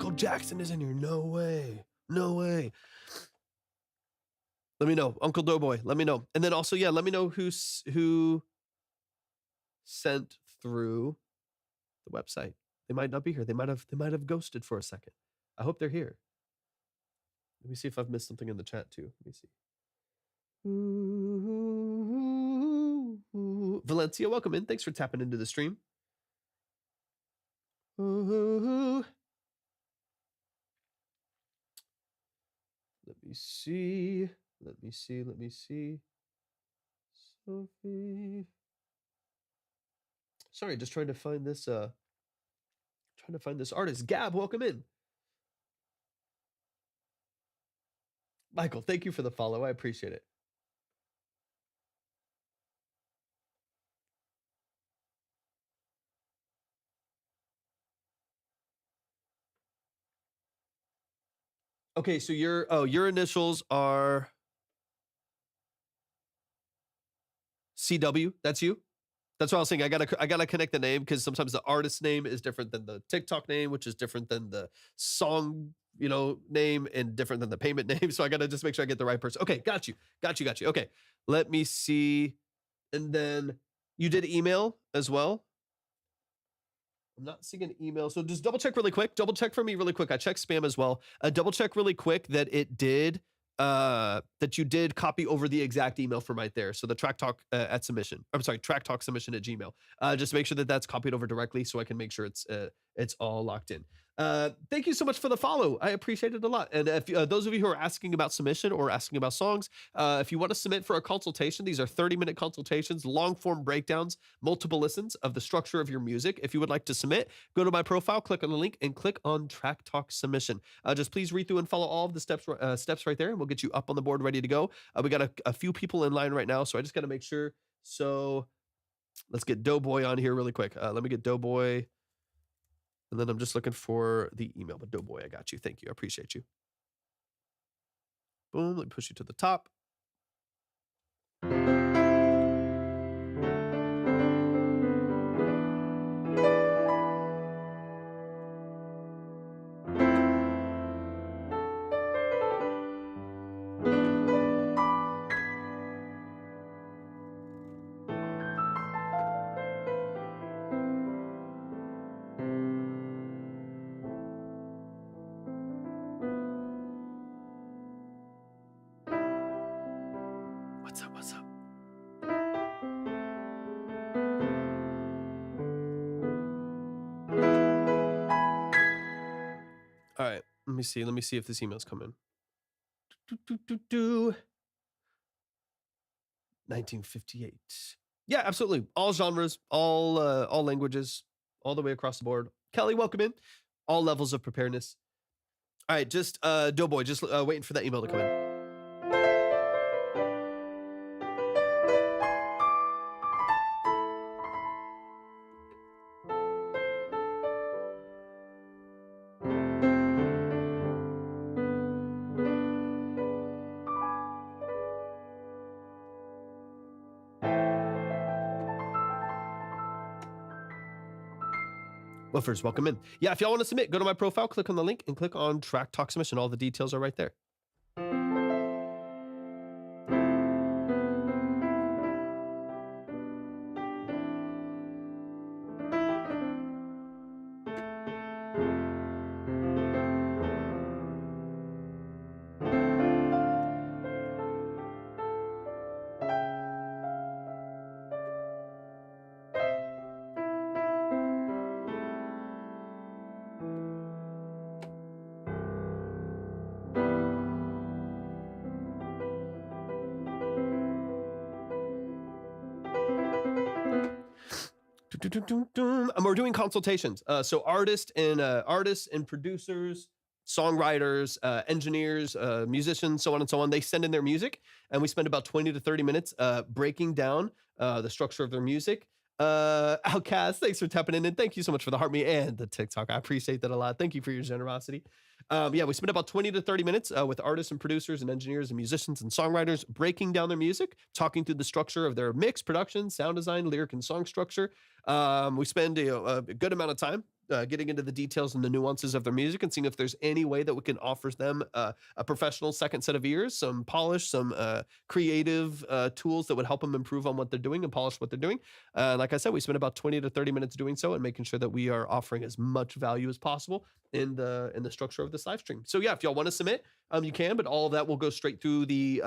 Michael Jackson is in here. No way. No way. Let me know. Uncle Doughboy, let me know. And then also, yeah, let me know who sent through the website. They might not be here. They might have ghosted for a second. I hope they're here. Let me see if I've missed something in the chat too. Let me see. Valencia, welcome in. Thanks for tapping into the stream. Let me see. Let me see. Sophie. Sorry, just trying to find this artist. Gab, welcome in. Michael, thank you for the follow. I appreciate it. Okay, so your initials are CW. That's you. That's what I was saying. I gotta connect the name because sometimes the artist name is different than the TikTok name, which is different than the song, name, and different than the payment name. So I gotta just make sure I get the right person. Okay, got you. Okay, let me see. And then you did email as well. I'm not seeing an email. So just double check really quick. Double check for me really quick. I checked spam as well. Double check really quick that it did, that you did copy over the exact email from right there. So the track talk at submission. I'm sorry, track talk submission at Gmail. Just make sure that that's copied over directly so I can make sure it's all locked in. Thank you so much for the follow. I appreciate it a lot. And if those of you who are asking about submission or asking about songs, if you want to submit for a consultation, these are 30-minute consultations, long form breakdowns, multiple listens of the structure of your music. If you would like to submit, go to my profile, click on the link, and click on Track Talk Submission. Just please read through and follow all of the steps right there, and we'll get you up on the board ready to go. We got a few people in line right now, so I just got to make sure. So let's get Doughboy on here really quick. Let me get Doughboy. And then I'm just looking for the email, but Doughboy, I got you. Thank you. I appreciate you. Boom. Let me push you to the top. What's up? All right, let me see if this email's coming. 1958. Yeah, absolutely. All genres, all languages, all the way across the board. Kelly, welcome in. All levels of preparedness. All right, just Doughboy, just waiting for that email to come in. Woofers, welcome in. Yeah, if y'all want to submit, go to my profile, click on the link, and click on Track Talk Submission. All the details are right there. And we're doing consultations. So artists and producers, songwriters, engineers, musicians, so on and so on. They send in their music, and we spend about 20 to 30 minutes breaking down the structure of their music. Outcast, thanks for tapping in, and thank you so much for the heart me and the TikTok. I appreciate that a lot. Thank you for your generosity. Yeah, we spent about 20 to 30 minutes with artists and producers and engineers and musicians and songwriters breaking down their music, talking through the structure of their mix, production, sound design, lyric, and song structure. We spend a good amount of time getting into the details and the nuances of their music and seeing if there's any way that we can offer them a professional second set of ears, some polish, some creative tools that would help them improve on what they're doing and polish what they're doing. Like I said, we spend about 20 to 30 minutes doing so and making sure that we are offering as much value as possible in the structure of this live stream. So yeah, if y'all want to submit, you can, but all of that will go straight through the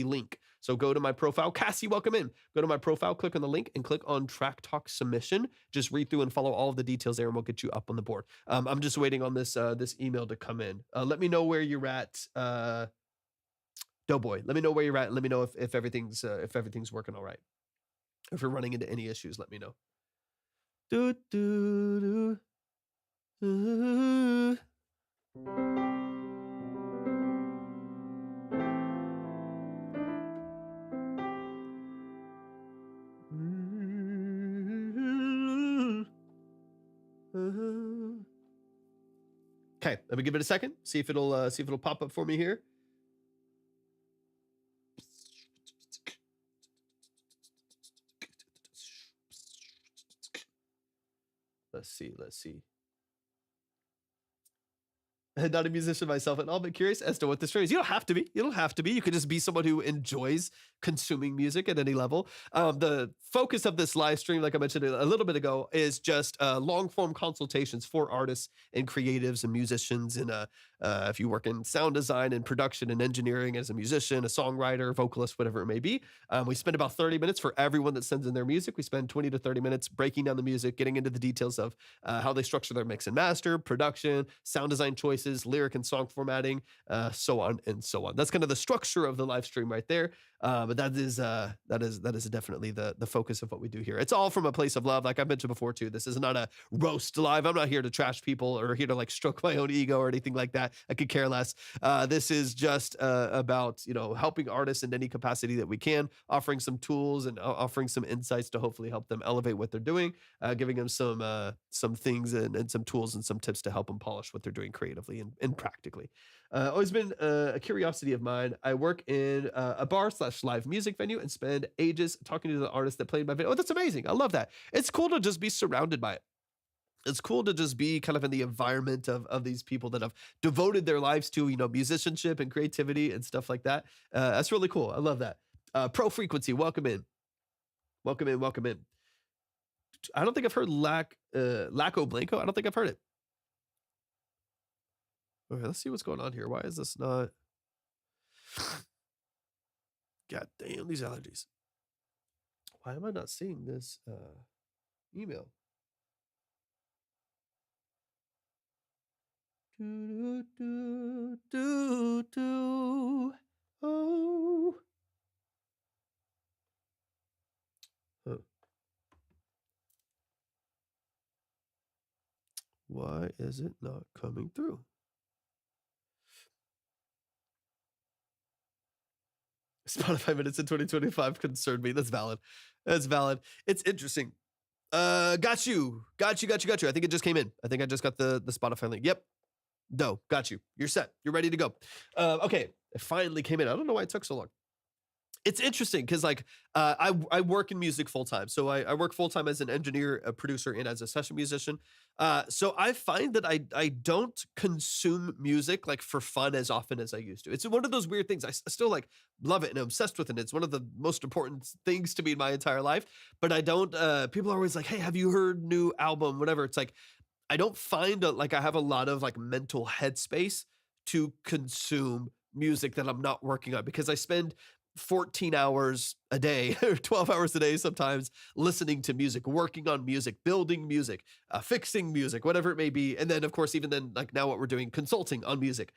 link. So go to my profile. Cassie, welcome in. Go to my profile, click on the link, and click on Track Talk Submission. Just read through and follow all of the details there, and we'll get you up on the board. I'm just waiting on this email to come in. Let me know where you're at, Doughboy. Let me know where you're at, and let me know if everything's working all right. If you're running into any issues, let me know. Do do do. Okay, let me give it a second. See if it'll pop up for me here. Let's see. Not a musician myself at all, but curious as to what the stream is. You don't have to be. You could just be someone who enjoys consuming music at any level. The focus of this live stream, like I mentioned a little bit ago, is just long form consultations for artists and creatives and musicians. And if you work in sound design and production and engineering as a musician, a songwriter, vocalist, whatever it may be, we spend about 30 minutes for everyone that sends in their music. We spend 20 to 30 minutes breaking down the music, getting into the details of how they structure their mix and master, production, sound design choices, lyric and song formatting, so on and so on. That's kind of the structure of the live stream right there. But that is definitely the focus of what we do here. It's all from a place of love. Like I mentioned before too, this is not a roast live. I'm not here to trash people or here to like stroke my own ego or anything like that. I could care less. This is just about, helping artists in any capacity that we can, offering some tools and offering some insights to hopefully help them elevate what they're doing, giving them some things and some tools and some tips to help them polish what they're doing creatively and practically. Always been a curiosity of mine. I work in a bar/live music venue and spend ages talking to the artists that played my video. Oh, that's amazing. I love that. It's cool to just be surrounded by it. It's cool to just be kind of in the environment of these people that have devoted their lives to, musicianship and creativity and stuff like that. That's really cool. I love that. Pro Frequency, welcome in. Welcome in. I don't think I've heard Laco Blanco. I don't think I've heard it. Okay, let's see what's going on here. Why is this not? God damn, these allergies. Why am I not seeing this email? Oh. Huh. Why is it not coming through? Spotify minutes in 2025 concerned me. That's valid. It's interesting. Got you. I think it just came in. I think I just got the Spotify link. Yep. No, got you. You're set. You're ready to go. Okay. It finally came in. I don't know why it took so long. It's interesting because I work in music full time. So I work full time as an engineer, a producer, and as a session musician. So I find that I don't consume music like for fun as often as I used to. It's one of those weird things. I still like love it and I'm obsessed with it. It's one of the most important things to me in my entire life. But I don't. People are always like, "Hey, have you heard new album?" Whatever. It's like I don't find like I have a lot of like mental headspace to consume music that I'm not working on because I spend 14 hours a day or 12 hours a day sometimes listening to music, working on music, building music, fixing music, whatever it may be. And then of course, even then, like now what we're doing, consulting on music.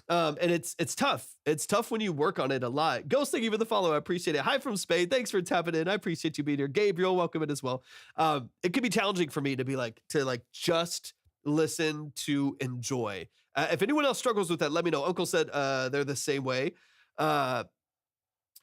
And it's tough. It's tough when you work on it a lot. Ghost, thank you for the follow. I appreciate it. Hi from Spain. Thanks for tapping in. I appreciate you being here. Gabriel, welcome in as well. It can be challenging for me to be to just listen to enjoy. If anyone else struggles with that, let me know. Uncle said they're the same way. A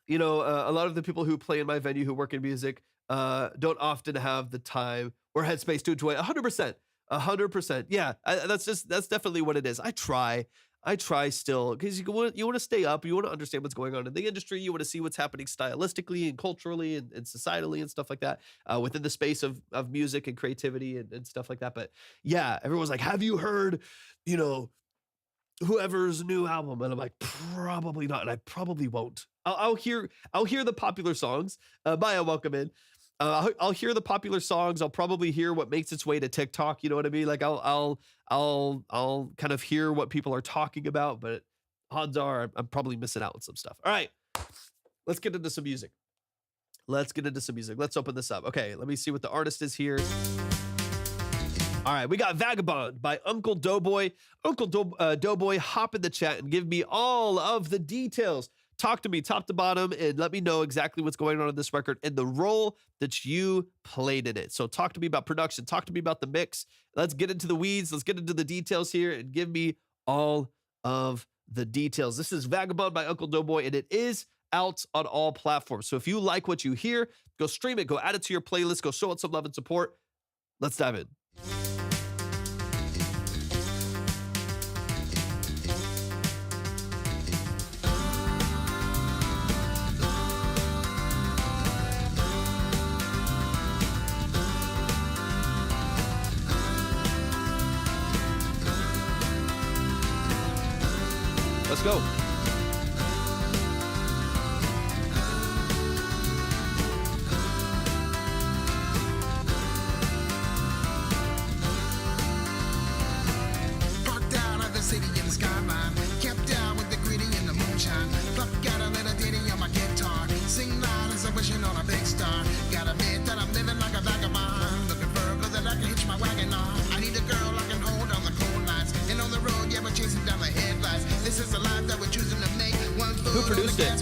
lot of the people who play in my venue who work in music don't often have the time or headspace to enjoy 100%. 100%. Yeah, that's definitely what it is. I try. I try still, because you want to stay up, you want to understand what's going on in the industry, you want to see what's happening stylistically and culturally and societally and stuff like that within the space of music and creativity and stuff like that. But yeah, everyone's like, have you heard, you know, whoever's new album? And I'm like, probably not, and I probably won't. I'll hear the popular songs. Maya, welcome in. I'll hear the popular songs. I'll probably hear what makes its way to TikTok. You know what I mean? Like I'll kind of hear what people are talking about, but odds are I'm probably missing out on some stuff. All right, let's get into some music. Let's open this up. Okay, let me see what the artist is here. All right, we got Vagabond by Uncle Doughboy. Doughboy, hop in the chat and give me all of the details. Talk to me top to bottom and let me know exactly what's going on in this record and the role that you played in it. So talk to me about production. Talk to me about the mix. Let's get into the weeds. Let's get into the details here and give me all of the details. This is Vagabond by Uncle Doughboy, and it is out on all platforms. So if you like what you hear, go stream it, go add it to your playlist, go show it some love and support. Let's dive in. Let's go. Parked out of the city in the skyline, kept out with the gritty in the moonshine. Pluck out a little ditty on my guitar, sing loud as I'm wishing on a big star. Got a bit that I'm living like a vagabond, looking for a girl that I can hitch my wagon on. I need a girl I can hold on the cold nights, and on the road, yeah, we're chasing down the headlights. This is the life that we're choosing to make. Who produced it?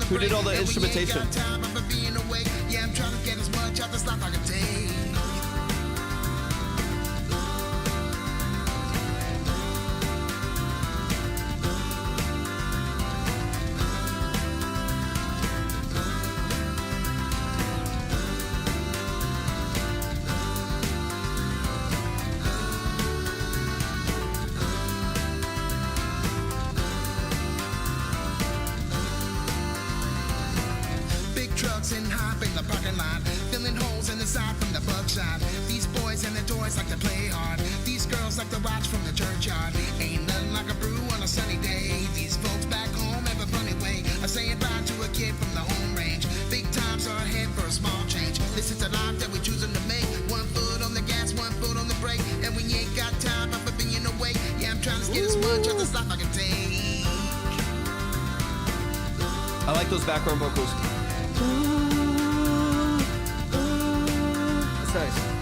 Who did all the instrumentation? Yeah, I'm trying to get as much out this life I can take. And hop in the parking lot, filling holes in the side from the buckshot. These boys and their toys like to play hard. These girls like to watch from the churchyard. Ain't nothing like a brew on a sunny day. These folks back home have a funny way of saying bye to a kid from the home range. Big times are ahead for a small change. This is the life that we're choosing to make. 1 foot on the gas, 1 foot on the brake, and we ain't got time for being away. Yeah, I'm trying to get as much of this life I can take. I like those background vocals. That's nice.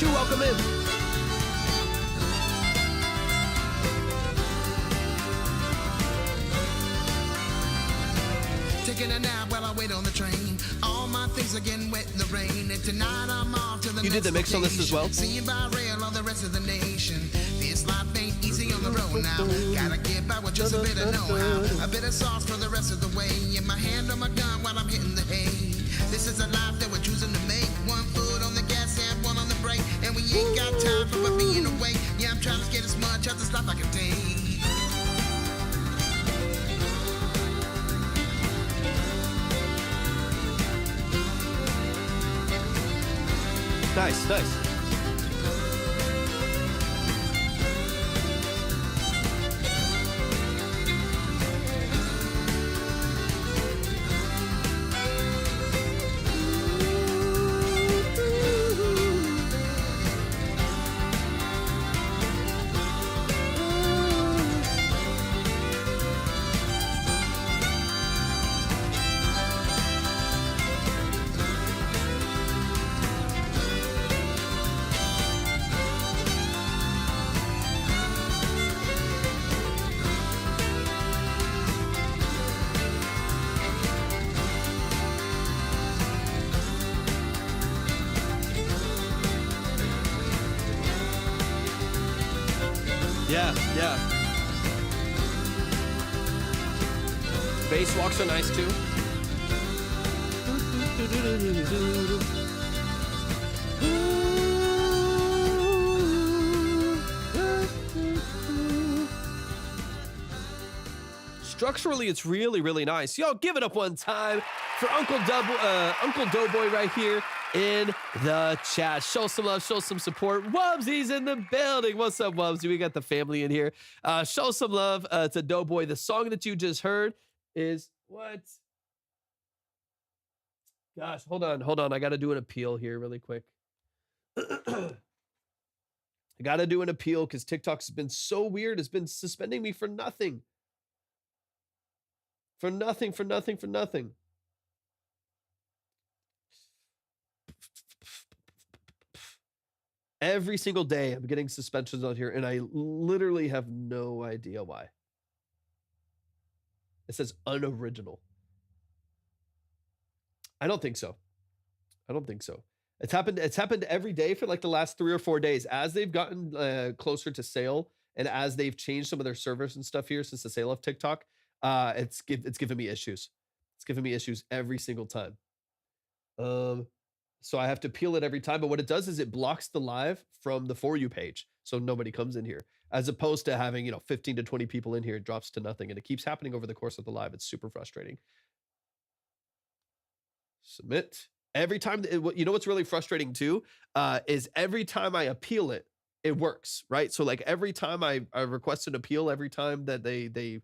Welcome in. Taking a nap while I wait on the train. All my things are getting wet in the rain. And tonight I'm off to the You did the mix on this as well? Seeing by rail all the rest of the nation. This life ain't easy on the road now. Gotta get by with just a bit of know-how. A bit of sauce for the rest of the way. In my hand on my gun while I'm hitting the hay. This is a life that we're choosing to make. 1 foot on the gas and 1 on the brake. And we ain't got time for being away. Yeah, I'm trying to get as much out this life I can take. Nice, nice. Yeah, yeah. Bass walks are nice too. Structurally, it's really, really nice. Yo, give it up one time for Uncle Doughboy right here in the chat. Show some love, show some support. Wubsy's in the building. What's up, Wubsy? We got the family in here. Show some love to Doughboy. The song that you just heard is what? Gosh, hold on. I got to do an appeal here really quick. I got to do an appeal because TikTok's been so weird. It's been suspending me for nothing. For nothing. Every single day I'm getting suspensions on here and I literally have no idea why. It says unoriginal. I don't think so. It's happened every day for like the last 3 or 4 days as they've gotten closer to sale and as they've changed some of their servers and stuff here since the sale of TikTok. It's giving me issues. It's giving me issues every single time. So I have to peel it every time. But what it does is it blocks the live from the For You page. So nobody comes in here as opposed to having, 15 to 20 people in here. It drops to nothing and it keeps happening over the course of the live. It's super frustrating. Submit. Every time, what's really frustrating too, is every time I appeal it, it works, right? So like every time I request an appeal, every time that they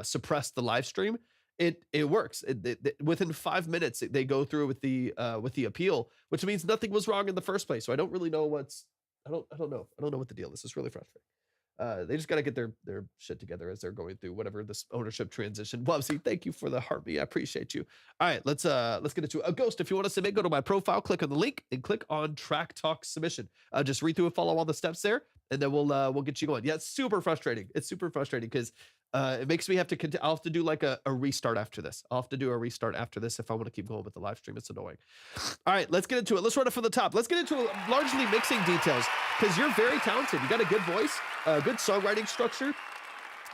suppress the live stream, it works. Within 5 minutes, they go through with the appeal, which means nothing was wrong in the first place. So I don't really know I don't know what the deal is. This is really frustrating. They just got to get their shit together as they're going through whatever this ownership transition. Wubsy, thank you for the heartbeat. I appreciate you. All right, let's get into a ghost. If you want to submit, go to my profile, click on the link, and click on Track Talk Submission. Just read through and follow all the steps there, and then we'll get you going. Yeah, it's super frustrating. It's super frustrating because it makes me have to I'll have to do like a restart after this. I'll have to do a restart after this if I want to keep going with the live stream. It's annoying. All right, let's get into it. Let's run it from the top. Let's get into largely mixing details because you're very talented. You got a good voice, good songwriting structure.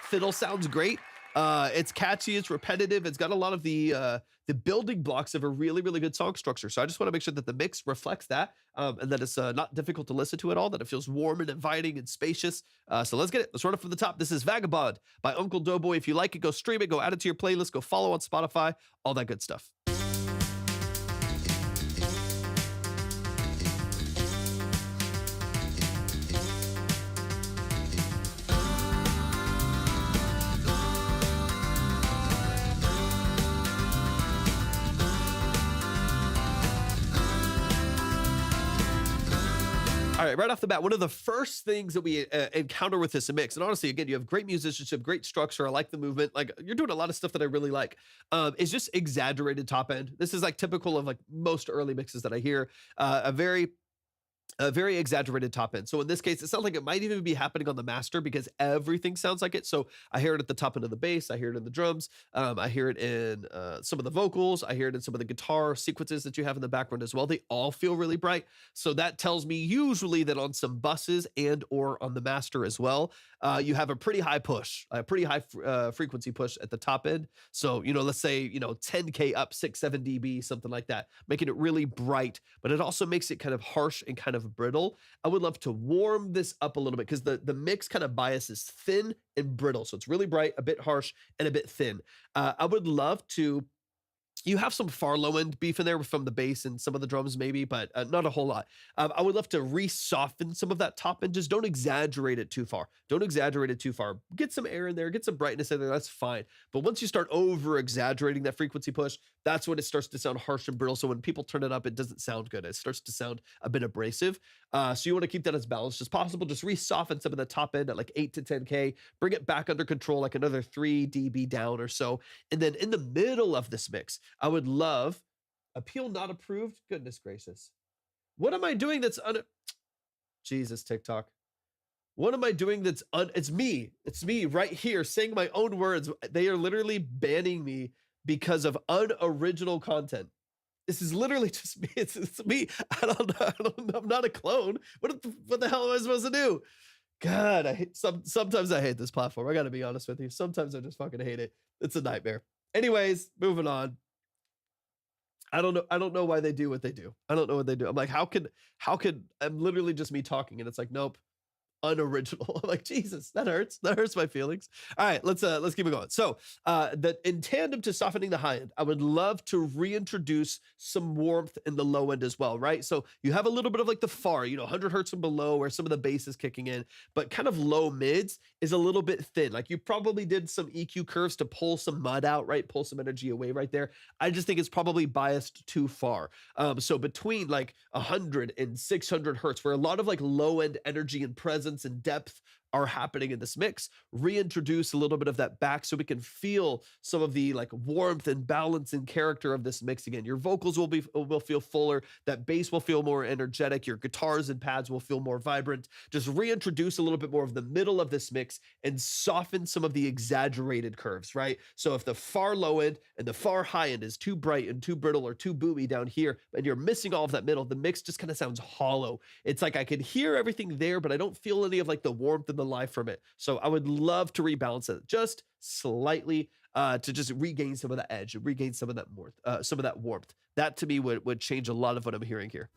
Fiddle sounds great. It's catchy. It's repetitive. It's got a lot of the building blocks of a really, really good song structure. So I just want to make sure that the mix reflects that and that it's not difficult to listen to at all, that it feels warm and inviting and spacious. So let's get it. Let's run it from the top. This is Vagabond by Uncle Doughboy. If you like it, go stream it, go add it to your playlist, go follow on Spotify, all that good stuff. All right, right off the bat, one of the first things that we encounter with this mix, and honestly, again, you have great musicianship, great structure. I like the movement. Like you're doing a lot of stuff that I really like. It's just exaggerated top end. This is like typical of like most early mixes that I hear. A very exaggerated top end. So in this case, it sounds like it might even be happening on the master because everything sounds like it. So I hear it at the top end of the bass. I hear it in the drums. I hear it in some of the vocals. I hear it in some of the guitar sequences that you have in the background as well. They all feel really bright. So that tells me usually that on some buses and or on the master as well, you have a pretty high push, a pretty high frequency push at the top end. So, let's say, 10K up 6-7 dB, something like that, making it really bright, but it also makes it kind of harsh and kind of brittle. I would love to warm this up a little bit because the mix kind of biases thin and brittle. So it's really bright, a bit harsh, and a bit thin. I would love to. You have some far low end beef in there from the bass and some of the drums maybe, but not a whole lot. I would love to re-soften some of that top end. Just don't exaggerate it too far. Don't exaggerate it too far. Get some air in there, get some brightness in there, that's fine. But once you start over exaggerating that frequency push, that's when it starts to sound harsh and brittle. So when people turn it up, it doesn't sound good. It starts to sound a bit abrasive. So you want to keep that as balanced as possible. Just re-soften some of the top end at like 8 to 10K, bring it back under control, like another 3 dB down or so. And then in the middle of this mix, I would love appeal not approved. Goodness gracious. What am I doing that's Jesus, TikTok. What am I doing that's it's me right here saying my own words. They are literally banning me because of unoriginal content. This is literally just me. It's me. I don't know. I'm not a clone. What the hell am I supposed to do? God, I hate sometimes I hate this platform. I gotta be honest with you. Sometimes I just fucking hate it. It's a nightmare. Anyways, moving on. I don't know why they do what they do. I don't know what they do. I'm like, how could I'm literally just me talking and it's like, nope, unoriginal. I'm like, Jesus, that hurts. That hurts my feelings. All right, let's keep it going. So that in tandem to softening the high end, I would love to reintroduce some warmth in the low end as well, right? So you have a little bit of like the far, 100 hertz and below where some of the bass is kicking in, but kind of low mids is a little bit thin. Like you probably did some EQ curves to pull some mud out, right? Pull some energy away right there. I just think it's probably biased too far. So between like 100 and 600 hertz, where a lot of like low end energy and presence and depth are happening in this mix, reintroduce a little bit of that back so we can feel some of the like warmth and balance and character of this mix again. Your vocals will feel fuller, that bass will feel more energetic, your guitars and pads will feel more vibrant. Just reintroduce a little bit more of the middle of this mix and soften some of the exaggerated curves, right? So if the far low end and the far high end is too bright and too brittle or too boomy down here, and you're missing all of that middle, the mix just kind of sounds hollow. It's like I can hear everything there, but I don't feel any of like the warmth and the life from it. So I would love to rebalance it just slightly to just regain some of the edge, regain some of that warmth. That to me would change a lot of what I'm hearing here.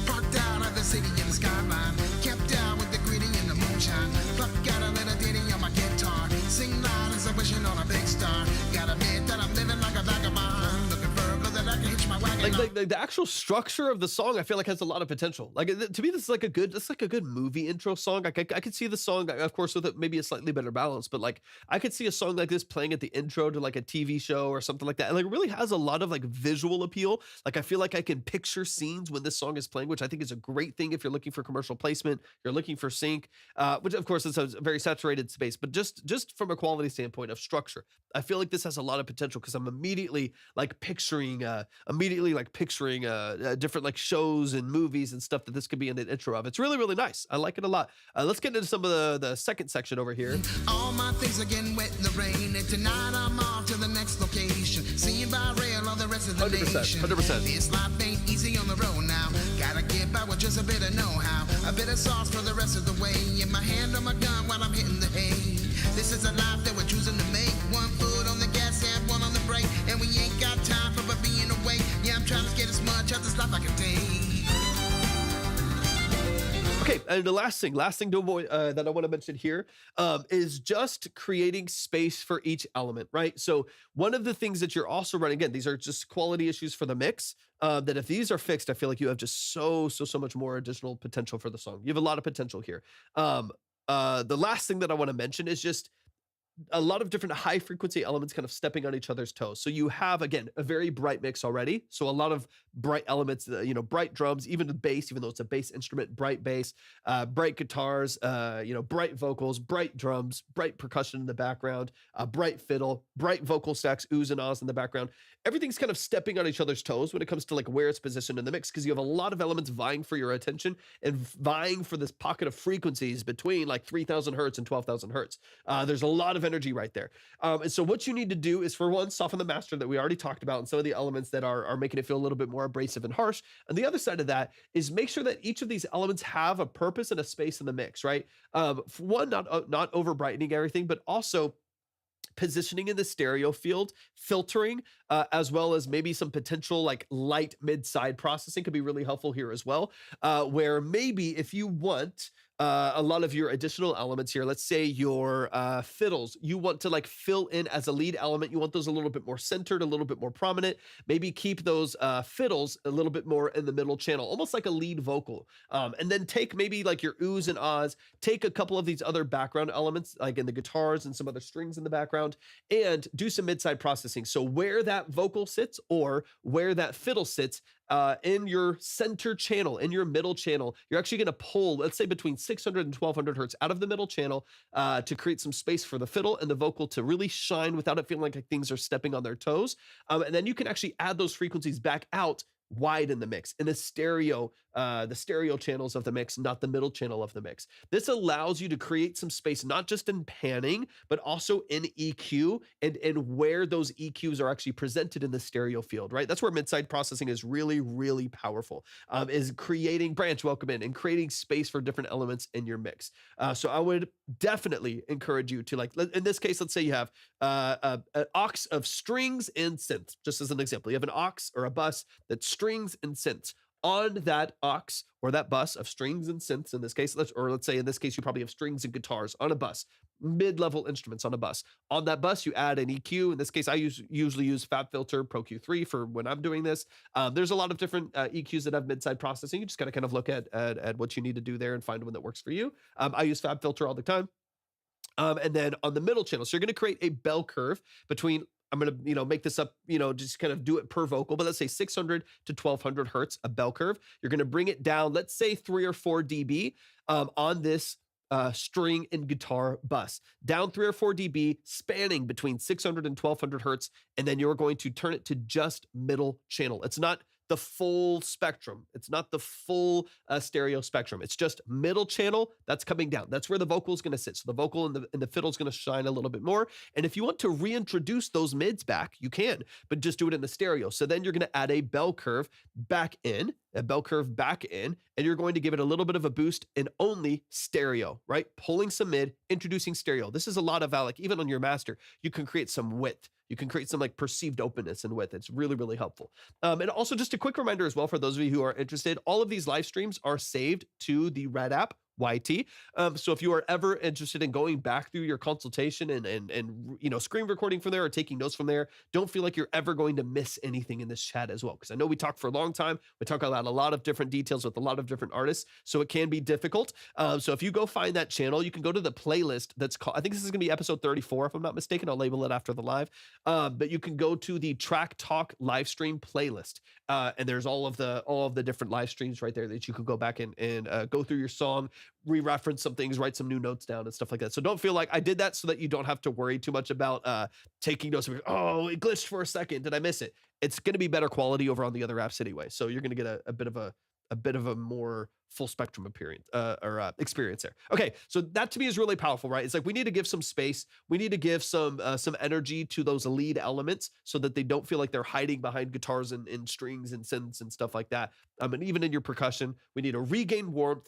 Parked out of the city in the skyline, kept out with the greeting in the moonshine. Pluck out a little ditty on my guitar, sing loud as I'm wishing on a big star. Gotta admit that I'm living like a vagabond, looking for a girl that I can hitch my wagon on. Like the actual structure of the song, I feel like has a lot of potential. Like to me, this is like a good movie intro song. Like I could see the song, of course, with maybe a slightly better balance, but like I could see a song like this playing at the intro to like a TV show or something like that. And like it really has a lot of like visual appeal. Like I feel like I can picture scenes when this song is playing, which I think is a great thing if you're looking for commercial placement, you're looking for sync, which of course is a very saturated space, but just from a quality standpoint of structure, I feel like this has a lot of potential because I'm immediately picturing different like shows and movies and stuff that this could be in the intro of. It's really, really nice. I like it a lot. Let's get into some of the second section over here. All my things are getting wet in the rain, and tonight I'm off to the next location. Seeing by rail all the rest of the 100%, nation. 100%. This life ain't easy on the road now. Gotta get by with just a bit of know-how, a bit of sauce for the rest of the way. In my hand on my gun while I'm hitting the hay. This is a life that we're choosing to make. One foot on the gas and one on the brake, and we ain't got time for but being away. Yeah, I'm trying to get as much out this life I can take. Okay, and the last thing Doughboy, that I want to mention here is just creating space for each element, right? So one of the things that you're also running, again, these are just quality issues for the mix, that if these are fixed, I feel like you have just so much more additional potential for the song. You have a lot of potential here. The last thing that I want to mention is just a lot of different high frequency elements kind of stepping on each other's toes. So you have, again, a very bright mix already. So a lot of bright elements, bright drums, even the bass, even though it's a bass instrument, bright bass, bright guitars, bright vocals, bright drums, bright percussion in the background, bright fiddle, bright vocal stacks, oohs and ahs in the background. Everything's kind of stepping on each other's toes when it comes to like where it's positioned in the mix, because you have a lot of elements vying for your attention and vying for this pocket of frequencies between like 3,000 hertz and 12,000 hertz. There's a lot of energy right there. And so what you need to do is, for one, soften the master that we already talked about and some of the elements that are making it feel a little bit more abrasive and harsh. And the other side of that is make sure that each of these elements have a purpose and a space in the mix, right? For one, not over brightening everything, but also positioning in the stereo field, filtering, as well as maybe some potential like light mid-side processing could be really helpful here as well, where maybe if you want a lot of your additional elements here, let's say your fiddles, you want to like fill in as a lead element, you want those a little bit more centered, a little bit more prominent, maybe keep those fiddles a little bit more in the middle channel, almost like a lead vocal, and then take maybe like your oohs and ahs, take a couple of these other background elements like in the guitars and some other strings in the background, and do some mid-side processing. So where that vocal sits or where that fiddle sits in your center channel, in your middle channel, you're actually going to pull, let's say, between 600 and 1200 hertz out of the middle channel to create some space for the fiddle and the vocal to really shine without it feeling like things are stepping on their toes. And then you can actually add those frequencies back out wide in the mix, in the stereo channels of the mix, not the middle channel of the mix. This allows you to create some space, not just in panning, but also in EQ and where those EQs are actually presented in the stereo field, right? That's where mid-side processing is really, really powerful, is creating branch welcome in and creating space for different elements in your mix. So I would definitely encourage you to, like, in this case, let's say you have an aux of strings and synths, just as an example. You have an aux or a bus that's strings and synths. On that aux or that bus of strings and synths, in this case, let's say in this case, you probably have strings and guitars on a bus, mid-level instruments on a bus. On that bus, you add an EQ. In this case, I usually use FabFilter Pro Q3 for when I'm doing this. There's a lot of different EQs that have mid-side processing. You just got to kind of look at what you need to do there and find one that works for you. I use FabFilter all the time. And then on the middle channel, so you're going to create a bell curve between, I'm going to, make this up, just kind of do it per vocal, but let's say 600 to 1200 hertz, a bell curve. You're going to bring it down, let's say 3 or 4 dB on this string and guitar bus, down 3 or 4 dB, spanning between 600 and 1200 hertz. And then you're going to turn it to just middle channel. It's not the full spectrum. It's not the full stereo spectrum. It's just middle channel that's coming down. That's where the vocal is going to sit. So the vocal and the fiddle is going to shine a little bit more. And if you want to reintroduce those mids back, you can, but just do it in the stereo. So then you're going to add a bell curve back in, and you're going to give it a little bit of a boost in only stereo, right? Pulling some mid, introducing stereo. This is a lot of, like, even on your master, you can create some width. You can create some, like, perceived openness and width. It's really, really helpful. And also just a quick reminder as well, for those of you who are interested, all of these live streams are saved to the Red app, YT. So if you are ever interested in going back through your consultation and screen recording from there or taking notes from there, don't feel like you're ever going to miss anything in this chat as well. Because I know we talk for a long time. We talk about a lot of different details with a lot of different artists. So it can be difficult. So if you go find that channel, you can go to the playlist that's called, I think this is going to be episode 34, if I'm not mistaken. I'll label it after the live. But you can go to the Track Talk live stream playlist. And there's all of the different live streams right there that you can go back and go through your song, re-reference some things, write some new notes down and stuff like that. So don't feel like I did that so that you don't have to worry too much about taking notes. Oh, it glitched for a second. Did I miss it? It's going to be better quality over on the other apps anyway. So you're going to get a bit of a more full spectrum experience there. Okay, so that to me is really powerful, right? It's like we need to give some space. We need to give some energy to those lead elements so that they don't feel like they're hiding behind guitars and strings and synths and stuff like that. And even in your percussion, we need to regain warmth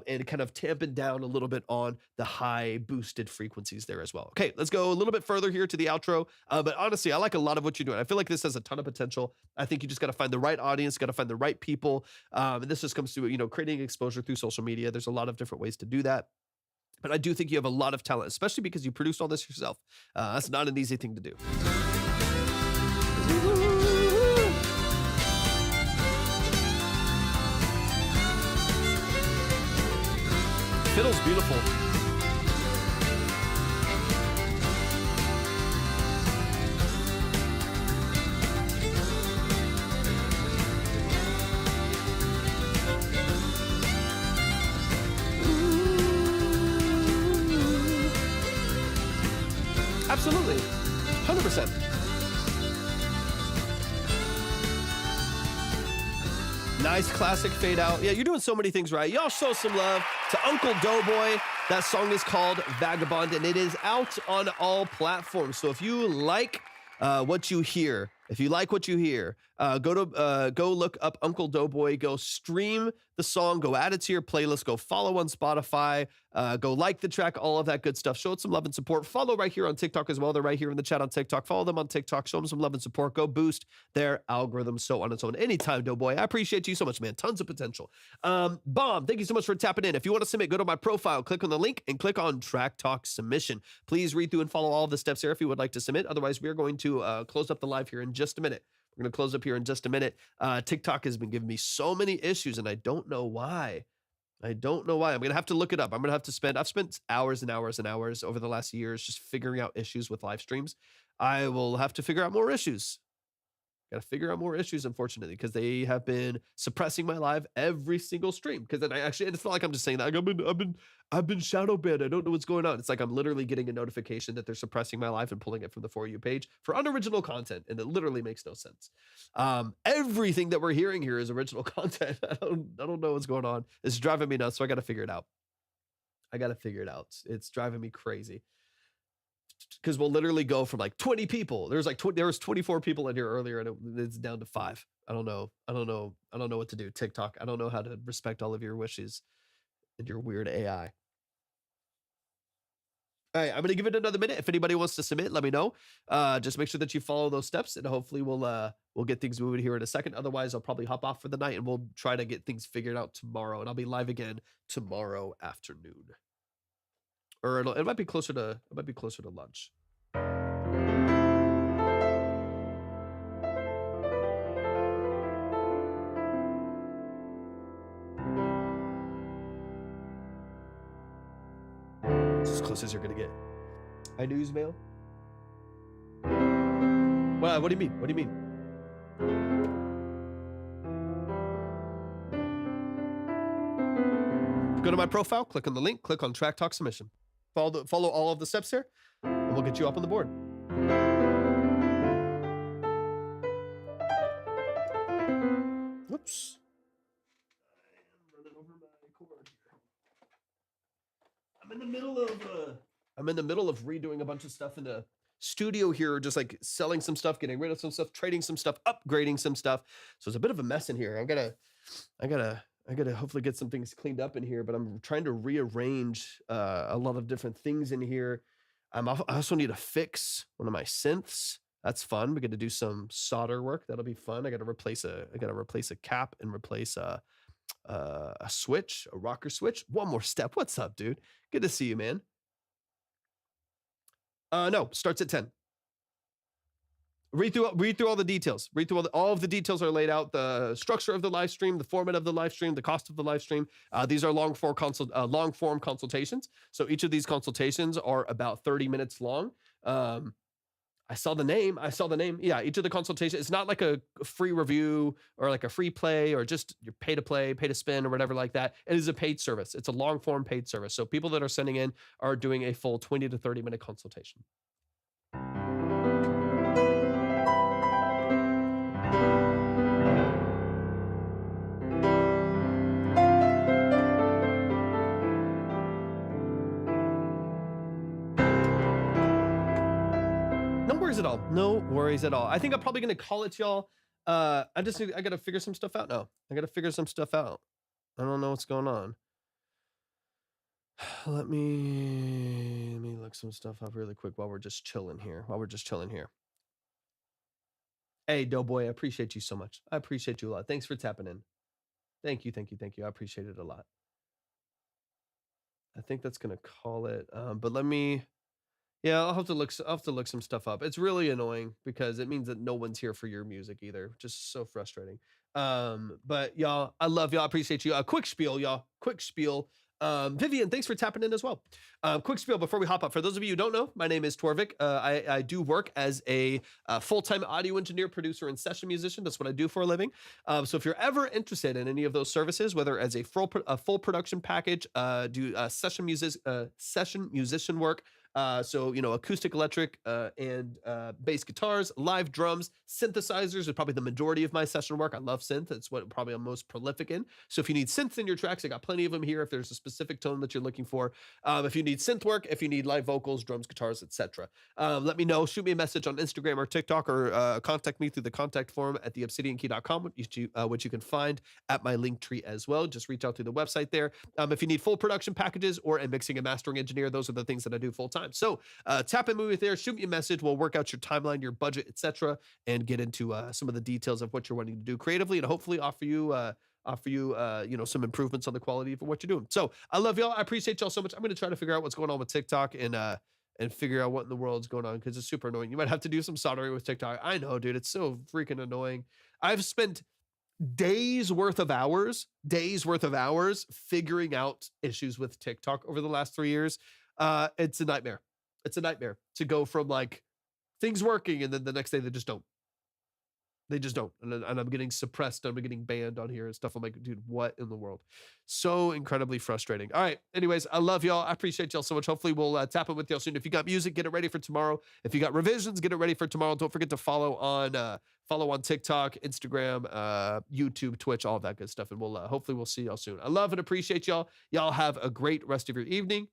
and kind of tampen down a little bit on the high boosted frequencies there as well. Okay, let's go a little bit further here to the outro. But honestly, I like a lot of what you're doing. I feel like this has a ton of potential. I think you just got to find the right audience, got to find the right people. And this just comes to, creating exposure through social media. There's a lot of different ways to do that. But I do think you have a lot of talent, especially because you produced all this yourself. That's not an easy thing to do. Fiddle's beautiful. Absolutely. 100%. Nice classic fade out. Yeah, you're doing so many things right. Y'all show some love to Uncle Doughboy. That song is called Vagabond, and it is out on all platforms. So if you like what you hear, go look up Uncle Doughboy, go stream the song, go add it to your playlist, go follow on Spotify, go like the track, all of that good stuff. Show it some love and support. Follow right here on TikTok as well. They're right here in the chat on TikTok. Follow them on TikTok. Show them some love and support. Go boost their algorithm so on its own. Anytime, Doughboy. I appreciate you so much, man. Tons of potential. Bomb, thank you so much for tapping in. If you want to submit, go to my profile, click on the link, and click on Track Talk Submission. Please read through and follow all of the steps there if you would like to submit. Otherwise, we are going to close up the live here in just a minute. We're going to close up here in just a minute. TikTok has been giving me so many issues, and I don't know why. I'm going to have to look it up. I've spent hours and hours and hours over the last years just figuring out issues with live streams. I will have to figure out more issues. Got to figure out more issues, unfortunately, because they have been suppressing my live every single stream. Because then it's not like I'm just saying that. Like, I've been shadow banned. I don't know what's going on. It's like I'm literally getting a notification that they're suppressing my live and pulling it from the For You page for unoriginal content, and it literally makes no sense. Everything that we're hearing here is original content. I don't know what's going on. It's driving me nuts, so I got to figure it out. It's driving me crazy. Because we'll literally go from like 20 people. There was 24 people in here earlier, and it's down to 5. I don't know what to do. TikTok, I don't know how to respect all of your wishes and your weird AI. All right, I'm gonna give it another minute. If anybody wants to submit, let me know. Just make sure that you follow those steps, and hopefully we'll get things moving here in a second. Otherwise, I'll probably hop off for the night, and we'll try to get things figured out tomorrow. And I'll be live again tomorrow afternoon. Or it might be closer to lunch. It's as close as you're gonna get. Hi, newsmail. What do you mean? What do you mean? Go to my profile, click on the link, click on Track Talk Submission. Follow all of the steps here, and we'll get you up on the board. Whoops. I am running over my cord here. I'm in the middle of redoing a bunch of stuff in the studio here, just like selling some stuff, getting rid of some stuff, trading some stuff, upgrading some stuff. So it's a bit of a mess in here. I gotta hopefully get some things cleaned up in here, but I'm trying to rearrange a lot of different things in here. I also need to fix one of my synths. That's fun. We got to do some solder work. That'll be fun. I got to replace a cap and replace a switch, a rocker switch. One more step. What's up, dude? Good to see you, man. No, starts at 10. Read through all the details. Read through all of the details are laid out. The structure of the live stream, the format of the live stream, the cost of the live stream. These are long form consultations. So each of these consultations are about 30 minutes long. I saw the name. Yeah, each of the consultations. It's not like a free review or like a free play or just your pay to play, pay to spin or whatever like that. It is a paid service. It's a long form paid service. So people that are sending in are doing a full 20 to 30 minute consultation. No worries at all. I think I'm probably gonna call it, y'all. I gotta figure some stuff out now. I don't know what's going on. Let me look some stuff up really quick while we're just chilling here. Hey, Doughboy, I appreciate you so much. I appreciate you a lot. Thanks for tapping in. Thank you. I appreciate it a lot. I think that's gonna call it. But let me. Yeah, I'll have to look some stuff up. It's really annoying because it means that no one's here for your music either. Just so frustrating. But y'all, I love y'all. I appreciate you. Quick spiel, y'all. Quick spiel. Vivian, thanks for tapping in as well. Quick spiel before we hop up. For those of you who don't know, my name is Torvik. I do work as a full-time audio engineer, producer, and session musician. That's what I do for a living. So if you're ever interested in any of those services, whether as a full production package, do session musician work, so, acoustic, electric, and bass guitars, live drums, synthesizers is probably the majority of my session work. I love synth. It's what probably I'm most prolific in. So if you need synths in your tracks, I got plenty of them here. If there's a specific tone that you're looking for, if you need synth work, if you need live vocals, drums, guitars, etc., let me know. Shoot me a message on Instagram or TikTok, or contact me through the contact form at theobsidiankey.com, which you can find at my link tree as well. Just reach out through the website there. If you need full production packages or a mixing and mastering engineer, those are the things that I do full time. So tap in with there, shoot me a message. We'll work out your timeline, your budget, etc., and get into some of the details of what you're wanting to do creatively, and hopefully offer you some improvements on the quality of what you're doing. So I love y'all. I appreciate y'all so much. I'm going to try to figure out what's going on with TikTok and figure out what in the world's going on, because it's super annoying. You might have to do some soldering with TikTok. I know, dude. It's so freaking annoying. I've spent days worth of hours figuring out issues with TikTok over the last 3 years. It's a nightmare. It's a nightmare to go from like things working and then the next day they just don't. They just don't. And I'm getting suppressed. I'm getting banned on here and stuff. I'm like, dude, what in the world? So incredibly frustrating. All right. Anyways, I love y'all. I appreciate y'all so much. Hopefully we'll tap in with y'all soon. If you got music, get it ready for tomorrow. If you got revisions, get it ready for tomorrow. Don't forget to follow on TikTok, Instagram, YouTube, Twitch, all of that good stuff. And we'll hopefully we'll see y'all soon. I love and appreciate y'all. Y'all have a great rest of your evening.